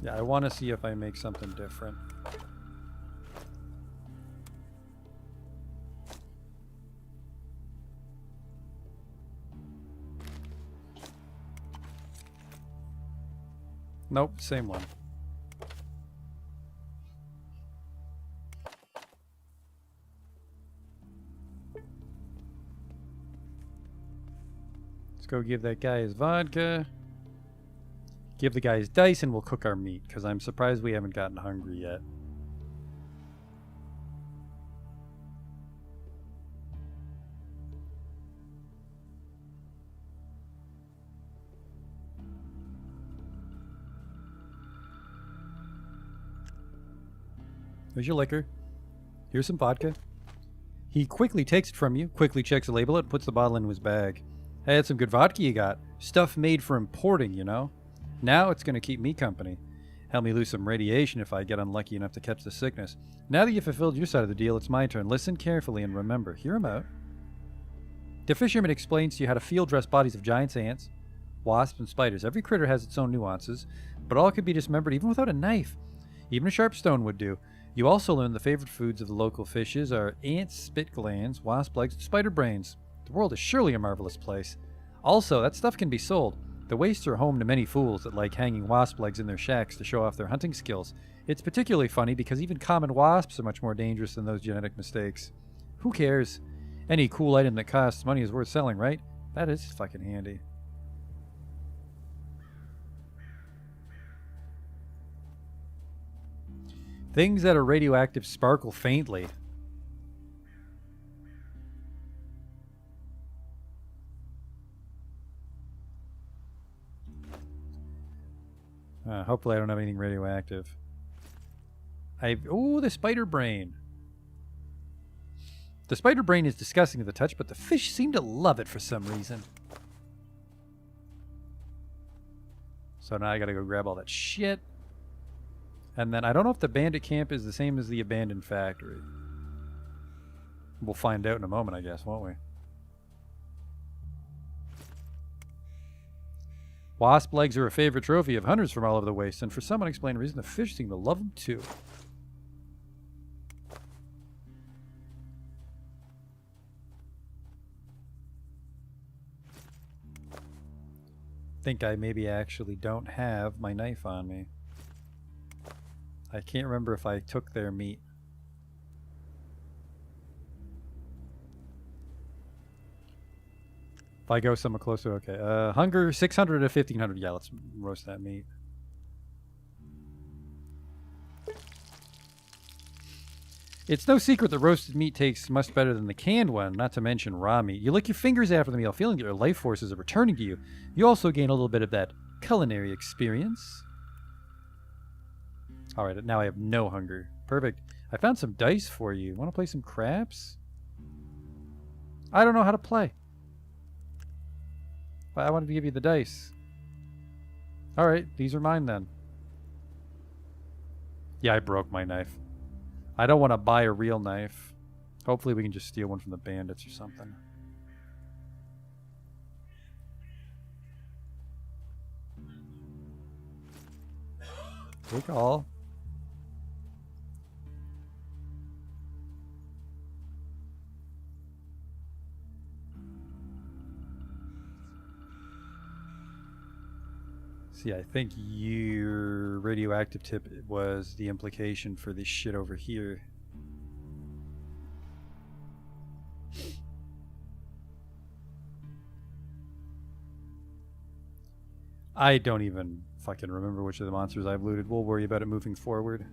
Yeah, I want to see if I make something different. Nope, same one. Let's go give that guy his vodka. Give the guys dice and we'll cook our meat, because I'm surprised we haven't gotten hungry yet. Here's your liquor. Here's some vodka. He quickly takes it from you, quickly checks the label, and puts the bottle into his bag. Hey, that's some good vodka you got. Stuff made for importing, you know? Now it's going to keep me company. Help me lose some radiation if I get unlucky enough to catch the sickness. Now that you've fulfilled your side of the deal, it's my turn. Listen carefully and remember, hear him out. The fisherman explains to you how to field-dress bodies of giants, ants, wasps, and spiders. Every critter has its own nuances, but all can be dismembered even without a knife. Even a sharp stone would do. You also learn the favorite foods of the local fishes are ants' spit glands, wasp legs, and spider brains. The world is surely a marvelous place. Also, that stuff can be sold. The wastes are home to many fools that like hanging wasp legs in their shacks to show off their hunting skills. It's particularly funny because even common wasps are much more dangerous than those genetic mistakes. Who cares? Any cool item that costs money is worth selling, right? That is fucking handy. Things that are radioactive sparkle faintly. Hopefully I don't have anything radioactive. Ooh, the spider brain. The spider brain is disgusting to the touch, but the fish seem to love it for some reason. So now I gotta go grab all that shit. And then I don't know if the bandit camp is the same as the abandoned factory. We'll find out in a moment, I guess, won't we? Wasp legs are a favorite trophy of hunters from all over the waste, and for some unexplained reason, the fish seem to love them too. Think I maybe actually don't have my knife on me. I can't remember if I took their meat. If I go somewhere closer, okay. Hunger 600 to 1500. Yeah, let's roast that meat. It's no secret that roasted meat tastes much better than the canned one, not to mention raw meat. You lick your fingers after the meal, feeling that your life forces are returning to you. You also gain a little bit of that culinary experience. Alright, now I have no hunger. Perfect. I found some dice for you. Want to play some craps? I don't know how to play. But I wanted to give you the dice. Alright, these are mine then. Yeah, I broke my knife. I don't want to buy a real knife. Hopefully we can just steal one from the bandits or something. Take all. See, I think your radioactive tip was the implication for this shit over here. I don't even fucking remember which of the monsters I've looted. We'll worry about it moving forward.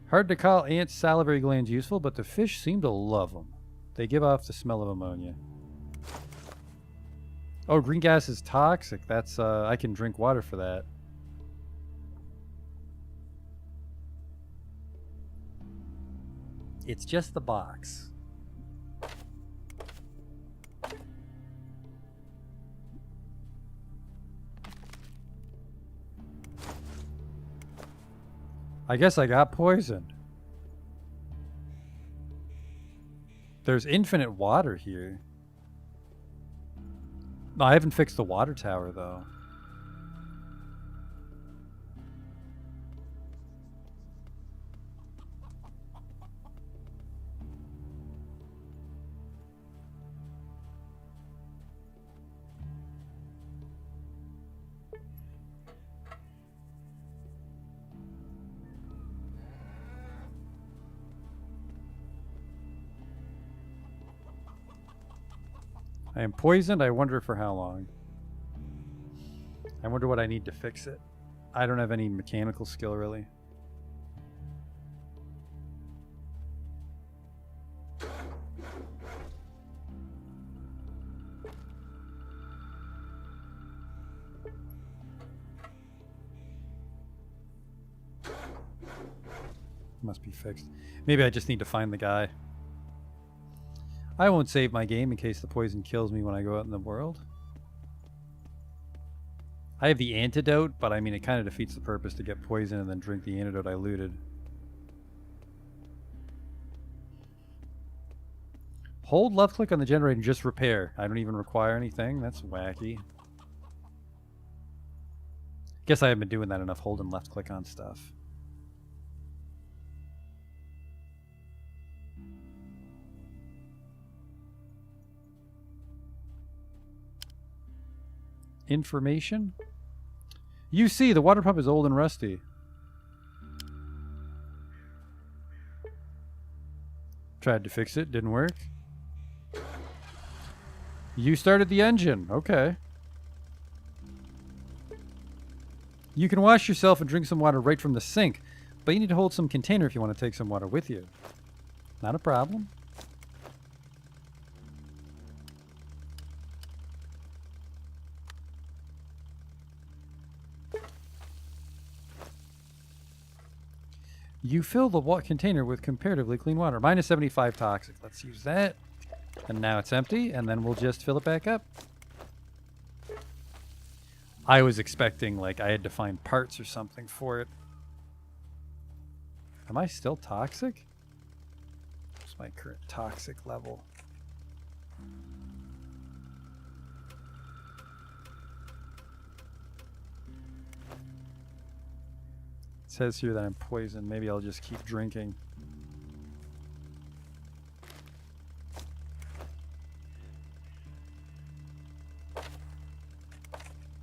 Hard to call ants' salivary glands useful, but the fish seem to love them. They give off the smell of ammonia. Oh, green gas is toxic. That's, I can drink water for that. It's just the box. I guess I got poisoned. There's infinite water here. No, I haven't fixed the water tower, though. I am poisoned. I wonder for how long. I wonder what I need to fix it. I don't have any mechanical skill, really. Must be fixed. Maybe I just need to find the guy. I won't save my game in case the poison kills me when I go out in the world. I have the antidote, but I mean, it kind of defeats the purpose to get poison and then drink the antidote I looted. Hold left click on the generator and just repair. I don't even require anything. That's wacky. Guess I haven't been doing that enough, holding left click on stuff. Information? You see, the water pump is old and rusty. Tried to fix it, didn't work. You started the engine. Okay. You can wash yourself and drink some water right from the sink, but you need to hold some container if you want to take some water with you. Not a problem. You fill the container with comparatively clean water. Minus 75 toxic. Let's use that. And now it's empty, and then we'll just fill it back up. I was expecting, like, I had to find parts or something for it. Am I still toxic? What's my current toxic level? It says here that I'm poisoned. Maybe I'll just keep drinking.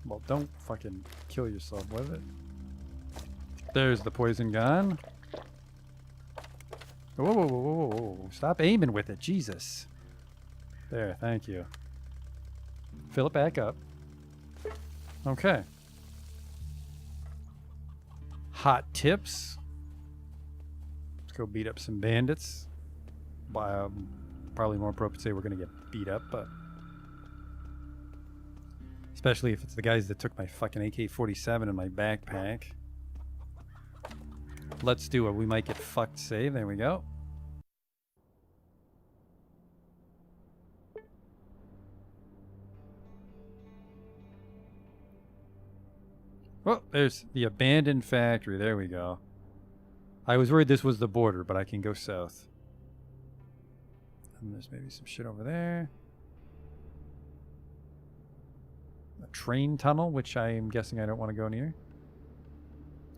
Well, don't fucking kill yourself with it. There's the poison gun. Whoa, whoa, whoa, whoa, whoa. Stop aiming with it. Jesus. There, thank you. Fill it back up. Okay. Hot tips. Let's go beat up some bandits. Probably more appropriate to say we're going to get beat up, but... especially if it's the guys that took my fucking AK-47 and my backpack. Let's do it. We might get fucked save. There we go. Oh, there's the abandoned factory. There we go. I was worried this was the border, but I can go south. And there's maybe some shit over there. A train tunnel, which I'm guessing I don't want to go near.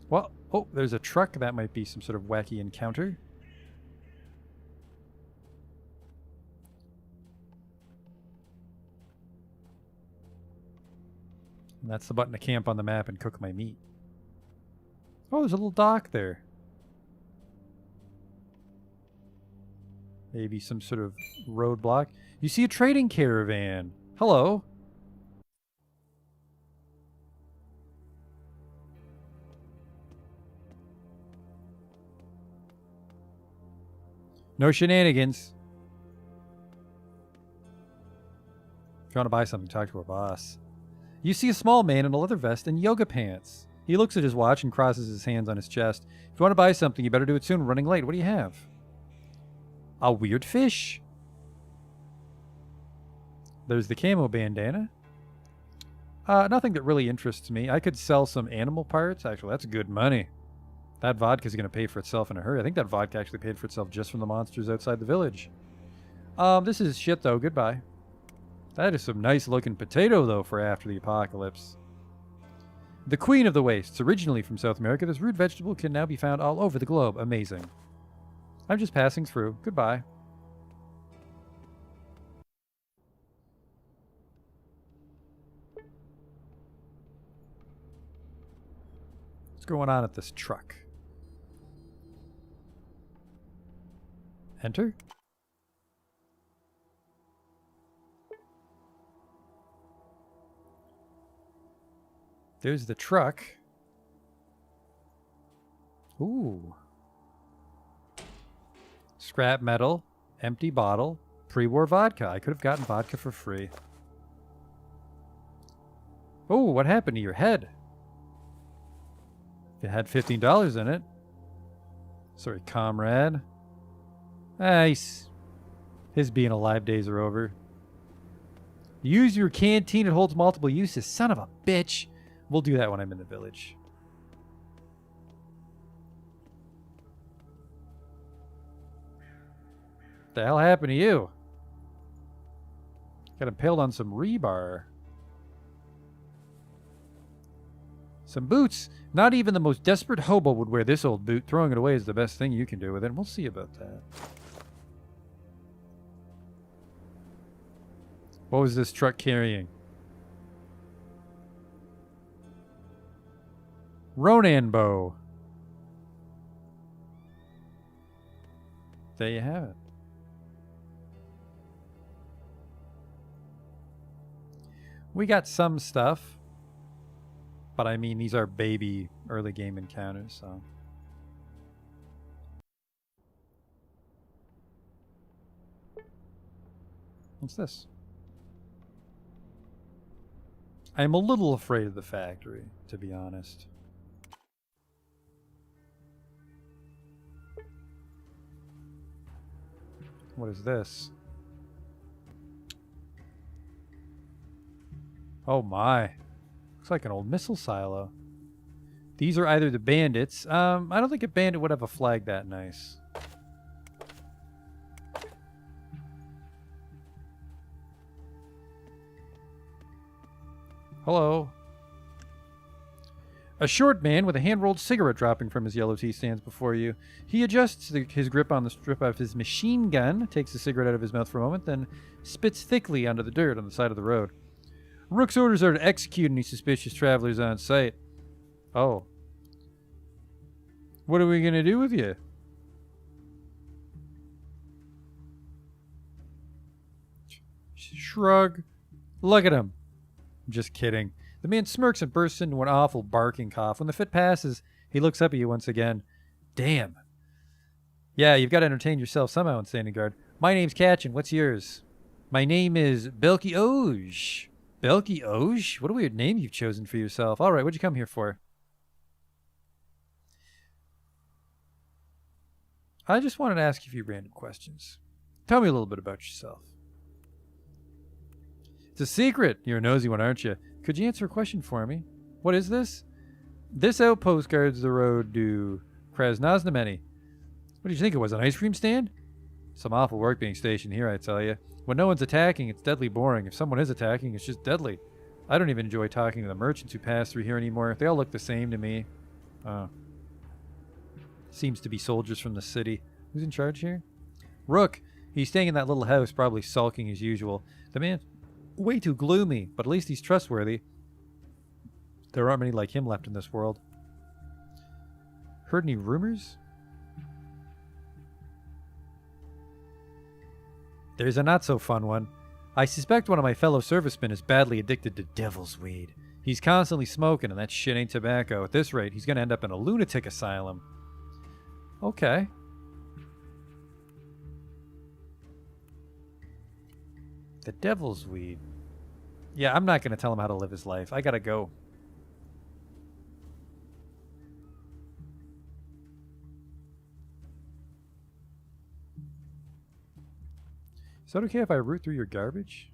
Well, oh, there's a truck. That might be some sort of wacky encounter. And that's the button to camp on the map and cook my meat. Oh, there's a little dock there. Maybe some sort of roadblock. You see a trading caravan. Hello. No shenanigans. If you want to buy something, talk to our boss. You see a small man in a leather vest and yoga pants. He looks at his watch and crosses his hands on his chest. If you want to buy something, you better do it soon. We're running late. What do you have? A weird fish. There's the camo bandana. Nothing that really interests me. I could sell some animal parts. Actually, that's good money. That vodka's going to pay for itself in a hurry. I think that vodka actually paid for itself just from the monsters outside the village. This is shit, though. Goodbye. That is some nice looking potato, though, for after the apocalypse. The queen of the wastes. Originally from South America, this root vegetable can now be found all over the globe. Amazing. I'm just passing through. Goodbye. What's going on at this truck? Enter? There's the truck. Ooh. Scrap metal, empty bottle, pre-war vodka. I could have gotten vodka for free. Oh, what happened to your head? It had $15 in it. Sorry, comrade. Nice. His being alive days are over. Use your canteen. It holds multiple uses. Son of a bitch. We'll do that when I'm in the village. What the hell happened to you? Got impaled on some rebar. Some boots. Not even the most desperate hobo would wear this old boot. Throwing it away is the best thing you can do with it. We'll see about that. What was this truck carrying? Ronan bow. There you have it. We got some stuff. But I mean, these are baby early game encounters, so. What's this? I'm a little afraid of the factory, to be honest. What is this? Oh my. Looks like an old missile silo. These are either the bandits. I don't think a bandit would have a flag that nice. Hello. A short man with a hand-rolled cigarette dropping from his yellow tee stands before you. He adjusts his grip on the strip of his machine gun, takes the cigarette out of his mouth for a moment, then spits thickly onto the dirt on the side of the road. Rook's orders are to execute any suspicious travelers on sight. Oh. What are we going to do with you? Shrug. Look at him. Just kidding. The man smirks and bursts into an awful barking cough. When the fit passes, he looks up at you once again. Damn. Yeah, you've got to entertain yourself somehow in standing guard. My name's Katchin. What's yours? My name is Belky Oj. Belky Oj? What a weird name you've chosen for yourself. All right, what'd you come here for? I just wanted to ask you a few random questions. Tell me a little bit about yourself. It's a secret. You're a nosy one, aren't you? Could you answer a question for me? What is this? This outpost guards the road to Krasnoznameni. What did you think it was, an ice cream stand? Some awful work being stationed here, I tell you. When no one's attacking, it's deadly boring. If someone is attacking, it's just deadly. I don't even enjoy talking to the merchants who pass through here anymore. They all look the same to me. Seems to be soldiers from the city. Who's in charge here? Rook. He's staying in that little house, probably sulking as usual. The man's way too gloomy, but at least he's trustworthy. There aren't many like him left in this world. Heard any rumors? There's a not-so-fun one. I suspect one of my fellow servicemen is badly addicted to devil's weed. He's constantly smoking, and that shit ain't tobacco. At this rate, he's going to end up in a lunatic asylum. Okay. The devil's weed. Yeah, I'm not going to tell him how to live his life. I got to go. Is that okay if I root through your garbage?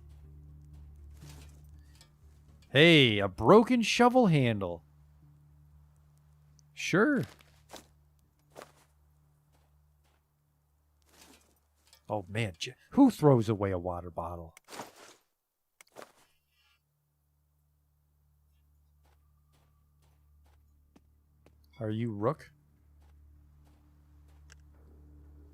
Hey, a broken shovel handle. Sure. Oh, man. Who throws away a water bottle? Are you Rook?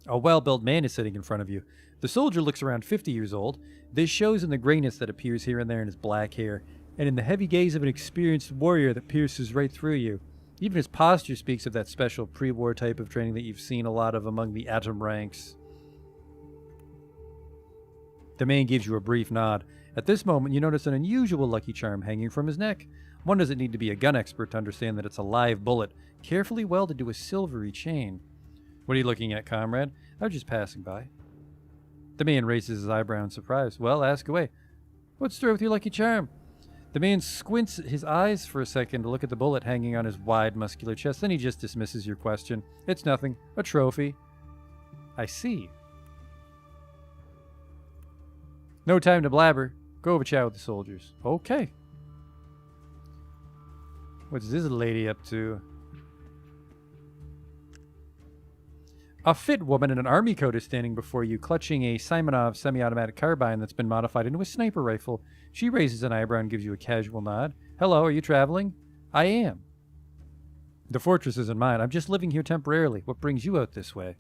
A well-built man is sitting in front of you. The soldier looks around 50 years old. This shows in the grayness that appears here and there in his black hair, and in the heavy gaze of an experienced warrior that pierces right through you. Even his posture speaks of that special pre-war type of training that you've seen a lot of among the atom ranks. The man gives you a brief nod. At this moment, you notice an unusual lucky charm hanging from his neck. One doesn't need to be a gun expert to understand that it's a live bullet, carefully welded to a silvery chain. What are you looking at, comrade? I was just passing by. The man raises his eyebrow in surprise. Well, ask away. What's the story with your lucky charm? The man squints his eyes for a second to look at the bullet hanging on his wide, muscular chest. Then he just dismisses your question. It's nothing. A trophy. I see. No time to blabber. Go have a chat with the soldiers. Okay. What's this lady up to? A fit woman in an army coat is standing before you, clutching a Simonov semi-automatic carbine that's been modified into a sniper rifle. She raises an eyebrow and gives you a casual nod. Hello, are you traveling? I am. The fortress isn't mine. I'm just living here temporarily. What brings you out this way?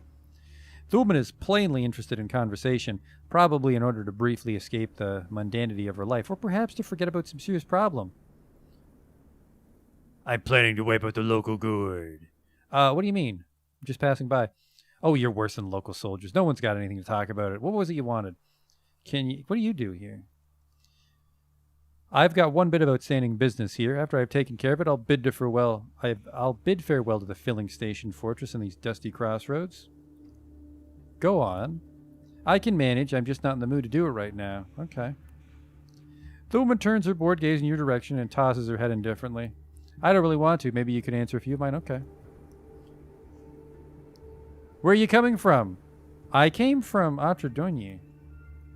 The woman is plainly interested in conversation, probably in order to briefly escape the mundanity of her life, or perhaps to forget about some serious problem. I'm planning to wipe out the local guard. What do you mean? I'm just passing by. Oh, you're worse than local soldiers. No one's got anything to talk about it. What was it you wanted? What do you do here? I've got one bit of outstanding business here. After I've taken care of it, I'll bid farewell to the filling station fortress in these dusty crossroads. Go on. I can manage. I'm just not in the mood to do it right now. Okay. The woman turns her bored gaze in your direction and tosses her head indifferently. I don't really want to. Maybe you could answer a few of mine. Okay. Where are you coming from? I came from Atradonye.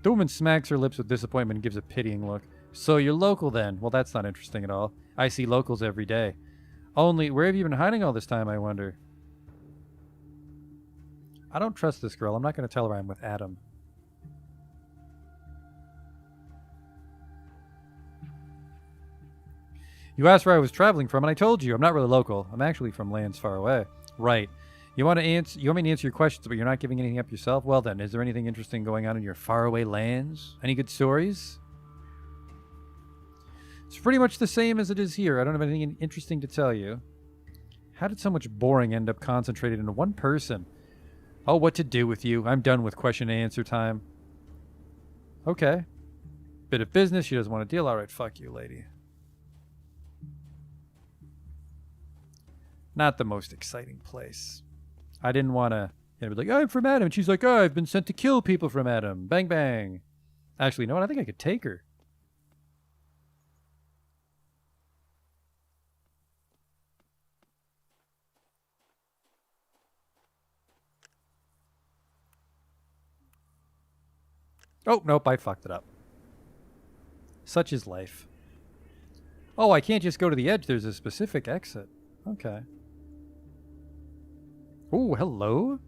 The woman smacks her lips with disappointment and gives a pitying look. So you're local then? Well, that's not interesting at all. I see locals every day. Only, where have you been hiding all this time, I wonder? I don't trust this girl. I'm not going to tell her I'm with Adam. You asked where I was traveling from, and I told you. I'm not really local. I'm actually from lands far away. Right. You want me to answer your questions, but you're not giving anything up yourself? Well then, is there anything interesting going on in your faraway lands? Any good stories? It's pretty much the same as it is here. I don't have anything interesting to tell you. How did so much boring end up concentrated into one person? Oh, what to do with you? I'm done with question and answer time. Okay. Bit of business. She doesn't want to deal. All right, fuck you, lady. Not the most exciting place. I didn't want to be like, oh, I'm from Adam. And she's like, oh, I've been sent to kill people from Adam. Bang, bang. Actually, you know what? I think I could take her. Oh, nope, I fucked it up. Such is life. Oh, I can't just go to the edge. There's a specific exit. Okay. Oh, hello?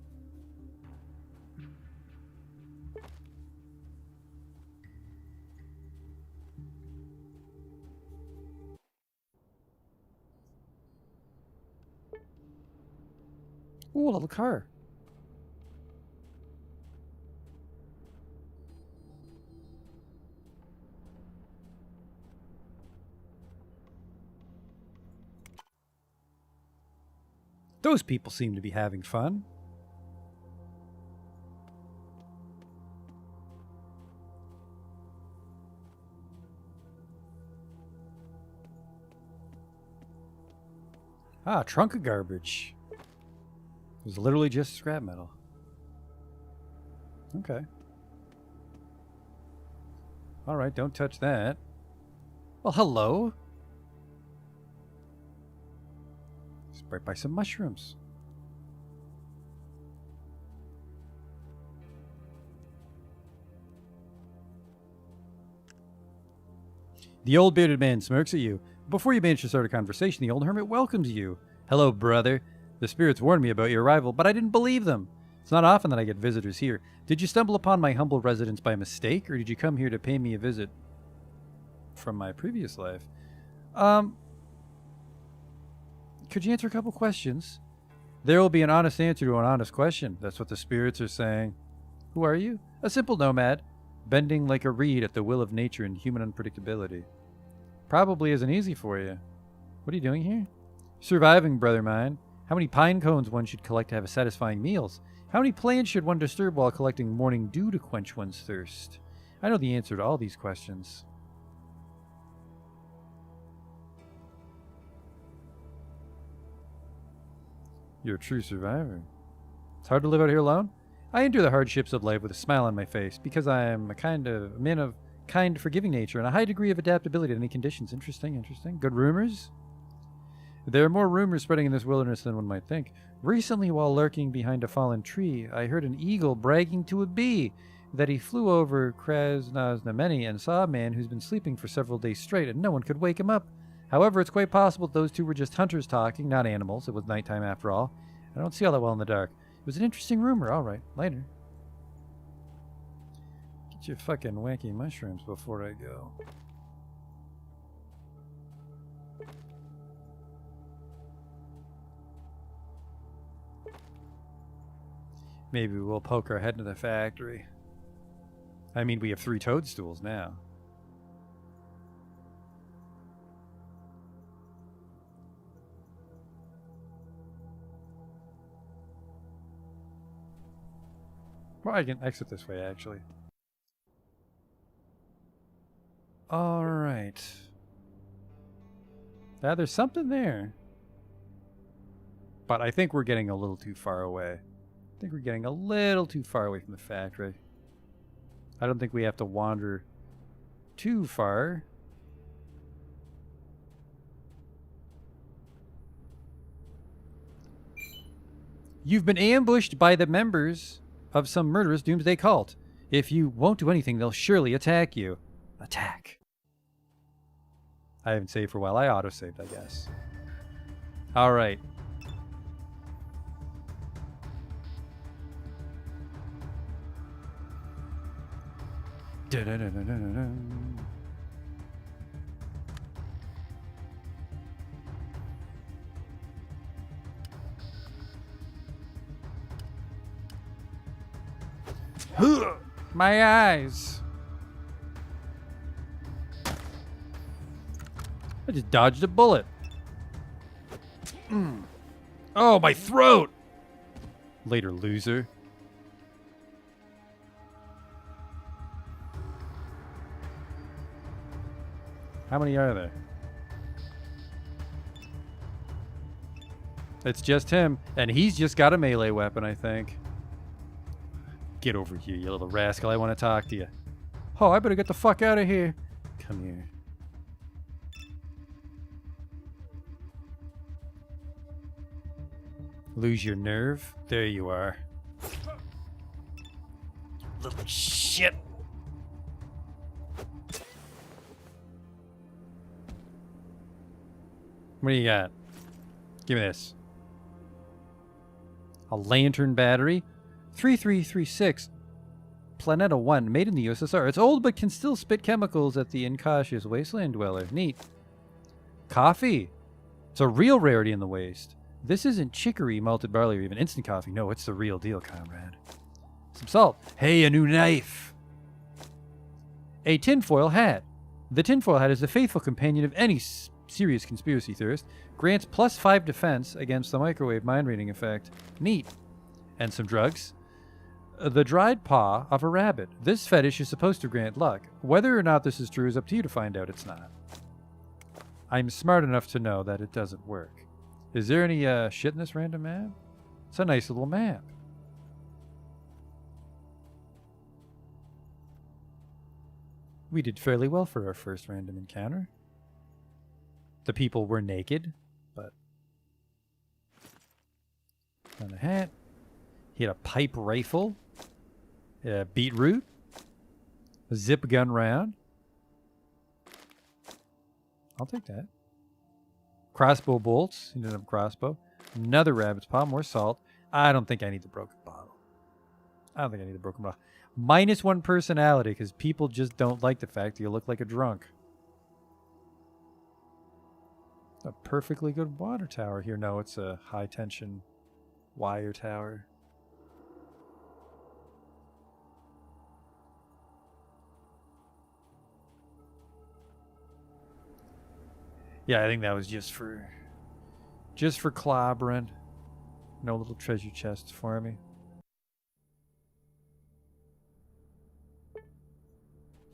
Ooh, a little car. Those people seem to be having fun. Ah, trunk of garbage. It was literally just scrap metal. Okay. Alright, don't touch that. Well, hello. Right by some mushrooms. The old bearded man smirks at you. Before you manage to start a conversation, the old hermit welcomes you. Hello, brother. The spirits warned me about your arrival, but I didn't believe them. It's not often that I get visitors here. Did you stumble upon my humble residence by mistake, or did you come here to pay me a visit from my previous life? Could you answer a couple questions? There will be an honest answer to an honest question. That's what the spirits are saying. Who are you? A simple nomad, bending like a reed at the will of nature and human unpredictability. Probably isn't easy for you. What are you doing here? Surviving, brother mine. How many pine cones one should collect to have satisfying meals? How many plants should one disturb while collecting morning dew to quench one's thirst? I know the answer to all these questions. You're a true survivor. It's hard to live out here alone. I endure the hardships of life with a smile on my face because I am a man of kind, forgiving nature and a high degree of adaptability to any conditions. Interesting, interesting. Good rumors? There are more rumors spreading in this wilderness than one might think. Recently, while lurking behind a fallen tree, I heard an eagle bragging to a bee that he flew over Krasnoznameni and saw a man who's been sleeping for several days straight and no one could wake him up. However, it's quite possible that those two were just hunters talking, not animals. It was nighttime after all. I don't see all that well in the dark. It was an interesting rumor. All right, later. Get your fucking wacky mushrooms before I go. Maybe we'll poke our head into the factory. I mean, we have 3 toadstools now. Well, I can exit this way, actually. Alright. Now, there's something there. But I think we're getting a little too far away. I think we're getting a little too far away from the factory. I don't think we have to wander too far. You've been ambushed by the members of some murderous doomsday cult. If you won't do anything, they'll surely attack you. Attack. I haven't saved for a while. I auto-saved, I guess. Alright. My eyes. I just dodged a bullet. Oh, my throat. Later, loser. How many are there? It's just him, and he's just got a melee weapon, I think. Get over here, you little rascal. I want to talk to you. Oh, I better get the fuck out of here. Come here. Lose your nerve? There you are. Little shit. What do you got? Give me this. A lantern battery. 3336. Planeta 1. Made in the USSR. It's old but can still spit chemicals at the incautious wasteland dweller. Neat. Coffee. It's a real rarity in the waste. This isn't chicory, malted barley, or even instant coffee. No, it's the real deal, comrade. Some salt. Hey, a new knife. A tinfoil hat. The tinfoil hat is the faithful companion of any serious conspiracy theorist. Grants +5 defense against the microwave mind reading effect. Neat. And some drugs. The dried paw of a rabbit. This fetish is supposed to grant luck. Whether or not this is true is up to you to find out. It's not. I'm smart enough to know that it doesn't work. Is there any shit in this random map? It's a nice little map. We did fairly well for our first random encounter. The people were naked, but... on a hat. He had a pipe rifle. A beetroot. A zip gun round. I'll take that. Crossbow bolts. He didn't have a crossbow. Another rabbit's paw. More salt. I don't think I need the broken bottle. I don't think I need the broken bottle. -1 personality, because people just don't like the fact that you look like a drunk. A perfectly good water tower here. No, it's a high tension wire tower. Yeah, I think that was just for clobbering. No little treasure chests for me.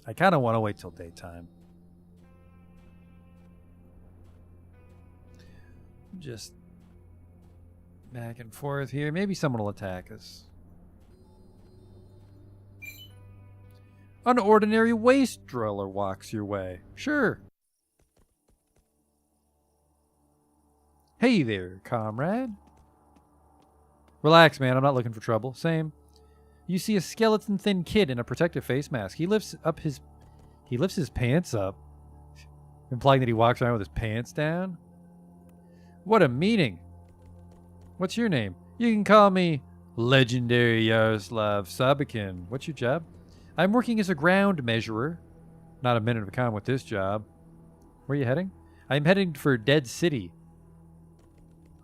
I kind of want to wait till daytime. Just back and forth here. Maybe someone will attack us. An ordinary waste driller walks your way. Sure. Hey there, comrade. Relax, man. I'm not looking for trouble. Same. You see a skeleton-thin kid in a protective face mask. He lifts his pants up, implying that he walks around with his pants down. What a meaning. What's your name? You can call me Legendary Yaroslav Sabakin. What's your job? I'm working as a ground measurer. Not a minute of calm with this job. Where are you heading? I'm heading for Dead City.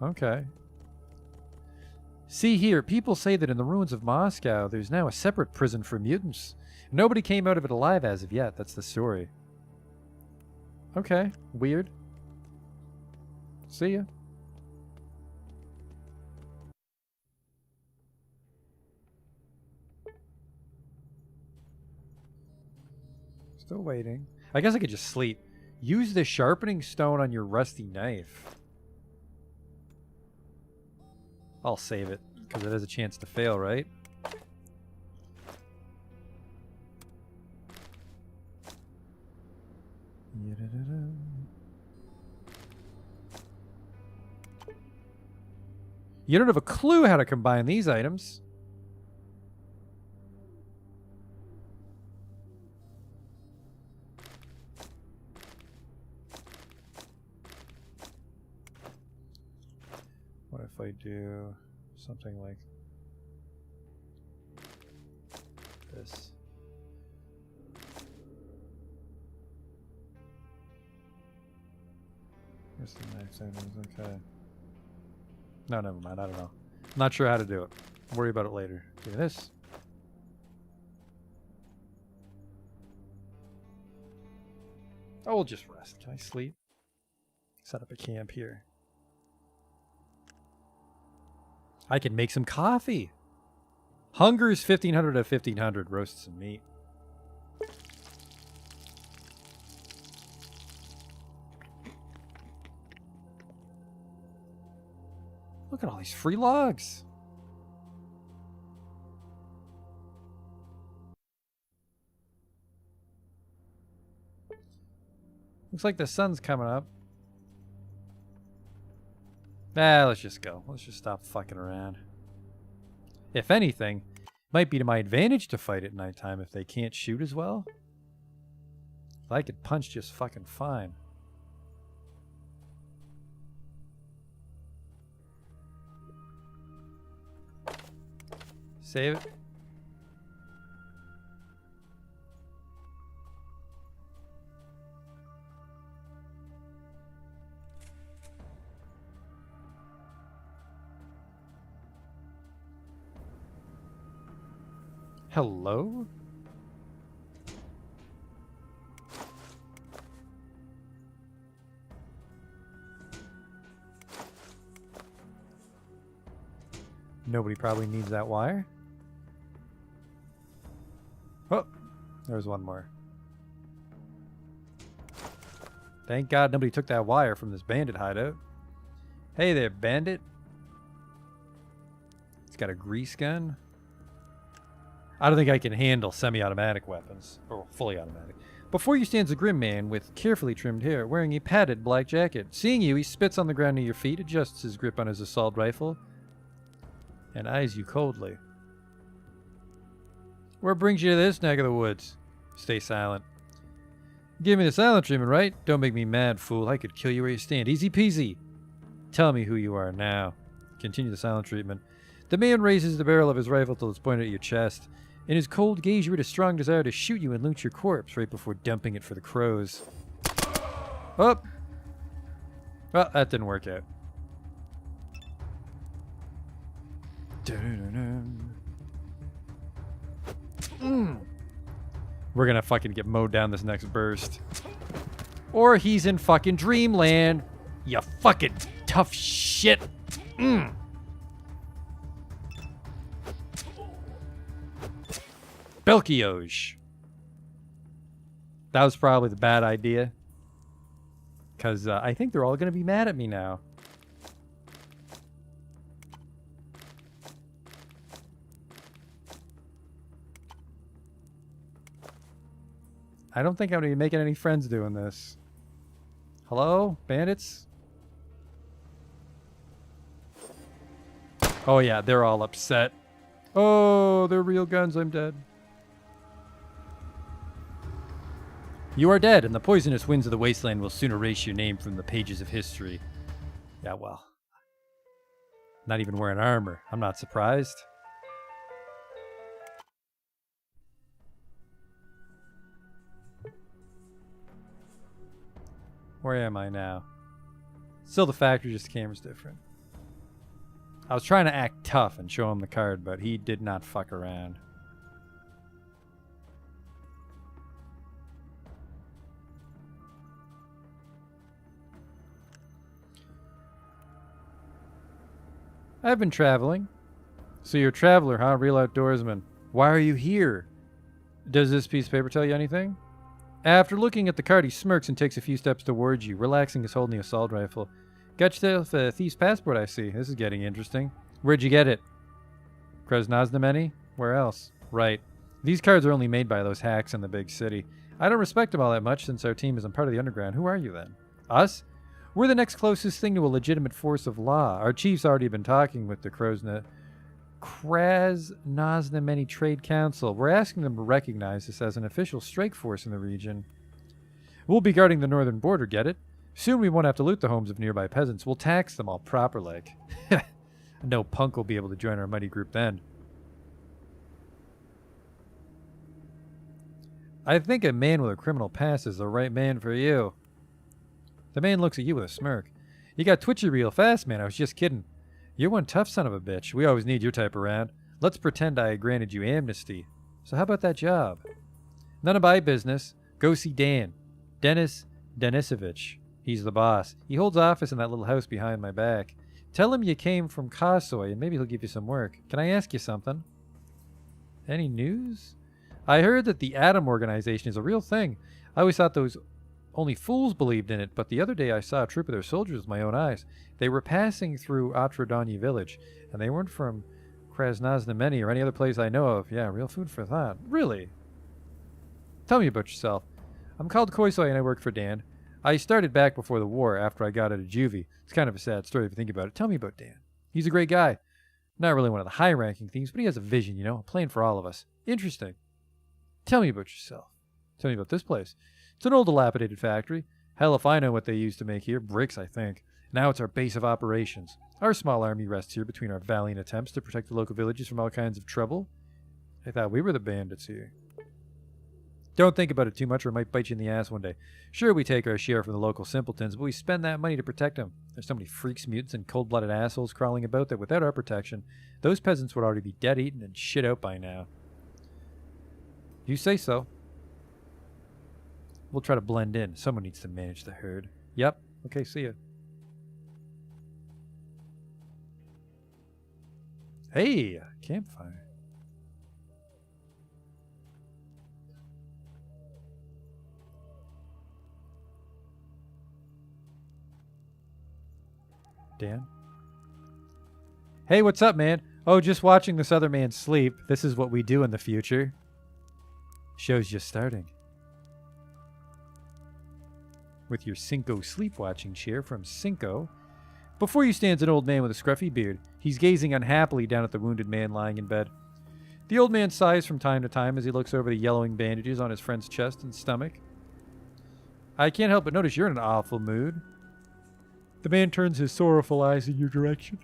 Okay. See here, people say that in the ruins of Moscow, there's now a separate prison for mutants. Nobody came out of it alive as of yet. That's the story. Okay. Weird. See ya. Still waiting. I guess I could just sleep. Use the sharpening stone on your rusty knife. I'll save it, because it has a chance to fail, right? You don't have a clue how to combine these items. What if I do something like this? Here's the knife items, okay. No, never mind, I don't know. I'm not sure how to do it. Worry about it later. Do this. Oh, we'll just rest. Can I sleep? Set up a camp here. I can make some coffee. Hunger's 1500 to 1500. Roast some meat. Look at all these free logs. Looks like the sun's coming up. Let's just go. Let's just stop fucking around. If anything, it might be to my advantage to fight at nighttime if they can't shoot as well. I could punch just fucking fine. Save it. Hello? Nobody probably needs that wire. Oh, there's one more. Thank God nobody took that wire from this bandit hideout. Hey there, bandit. It's got a grease gun. I don't think I can handle semi-automatic weapons, or fully automatic. Before you stands a grim man with carefully trimmed hair, wearing a padded black jacket. Seeing you, he spits on the ground near your feet, adjusts his grip on his assault rifle, and eyes you coldly. What brings you to this neck of the woods? Stay silent. Give me the silent treatment, right? Don't make me mad, fool. I could kill you where you stand. Easy peasy. Tell me who you are now. Continue the silent treatment. The man raises the barrel of his rifle till it's pointed at your chest. In his cold gaze, you read a strong desire to shoot you and loot your corpse right before dumping it for the crows. Oh! Well, that didn't work out. We're gonna fucking get mowed down this next burst. Or he's in fucking dreamland. You fucking tough shit. Belkioj. That was probably the bad idea. Because I think they're all going to be mad at me now. I don't think I'm going to be making any friends doing this. Hello, bandits? Oh yeah, they're all upset. Oh, they're real guns, I'm dead. You are dead, and the poisonous winds of the wasteland will soon erase your name from the pages of history. Yeah, well. Not even wearing armor. I'm not surprised. Where am I now? Still the factory, just the camera's different. I was trying to act tough and show him the card, but he did not fuck around. I've been traveling. So you're a traveler, huh? Real outdoorsman. Why are you here? Does this piece of paper tell you anything? After looking at the card, he smirks and takes a few steps towards you, relaxing his hold in the assault rifle. Got yourself a thief's passport, I see. This is getting interesting. Where'd you get it? Krasnoznameni? Where else? Right. These cards are only made by those hacks in the big city. I don't respect them all that much since our team isn't part of the underground. Who are you then? Us? We're the next closest thing to a legitimate force of law. Our chief's already been talking with the Krasnoznameni Trade Council. We're asking them to recognize us as an official strike force in the region. We'll be guarding the northern border, get it? Soon we won't have to loot the homes of nearby peasants. We'll tax them all proper-like. No punk will be able to join our mighty group then. I think a man with a criminal past is the right man for you. The man looks at you with a smirk. You got twitchy real fast, man. I was just kidding. You're one tough son of a bitch. We always need your type around. Let's pretend I granted you amnesty. So how about that job? None of my business. Go see Dan. Dennis Denisovich. He's the boss. He holds office in that little house behind my back. Tell him you came from Kosoy and maybe he'll give you some work. Can I ask you something? Any news? I heard that the Atom Organization is a real thing. I always thought those only fools believed in it, but the other day I saw a troop of their soldiers with my own eyes. They were passing through Otradonyi village, and they weren't from Krasnoznameni or any other place I know of. Yeah, real food for thought. Really? Tell me about yourself. I'm called Koisoy and I work for Dan. I started back before the war after I got out of juvie. It's kind of a sad story if you think about it. Tell me about Dan. He's a great guy. Not really one of the high-ranking things, but he has a vision, you know, a plan for all of us. Interesting. Tell me about yourself. Tell me about this place. It's an old dilapidated factory. Hell if I know what they used to make here. Bricks, I think. Now it's our base of operations. Our small army rests here between our valiant attempts to protect the local villages from all kinds of trouble. I thought we were the bandits here. Don't think about it too much or it might bite you in the ass one day. Sure, we take our share from the local simpletons, but we spend that money to protect them. There's so many freaks, mutants, and cold-blooded assholes crawling about that without our protection, those peasants would already be dead-eaten and shit out by now. You say so. We'll try to blend in. Someone needs to manage the herd. Yep. Okay, see ya. Hey, campfire. Dan? Hey, what's up, man? Oh, just watching this other man sleep. This is what we do in the future. Show's just starting. With your Cinco sleep-watching chair from Cinco. Before you stands an old man with a scruffy beard. He's gazing unhappily down at the wounded man lying in bed. The old man sighs from time to time as he looks over the yellowing bandages on his friend's chest and stomach. I can't help but notice you're in an awful mood. The man turns his sorrowful eyes in your direction.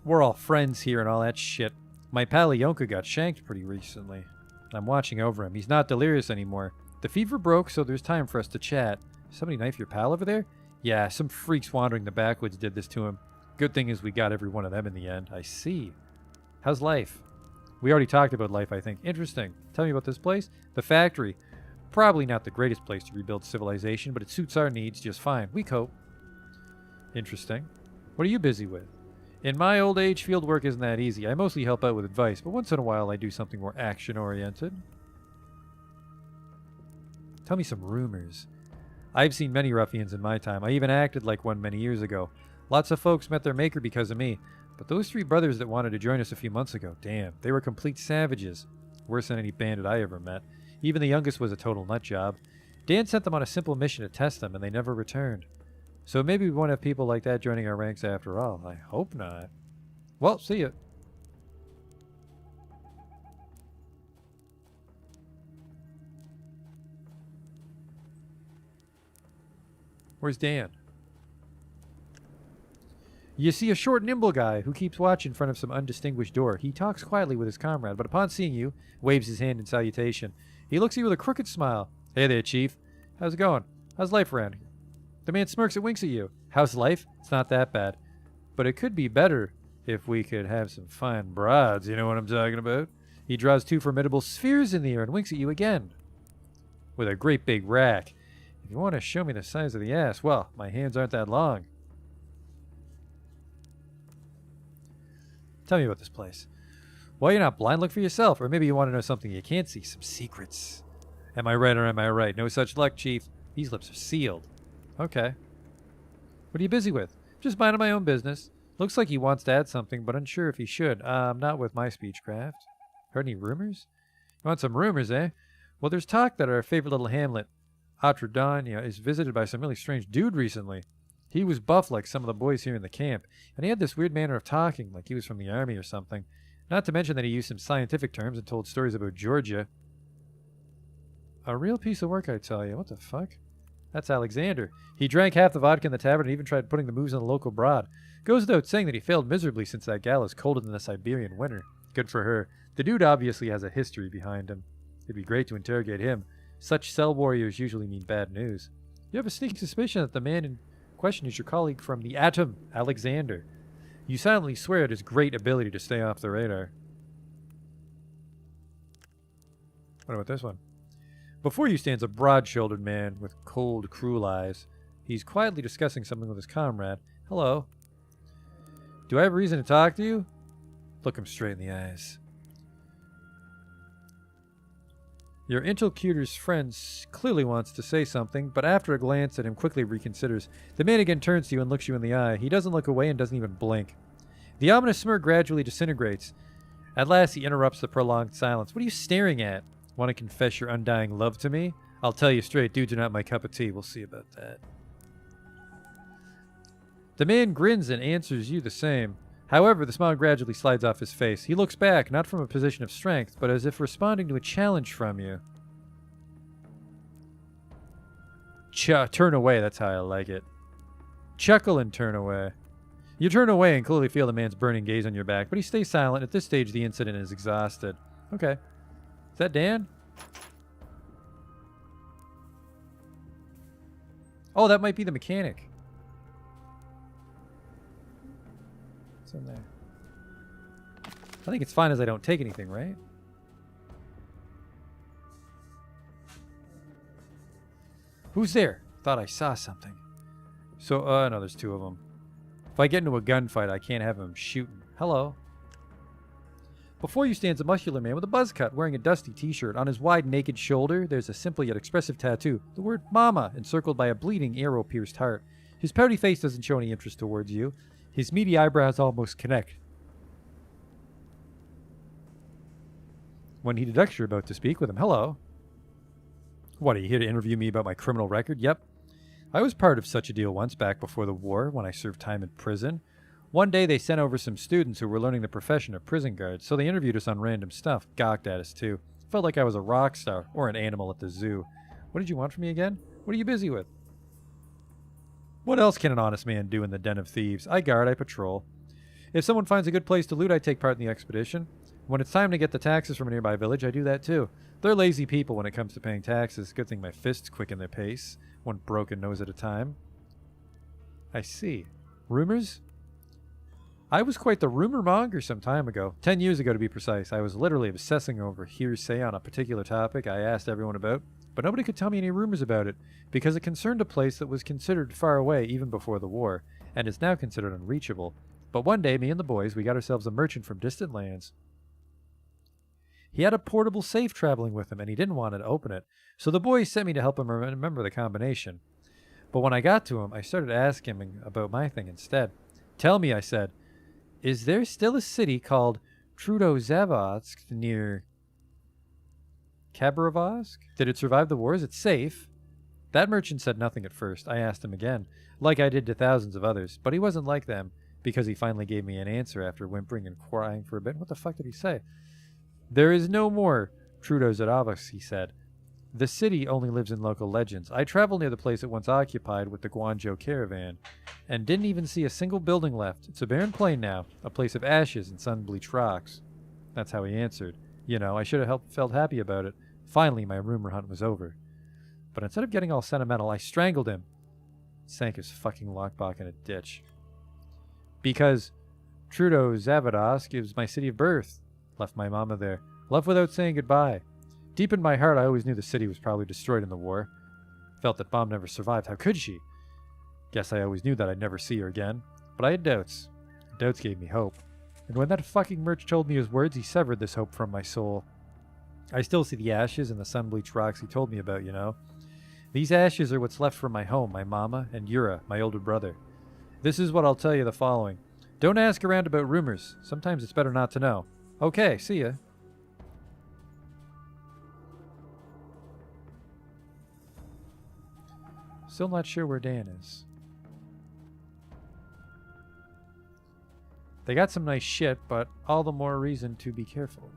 We're all friends here and all that shit. My pal Yonka got shanked pretty recently. I'm watching over him. He's not delirious anymore. The fever broke, so there's time for us to chat. Somebody knife your pal over there? Yeah, some freaks wandering the backwoods did this to him. Good thing is we got every one of them in the end. I see. How's life? We already talked about life, I think. Interesting. Tell me about this place. The factory. Probably not the greatest place to rebuild civilization, but it suits our needs just fine. We cope. Interesting. What are you busy with? In my old age, field work isn't that easy. I mostly help out with advice, but once in a while I do something more action-oriented. Tell me some rumors. I've seen many ruffians in my time. I even acted like one many years ago. Lots of folks met their maker because of me. But those 3 brothers that wanted to join us a few months ago, damn, they were complete savages. Worse than any bandit I ever met. Even the youngest was a total nut job. Dan sent them on a simple mission to test them, and they never returned. So maybe we won't have people like that joining our ranks after all. I hope not. Well, see ya. Where's Dan? You see a short, nimble guy who keeps watch in front of some undistinguished door. He talks quietly with his comrade, but upon seeing you, waves his hand in salutation. He looks at you with a crooked smile. Hey there, Chief. How's it going? How's life around here? The man smirks and winks at you. How's life? It's not that bad. But it could be better if we could have some fine broads, you know what I'm talking about? He draws 2 formidable spheres in the air and winks at you again. With a great big rack. If you want to show me the size of the ass, well, my hands aren't that long. Tell me about this place. Well, you're not blind, look for yourself. Or maybe you want to know something you can't see, some secrets. Am I right or am I right? No such luck, Chief. These lips are sealed. Okay. What are you busy with? Just minding my own business. Looks like he wants to add something, but unsure if he should. Not with my speechcraft. Heard any rumors? You want some rumors, eh? Well, there's talk that our favorite little hamlet, Atradania, is visited by some really strange dude recently. He was buff like some of the boys here in the camp, and he had this weird manner of talking, like he was from the army or something. Not to mention that he used some scientific terms and told stories about Georgia. A real piece of work, I tell you. What the fuck? That's Alexander. He drank half the vodka in the tavern and even tried putting the moves on the local broad. Goes without saying that he failed miserably since that gal is colder than the Siberian winter. Good for her. The dude obviously has a history behind him. It'd be great to interrogate him. Such cell warriors usually mean bad news. You have a sneaking suspicion that the man in question is your colleague from the Atom, Alexander. You silently swear at his great ability to stay off the radar. What about this one? Before you stands a broad-shouldered man with cold, cruel eyes. He's quietly discussing something with his comrade. Hello. Do I have a reason to talk to you? Look him straight in the eyes. Your interlocutor's friend clearly wants to say something, but after a glance at him quickly reconsiders. The man again turns to you and looks you in the eye. He doesn't look away and doesn't even blink. The ominous smirk gradually disintegrates. At last he interrupts the prolonged silence. What are you staring at? Want to confess your undying love to me? I'll tell you straight, dudes are not my cup of tea. We'll see about that. The man grins and answers you the same. However, the smile gradually slides off his face. He looks back, not from a position of strength, but as if responding to a challenge from you. Turn away, that's how I like it. Chuckle and turn away. You turn away and clearly feel the man's burning gaze on your back, but he stays silent. At this stage, the incident is exhausted. Okay. Is that Dan? Oh, that might be the mechanic. What's in there? I think it's fine as I don't take anything, right? Who's there? Thought I saw something. So, no, there's 2 of them. If I get into a gunfight, I can't have him shooting. Hello. Before you stands a muscular man with a buzz cut, wearing a dusty t-shirt. On his wide, naked shoulder, there's a simple yet expressive tattoo. The word Mama, encircled by a bleeding, arrow-pierced heart. His pouty face doesn't show any interest towards you. His meaty eyebrows almost connect. When he detects you're about to speak with him, hello. What, are you here to interview me about my criminal record? Yep. I was part of such a deal once back before the war when I served time in prison. One day they sent over some students who were learning the profession of prison guards, so they interviewed us on random stuff, gawked at us too. Felt like I was a rock star or an animal at the zoo. What did you want from me again? What are you busy with? What else can an honest man do in the den of thieves? I guard, I patrol. If someone finds a good place to loot, I take part in the expedition. When it's time to get the taxes from a nearby village, I do that too. They're lazy people when it comes to paying taxes. Good thing my fists quicken their pace, one broken nose at a time. I see. Rumors? I was quite the rumor monger some time ago. 10 years ago, to be precise. I was literally obsessing over hearsay on a particular topic I asked everyone about, but nobody could tell me any rumors about it, because it concerned a place that was considered far away even before the war, and is now considered unreachable. But one day, me and the boys, we got ourselves a merchant from distant lands. He had a portable safe traveling with him, and he didn't want to open it. So the boys sent me to help him remember the combination. But when I got to him, I started asking him about my thing instead. Tell me, I said, is there still a city called Trudozavotsk near Khabarovsk? Did it survive the war? Is it safe? That merchant said nothing at first. I asked him again, like I did to thousands of others, but he wasn't like them, because he finally gave me an answer after whimpering and crying for a bit. What the fuck did he say? There is no more Trudozavotsk, he said. The city only lives in local legends. I traveled near the place it once occupied with the Guangzhou caravan, and didn't even see a single building left. It's a barren plain now, a place of ashes and sun-bleached rocks. That's how he answered. You know, I should have felt happy about it. Finally, my rumor hunt was over. But instead of getting all sentimental, I strangled him. Sank his fucking lockbox in a ditch. Because Trudozavotsk is my city of birth. Left my mama there. Left without saying goodbye. Deep in my heart, I always knew the city was probably destroyed in the war. Felt that Mom never survived. How could she? Guess I always knew that I'd never see her again. But I had doubts. Doubts gave me hope. And when that fucking merch told me his words, he severed this hope from my soul. I still see the ashes and the sun-bleached rocks he told me about, you know. These ashes are what's left from my home, my mama, and Yura, my older brother. This is what I'll tell you the following. Don't ask around about rumors. Sometimes it's better not to know. Okay, see ya. Still not sure where Dan is. They got some nice shit, but all the more reason to be careful.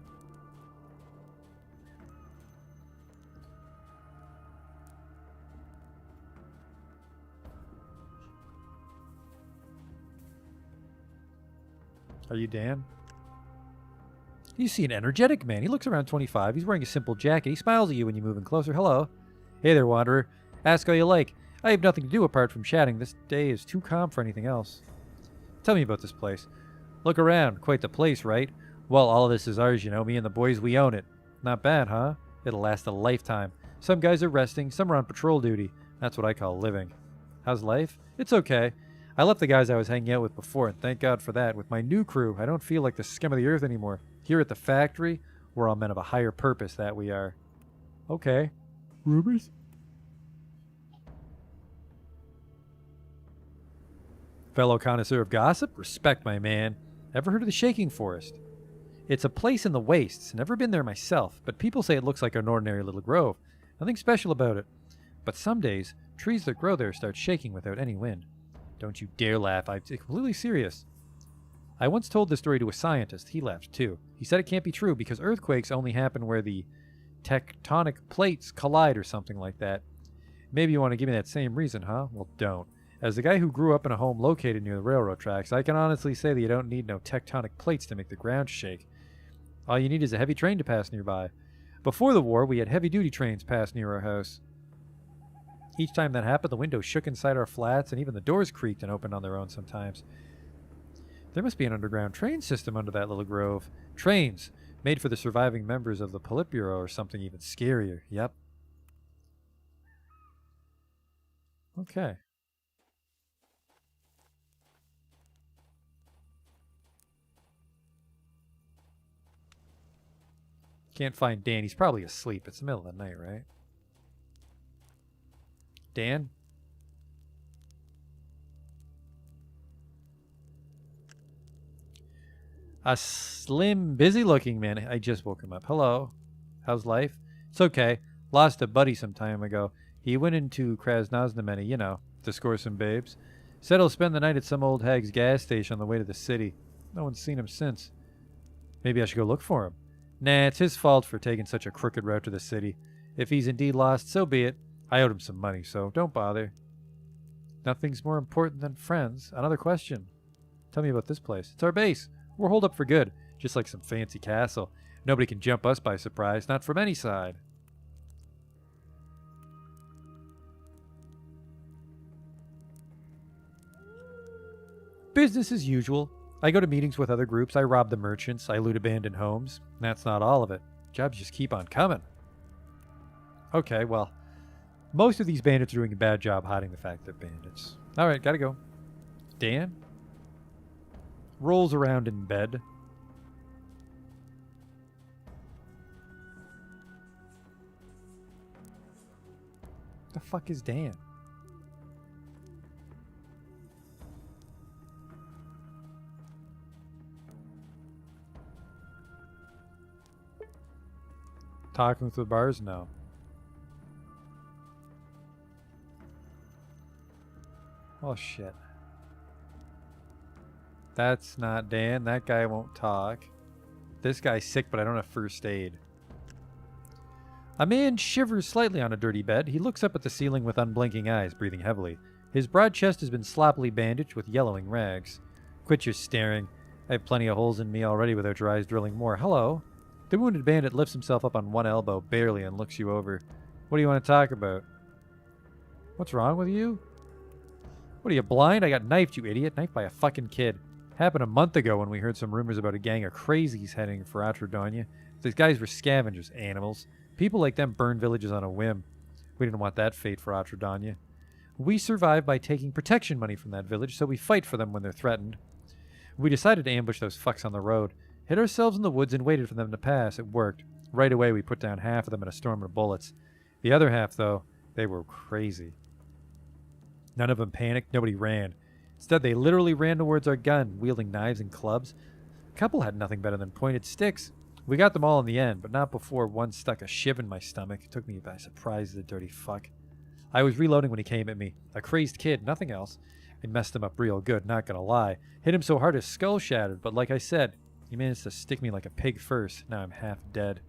Are you Dan? You see an energetic man. He looks around 25. He's wearing a simple jacket. He smiles at you when you move in closer. Hello. Hey there, wanderer. Ask all you like. I have nothing to do apart from chatting. This day is too calm for anything else. Tell me about this place. Look around. Quite the place, right? Well, all of this is ours, you know. Me and the boys, we own it. Not bad, huh? It'll last a lifetime. Some guys are resting. Some are on patrol duty. That's what I call living. How's life? It's okay. I left the guys I was hanging out with before, and thank God for that. With my new crew, I don't feel like the scum of the earth anymore. Here at the factory, we're all men of a higher purpose, that we are. Okay. Rumors? Fellow connoisseur of gossip? Respect, my man. Ever heard of the Shaking Forest? It's a place in the wastes. Never been there myself, but people say it looks like an ordinary little grove. Nothing special about it. But some days, trees that grow there start shaking without any wind. Don't you dare laugh. I'm completely serious. I once told this story to a scientist. He laughed too. He said it can't be true because earthquakes only happen where the tectonic plates collide or something like that. Maybe you want to give me that same reason, huh? Well, don't. As the guy who grew up in a home located near the railroad tracks, I can honestly say that you don't need no tectonic plates to make the ground shake. All you need is a heavy train to pass nearby. Before the war, we had heavy-duty trains pass near our house. Each time that happened, the windows shook inside our flats, and even the doors creaked and opened on their own sometimes. There must be an underground train system under that little grove. Trains, made for the surviving members of the Politburo or something even scarier. Yep. Okay. Can't find Dan. He's probably asleep. It's the middle of the night, right? Dan? A slim, busy-looking man. I just woke him up. Hello. How's life? It's okay. Lost a buddy some time ago. He went into Krasnoznameni, you know, to score some babes. Said he'll spend the night at some old hag's gas station on the way to the city. No one's seen him since. Maybe I should go look for him. Nah, it's his fault for taking such a crooked route to the city. If he's indeed lost, so be it. I owed him some money, so don't bother. Nothing's more important than friends. Another question. Tell me about this place. It's our base. We're holed up for good, just like some fancy castle. Nobody can jump us by surprise, not from any side. Business as usual. I go to meetings with other groups, I rob the merchants, I loot abandoned homes. That's not all of it. Jobs just keep on coming. Okay, well, most of these bandits are doing a bad job hiding the fact they're bandits. Alright, gotta go. Dan? rolls around in bed. The fuck is Dan? Talking with the bars? No. Oh shit. That's not Dan. That guy won't talk. This guy's sick, but I don't have first aid. A man shivers slightly on a dirty bed. He looks up at the ceiling with unblinking eyes, breathing heavily. His broad chest has been sloppily bandaged with yellowing rags. Quit your staring. I have plenty of holes in me already without your eyes drilling more. Hello? The wounded bandit lifts himself up on one elbow, barely, and looks you over. What do you want to talk about? What's wrong with you? What are you, blind? I got knifed, you idiot. Knifed by a fucking kid. Happened a month ago when we heard some rumors about a gang of crazies heading for Atrodonia. These guys were scavengers, animals. People like them burn villages on a whim. We didn't want that fate for Atrodonia. We survive by taking protection money from that village, so we fight for them when they're threatened. We decided to ambush those fucks on the road. Hid ourselves in the woods and waited for them to pass. It worked. Right away, we put down half of them in a storm of bullets. The other half, though, they were crazy. None of them panicked. Nobody ran. Instead, they literally ran towards our gun, wielding knives and clubs. A couple had nothing better than pointed sticks. We got them all in the end, but not before one stuck a shiv in my stomach. It took me by surprise, the dirty fuck. I was reloading when he came at me. A crazed kid, nothing else. I messed him up real good, not gonna lie. Hit him so hard his skull shattered, but like I said, he managed to stick me like a pig first. Now I'm half dead.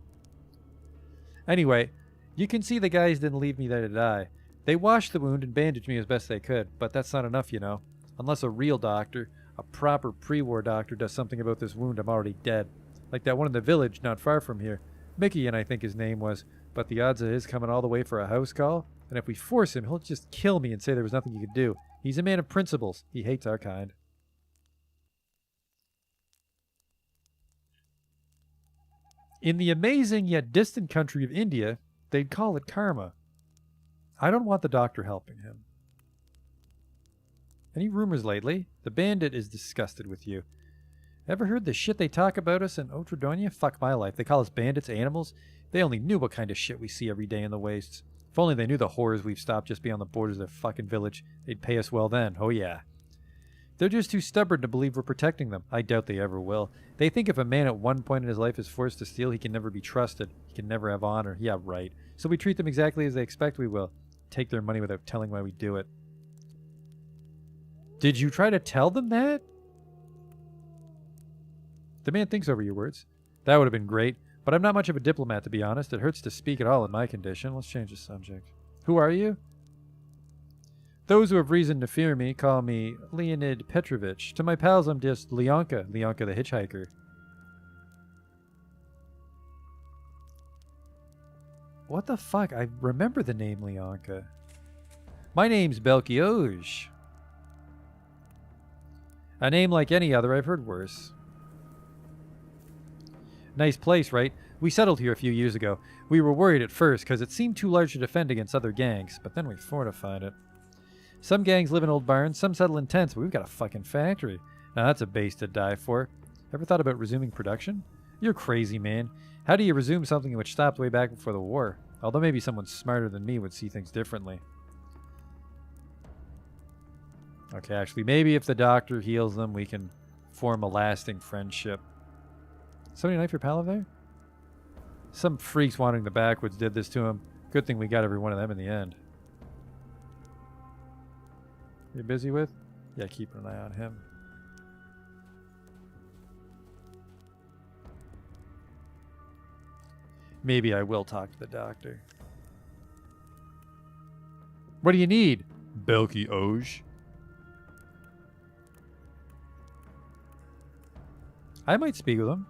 Anyway, you can see the guys didn't leave me there to die. They washed the wound and bandaged me as best they could, but that's not enough, you know. Unless a real doctor, a proper pre-war doctor, does something about this wound, I'm already dead. Like that one in the village not far from here. Mickey and I think his name was, but the odds of his coming all the way for a house call? And if we force him, he'll just kill me and say there was nothing he could do. He's a man of principles. He hates our kind. In the amazing yet distant country of India, they'd call it karma. I don't want the doctor helping him. Any rumors lately? The bandit is disgusted with you. Ever heard the shit they talk about us in Otradonia? Fuck my life. They call us bandits, animals. They only knew what kind of shit we see every day in the wastes. If only they knew the horrors we've stopped just beyond the borders of their fucking village, they'd pay us well then. Oh yeah. They're just too stubborn to believe we're protecting them. I doubt they ever will. They think if a man at one point in his life is forced to steal, he can never be trusted. He can never have honor. Yeah, right. So we treat them exactly as they expect we will. Take their money without telling why we do it. Did you try to tell them that? The man thinks over your words. That would have been great, but I'm not much of a diplomat, to be honest. It hurts to speak at all in my condition. Let's change the subject. Who are you? Those who have reason to fear me call me Leonid Petrovich. To my pals, I'm just Leonka the hitchhiker. What the fuck? I remember the name Leonka. My name's Belkioj. A name like any other, I've heard worse. Nice place, right? We settled here a few years ago. We were worried at first because it seemed too large to defend against other gangs, but then we fortified it. Some gangs live in old barns, some settle in tents, but we've got a fucking factory. Now that's a base to die for. Ever thought about resuming production? You're crazy, man. How do you resume something which stopped way back before the war? Although maybe someone smarter than me would see things differently. Okay, actually, maybe if the doctor heals them, we can form a lasting friendship. Somebody knife your pal over there? Some freaks wandering the backwoods did this to him. Good thing we got every one of them in the end. You busy with? Yeah, keeping an eye on him. Maybe I will talk to the doctor. What do you need? Belkioj. I might speak with him.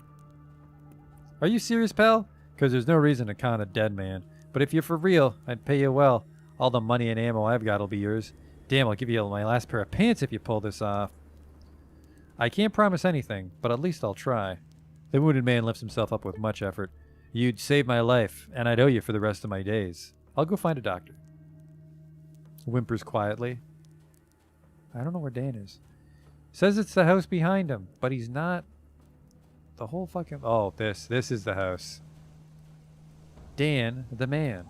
Are you serious, pal? Because there's no reason to con a dead man. But if you're for real, I'd pay you well. All the money and ammo I've got will be yours. Damn, I'll give you my last pair of pants if you pull this off. I can't promise anything, but at least I'll try. The wounded man lifts himself up with much effort. You'd save my life, and I'd owe you for the rest of my days. I'll go find a doctor. Whimpers quietly. I don't know where Dan is. Says it's the house behind him, but he's not. The whole fucking... Oh, this is the house. Dan, the man.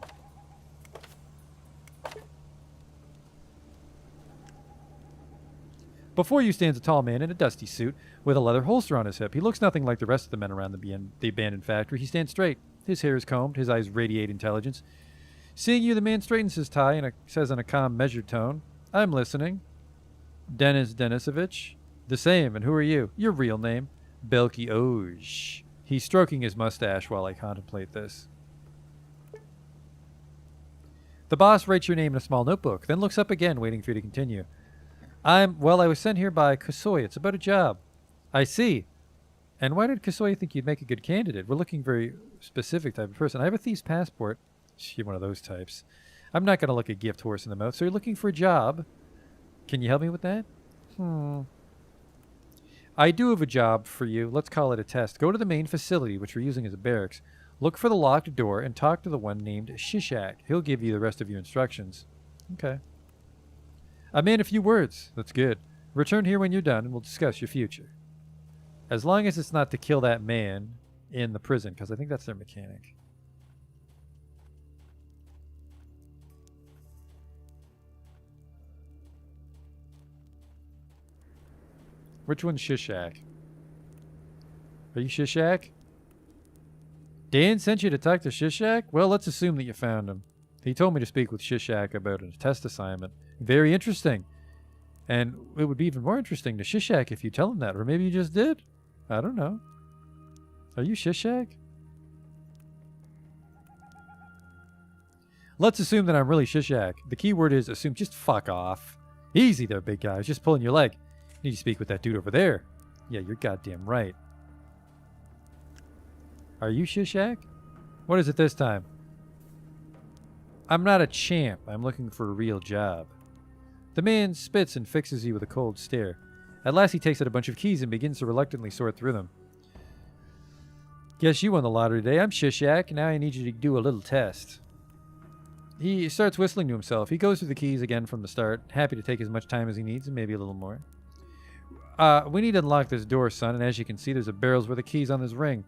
Before you stands a tall man in a dusty suit with a leather holster on his hip. He looks nothing like the rest of the men around the abandoned factory. He stands straight. His hair is combed. His eyes radiate intelligence. Seeing you, the man straightens his tie and says in a calm, measured tone, I'm listening. Denis Denisovich? The same, and who are you? Your real name? Belky Oj. He's stroking his mustache while I contemplate this. The boss writes your name in a small notebook, then looks up again, waiting for you to continue. I was sent here by Kasoy. It's about a job. I see. And why did Kasoy think you'd make a good candidate? We're looking for a very specific type of person. I have a thief's passport. You're one of those types. I'm not going to look a gift horse in the mouth. So you're looking for a job. Can you help me with that? I do have a job for you. Let's call it a test. Go to the main facility, which we're using as a barracks. Look for the locked door and talk to the one named Shishak. He'll give you the rest of your instructions. Okay. I'm in a few words. That's good. Return here when you're done and we'll discuss your future. As long as it's not to kill that man in the prison, because I think that's their mechanic. Which one's Shishak? Are you Shishak? Dan sent you to talk to Shishak? Well, let's assume that you found him. He told me to speak with Shishak about a test assignment. Very interesting. And it would be even more interesting to Shishak if you tell him that. Or maybe you just did. I don't know. Are you Shishak? Let's assume that I'm really Shishak. The key word is assume. Just fuck off. Easy there, big guy. I was just pulling your leg. You need to speak with that dude over there. Yeah, you're goddamn right. Are you Shishak? What is it this time? I'm not a champ. I'm looking for a real job. The man spits and fixes you with a cold stare. At last he takes out a bunch of keys and begins to reluctantly sort through them. Guess you won the lottery today. I'm Shishak. Now I need you to do a little test. He starts whistling to himself. He goes through the keys again from the start, happy to take as much time as he needs and maybe a little more. We need to unlock this door, son, and as you can see, there's a barrel's worth of keys on this ring.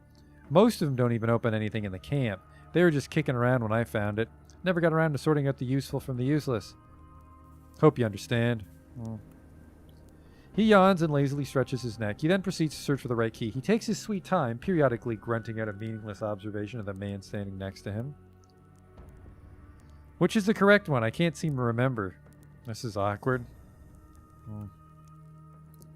Most of them don't even open anything in the camp. They were just kicking around when I found it. Never got around to sorting out the useful from the useless. Hope you understand. He yawns and lazily stretches his neck. He then proceeds to search for the right key. He takes his sweet time, periodically grunting out a meaningless observation of the man standing next to him. Which is the correct one? I can't seem to remember. This is awkward.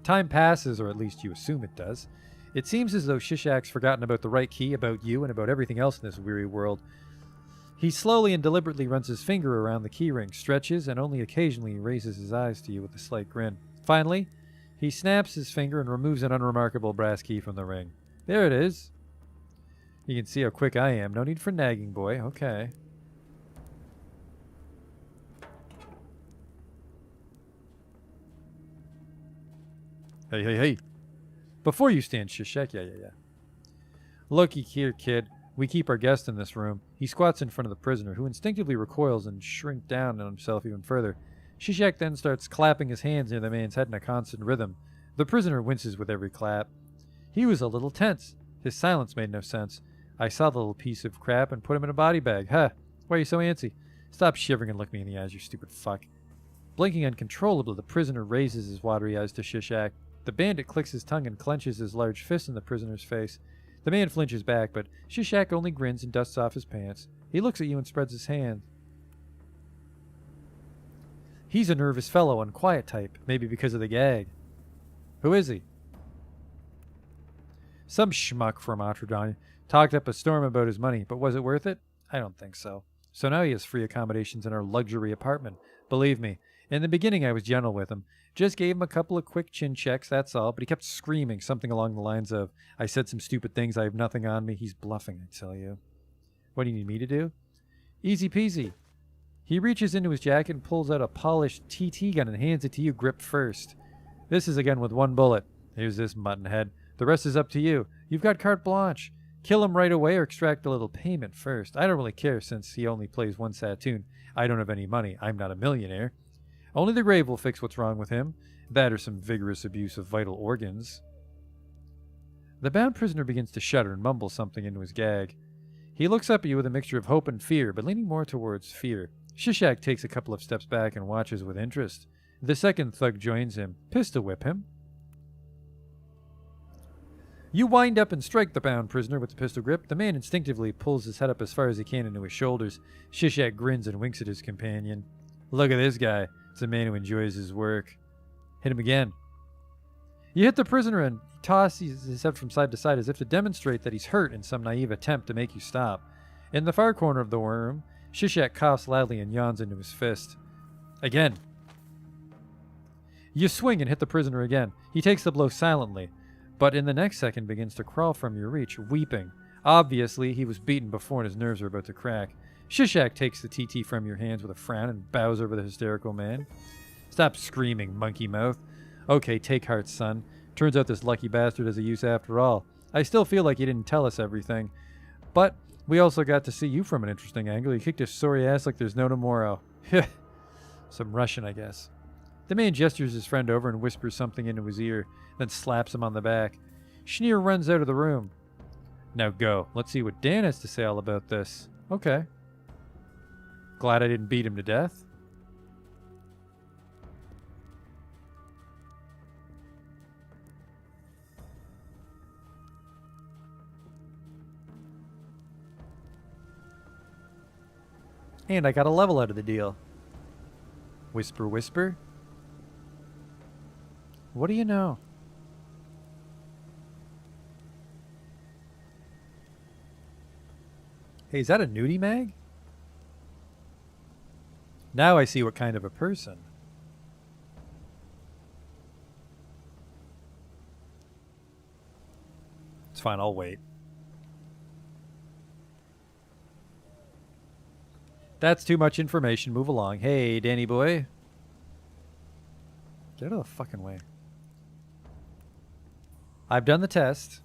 Time passes, or at least you assume it does. It seems as though Shishak's forgotten about the right key, about you, and about everything else in this weary world. He slowly and deliberately runs his finger around the keyring, stretches, and only occasionally raises his eyes to you with a slight grin. Finally, he snaps his finger and removes an unremarkable brass key from the ring. There it is. You can see how quick I am. No need for nagging, boy. Okay. Hey. Before you stand, Shishak. Yeah. Looky here, kid. We keep our guest in this room. He squats in front of the prisoner, who instinctively recoils and shrinks down on himself even further. Shishak then starts clapping his hands near the man's head in a constant rhythm. The prisoner winces with every clap. He was a little tense. His silence made no sense. I saw the little piece of crap and put him in a body bag. Huh. Why are you so antsy? Stop shivering and look me in the eyes, you stupid fuck. Blinking uncontrollably, the prisoner raises his watery eyes to Shishak. The bandit clicks his tongue and clenches his large fist in the prisoner's face. The man flinches back, but Shishak only grins and dusts off his pants. He looks at you and spreads his hand. He's a nervous fellow and quiet type, maybe because of the gag. Who is he? Some schmuck from Otradon talked up a storm about his money, but was it worth it? I don't think so. So now he has free accommodations in our luxury apartment. Believe me, in the beginning I was gentle with him. Just gave him a couple of quick chin checks, that's all, but he kept screaming something along the lines of, I said some stupid things, I have nothing on me. He's bluffing, I tell you. What do you need me to do? Easy peasy. He reaches into his jacket and pulls out a polished TT gun and hands it to you, gripped first. This is a gun with one bullet. Here's this muttonhead. The rest is up to you. You've got carte blanche. Kill him right away or extract a little payment first. I don't really care since he only plays one sad tune. I don't have any money. I'm not a millionaire. Only the grave will fix what's wrong with him. That or some vigorous abuse of vital organs. The bound prisoner begins to shudder and mumble something into his gag. He looks up at you with a mixture of hope and fear, but leaning more towards fear. Shishak takes a couple of steps back and watches with interest. The second thug joins him. Pistol whip him. You wind up and strike the bound prisoner with the pistol grip. The man instinctively pulls his head up as far as he can into his shoulders. Shishak grins and winks at his companion. Look at this guy. It's a man who enjoys his work. Hit him again. You hit the prisoner and he tosses his head from side to side as if to demonstrate that he's hurt in some naive attempt to make you stop. In the far corner of the room, Shishak coughs loudly and yawns into his fist. Again. You swing and hit the prisoner again. He takes the blow silently, but in the next second begins to crawl from your reach, weeping. Obviously, he was beaten before and his nerves are about to crack. Shishak takes the TT from your hands with a frown and bows over the hysterical man. Stop screaming, monkey mouth. Okay, take heart, son. Turns out this lucky bastard has a use after all. I still feel like he didn't tell us everything. But we also got to see you from an interesting angle. You kicked his sorry ass like there's no tomorrow. Some Russian, I guess. The man gestures his friend over and whispers something into his ear, then slaps him on the back. Schneer runs out of the room. Now go. Let's see what Dan has to say all about this. Okay. Glad I didn't beat him to death. And I got a level out of the deal. Whisper, whisper. What do you know? Hey, is that a nudie mag? Now I see what kind of a person. It's fine, I'll wait. That's too much information. Move along. Hey, Danny boy. Get out of the fucking way. I've done the test.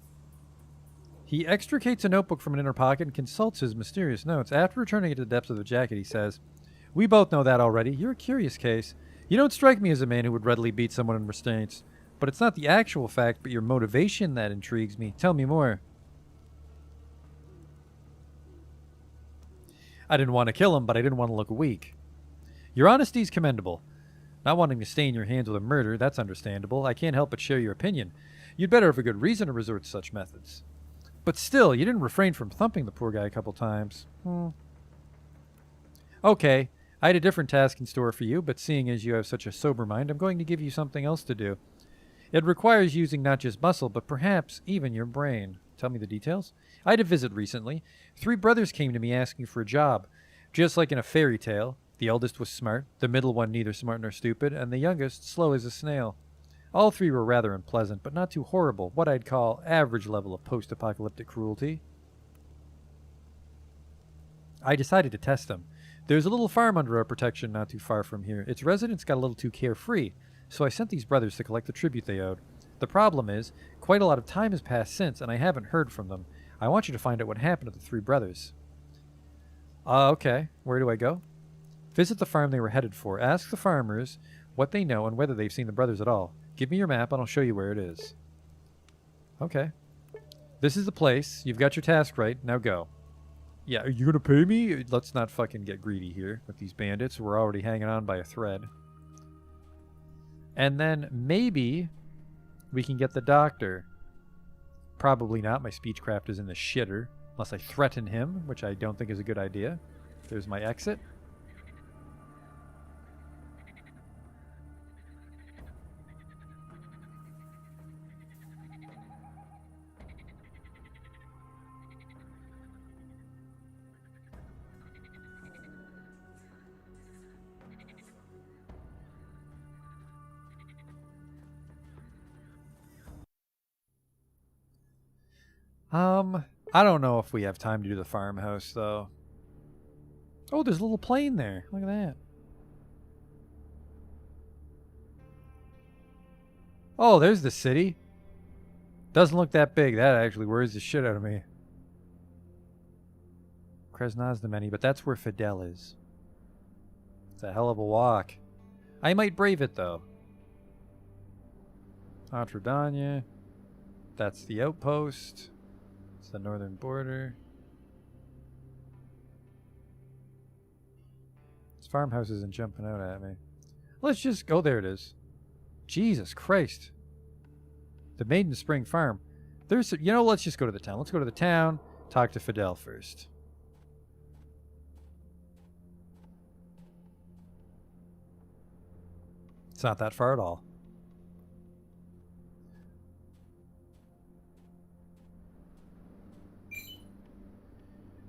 He extricates a notebook from an inner pocket and consults his mysterious notes. After returning it to the depths of the jacket, he says, "We both know that already. You're a curious case. You don't strike me as a man who would readily beat someone in restraints. But it's not the actual fact, but your motivation that intrigues me. Tell me more." I didn't want to kill him, but I didn't want to look weak. Your honesty is commendable. Not wanting to stain your hands with a murder, that's understandable. I can't help but share your opinion. You'd better have a good reason to resort to such methods. But still, you didn't refrain from thumping the poor guy a couple times. Okay, I had a different task in store for you, but seeing as you have such a sober mind, I'm going to give you something else to do. It requires using not just muscle, but perhaps even your brain. Tell me the details. I had a visit recently. 3 brothers came to me asking for a job. Just like in a fairy tale, the eldest was smart, the middle one neither smart nor stupid, and the youngest slow as a snail. All 3 were rather unpleasant, but not too horrible, what I'd call average level of post-apocalyptic cruelty. I decided to test them. There's a little farm under our protection not too far from here. Its residents got a little too carefree, so I sent these brothers to collect the tribute they owed. The problem is, quite a lot of time has passed since, and I haven't heard from them. I want you to find out what happened to the 3 brothers. Okay. Where do I go? Visit the farm they were headed for. Ask the farmers what they know and whether they've seen the brothers at all. Give me your map and I'll show you where it is. Okay. This is the place. You've got your task right. Now go. Yeah, are you going to pay me? Let's not fucking get greedy here with these bandits. We're already hanging on by a thread. And then maybe we can get the doctor. Probably not. My speechcraft is in the shitter. Unless I threaten him, which I don't think is a good idea. There's my exit. I don't know if we have time to do the farmhouse, though. Oh, there's a little plane there. Look at that. Oh, there's the city. Doesn't look that big. That actually worries the shit out of me. Krasnoznameni, but that's where Fidel is. It's a hell of a walk. I might brave it, though. Atradanya. That's the outpost. It's the northern border. This farmhouse isn't jumping out at me. Let's just go. There it is. Jesus Christ. The Maiden Spring Farm. There's, you know, let's just go to the town. Let's go to the town. Talk to Fidel first. It's not that far at all.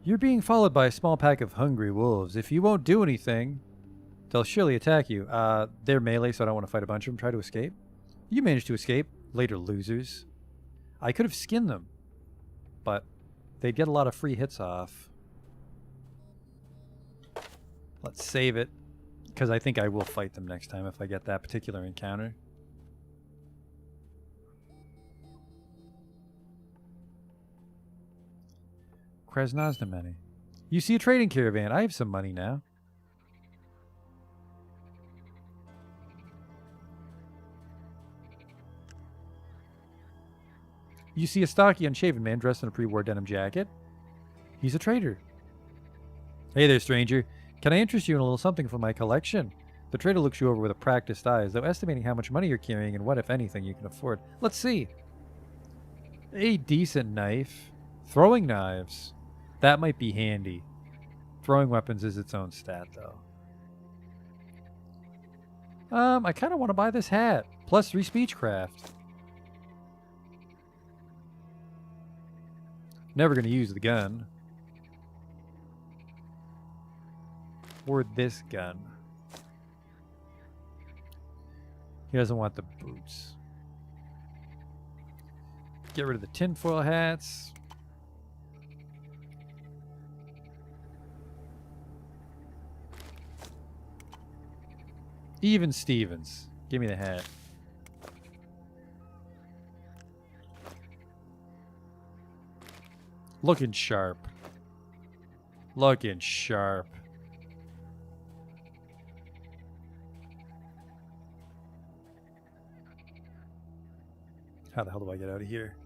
You're being followed by a small pack of hungry wolves. If you won't do anything, they'll surely attack you. They're melee, so I don't want to fight a bunch of them. Try to escape. You managed to escape. Later, losers. I could have skinned them, but they'd get a lot of free hits off. Let's save it, because I think I will fight them next time if I get that particular encounter. Krasnoznameni. You see a trading caravan. I have some money now. You see a stocky, unshaven man dressed in a pre-war denim jacket. He's a trader. Hey there, stranger. Can I interest you in a little something from my collection? The trader looks you over with a practiced eye, as though estimating how much money you're carrying and what, if anything, you can afford. Let's see. A decent knife. Throwing knives. That might be handy. Throwing weapons is its own stat, though. I kind of want to buy this hat. Plus 3 speechcraft. Never going to use the gun. Or this gun. He doesn't want the boots. Get rid of the tinfoil hats. Even Stevens. Give me the hat. Looking sharp. Looking sharp. How the hell do I get out of here?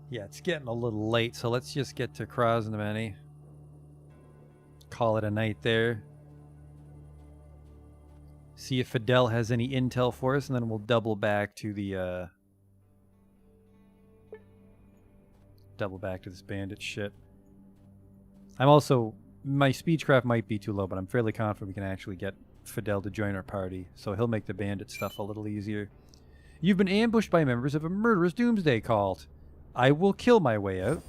Yeah, it's getting a little late, so let's just get to Krasnoznameni. Call it a night there. See if Fidel has any intel for us, and then we'll double back to the this bandit shit. I'm also, my speechcraft might be too low, but I'm fairly confident we can actually get Fidel to join our party, so he'll make the bandit stuff a little easier. You've been ambushed by members of a murderous doomsday cult. I will kill my way out.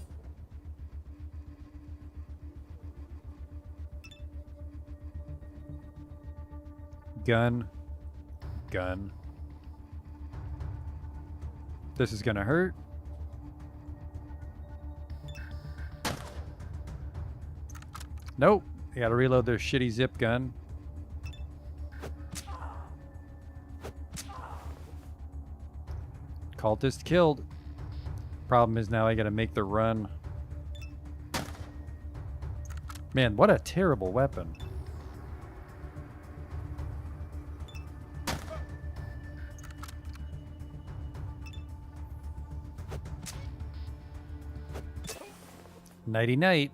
Gun. Gun. This is gonna hurt. Nope. I gotta reload their shitty zip gun. Cultist killed. Problem is now I gotta make the run. Man, what a terrible weapon. Nighty night.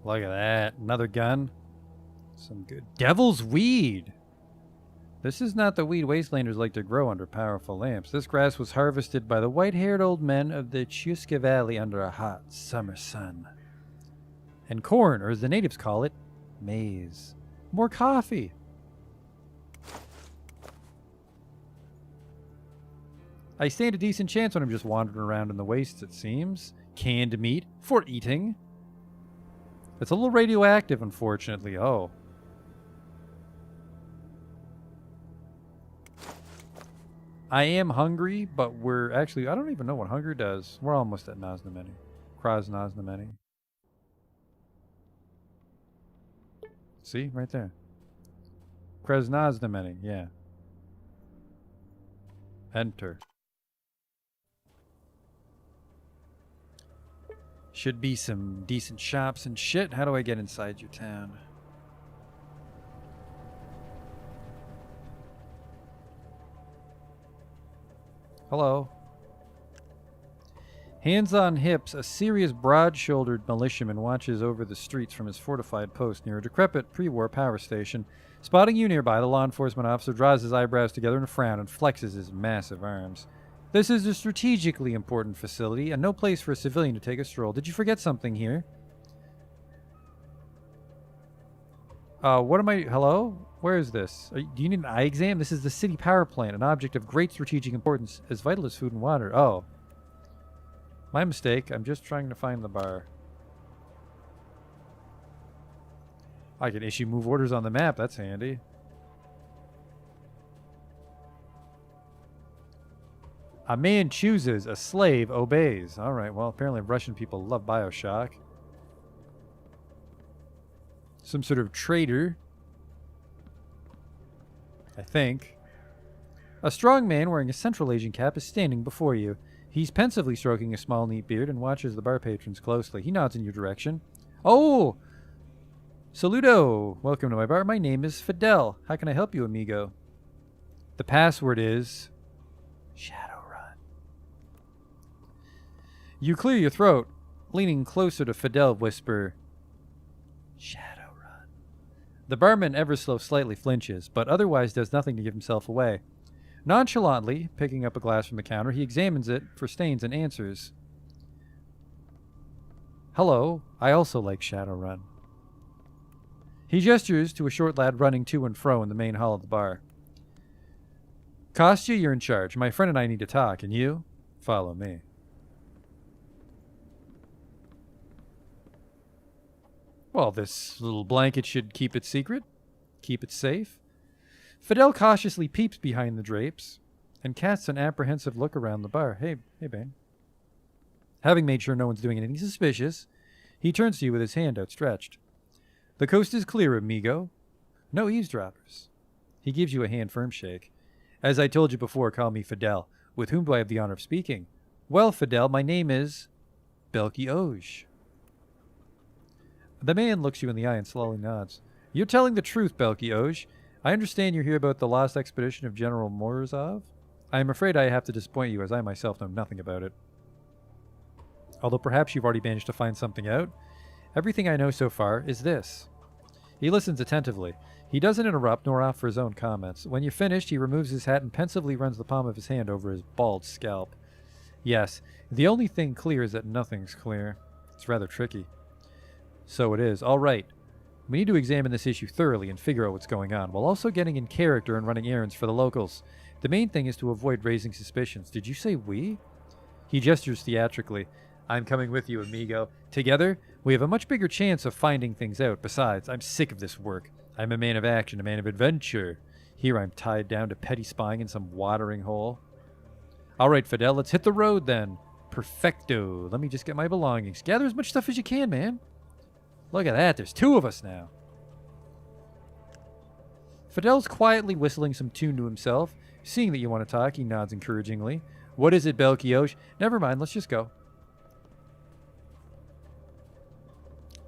Look at that. Another gun. Some good devil's weed. This is not the weed wastelanders like to grow under powerful lamps. This grass was harvested by the white-haired old men of the Chuska Valley under a hot summer sun. And corn, or as the natives call it, maize. More coffee. I stand a decent chance when I'm just wandering around in the wastes, it seems. Canned meat for eating. It's a little radioactive, unfortunately. Oh. I am hungry, but we're actually... I don't even know what hunger does. We're almost at Krasnoznameni. Krasnoznameni. See? Right there. Krasnoznameni. Yeah. Enter. Should be some decent shops and shit. How do I get inside your town? Hello. Hands on hips, a serious broad-shouldered militiaman watches over the streets from his fortified post near a decrepit pre-war power station. Spotting you nearby, the law enforcement officer draws his eyebrows together in a frown and flexes his massive arms. This is a strategically important facility and no place for a civilian to take a stroll. Did you forget something here? What am I... Hello? Where is this? Do you need an eye exam? This is the city power plant, an object of great strategic importance, as vital as food and water. Oh. My mistake. I'm just trying to find the bar. I can issue move orders on the map. That's handy. A man chooses, a slave obeys. Alright, well, apparently Russian people love Bioshock. Some sort of traitor. I think. A strong man wearing a Central Asian cap is standing before you. He's pensively stroking a small, neat beard and watches the bar patrons closely. He nods in your direction. Oh! Saludo! Welcome to my bar. My name is Fidel. How can I help you, amigo? The password is... Shadowrun. You clear your throat. Leaning closer to Fidel, whisper... Shadowrun. The barman ever so slightly flinches, but otherwise does nothing to give himself away. Nonchalantly, picking up a glass from the counter, he examines it for stains and answers. Hello, I also like Shadowrun. He gestures to a short lad running to and fro in the main hall of the bar. Kostya, you're in charge. My friend and I need to talk, and you? Follow me. Well, this little blanket should keep it secret. Keep it safe. Fidel cautiously peeps behind the drapes and casts an apprehensive look around the bar. Hey, Bane. Having made sure no one's doing anything suspicious, he turns to you with his hand outstretched. The coast is clear, amigo. No eavesdroppers. He gives you a hand firm shake. As I told you before, call me Fidel. With whom do I have the honor of speaking? Well, Fidel, my name is Belkioj. The man looks you in the eye and slowly nods. You're telling the truth, Belkioj. I understand you're here about the lost expedition of General Morozov. I am afraid I have to disappoint you, as I myself know nothing about it. Although perhaps you've already managed to find something out. Everything I know so far is this. He listens attentively. He doesn't interrupt nor offer his own comments. When you're finished, he removes his hat and pensively runs the palm of his hand over his bald scalp. Yes, the only thing clear is that nothing's clear. It's rather tricky. So it is. All right. We need to examine this issue thoroughly and figure out what's going on, while also getting in character and running errands for the locals. The main thing is to avoid raising suspicions. Did you say we? He gestures theatrically. I'm coming with you, amigo. Together, we have a much bigger chance of finding things out. Besides, I'm sick of this work. I'm a man of action, a man of adventure. Here I'm tied down to petty spying in some watering hole. All right, Fidel, let's hit the road then. Perfecto. Let me just get my belongings. Gather as much stuff as you can, man. Look at that. There's two of us now. Fidel's quietly whistling some tune to himself. Seeing that you want to talk, he nods encouragingly. What is it, Belkioj? Never mind. Let's just go.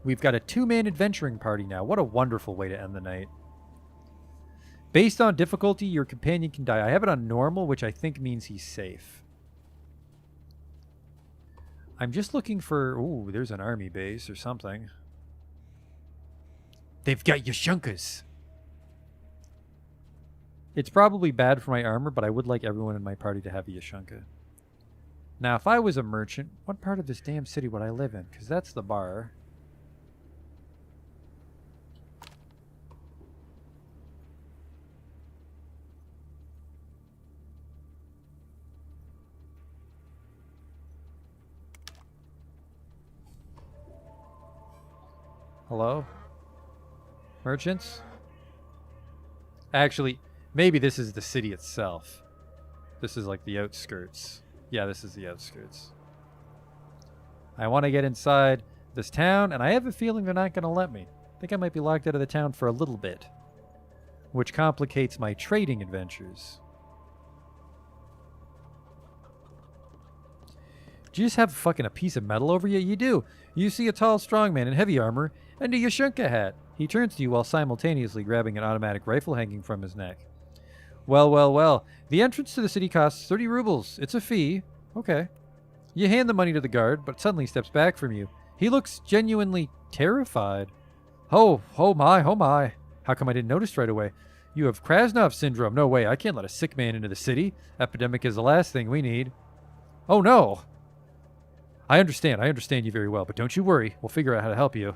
We've got a two-man adventuring party now. What a wonderful way to end the night. Based on difficulty, your companion can die. I have it on normal, which I think means he's safe. I'm just looking for... Ooh, there's an army base or something. They've got Yashunkas. It's probably bad for my armor, but I would like everyone in my party to have a Yashunka. Now, if I was a merchant, what part of this damn city would I live in? Because that's the bar. Hello? Merchants? Actually, maybe this is the city itself. This is like the outskirts. Yeah, this is the outskirts. I want to get inside this town, and I have a feeling they're not going to let me. I think I might be locked out of the town for a little bit, which complicates my trading adventures. Do you just have fucking a piece of metal over you? You do. You see a tall, strong man in heavy armor, and a Yashunka hat. He turns to you while simultaneously grabbing an automatic rifle hanging from his neck. Well, well, well. The entrance to the city costs 30 rubles. It's a fee. Okay. You hand the money to the guard, but suddenly steps back from you. He looks genuinely terrified. Oh my. How come I didn't notice right away? You have Krasnov syndrome. No way. I can't let a sick man into the city. Epidemic is the last thing we need. Oh, no. I understand you very well, but don't you worry. We'll figure out how to help you.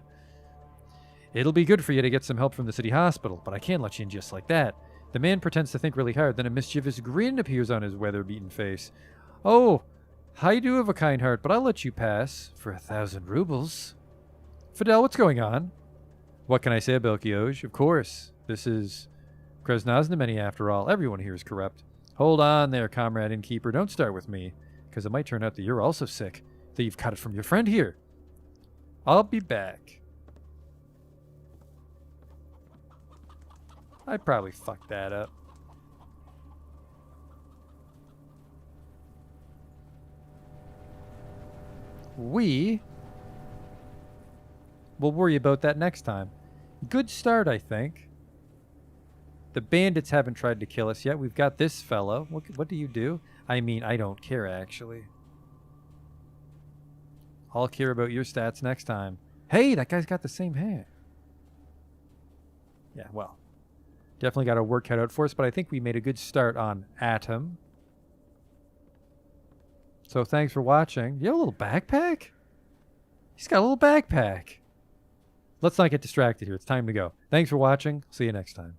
It'll be good for you to get some help from the city hospital, but I can't let you in just like that. The man pretends to think really hard, then a mischievous grin appears on his weather-beaten face. Oh, I do have a kind heart, but I'll let you pass for 1,000 rubles. Fidel, what's going on? What can I say about Belkioj? Of course, this is Krasnoznameni after all. Everyone here is corrupt. Hold on there, comrade innkeeper. Don't start with me, because it might turn out that you're also sick, that you've got it from your friend here. I'll be back. I probably fucked that up. We'll worry about that next time. Good start, I think. The bandits haven't tried to kill us yet. We've got this fellow. What do you do? I mean, I don't care, actually. I'll care about your stats next time. Hey, that guy's got the same hair. Yeah, well. Definitely got our work cut out for us, but I think we made a good start on Atom. So thanks for watching. You have a little backpack? He's got a little backpack. Let's not get distracted here. It's time to go. Thanks for watching. See you next time.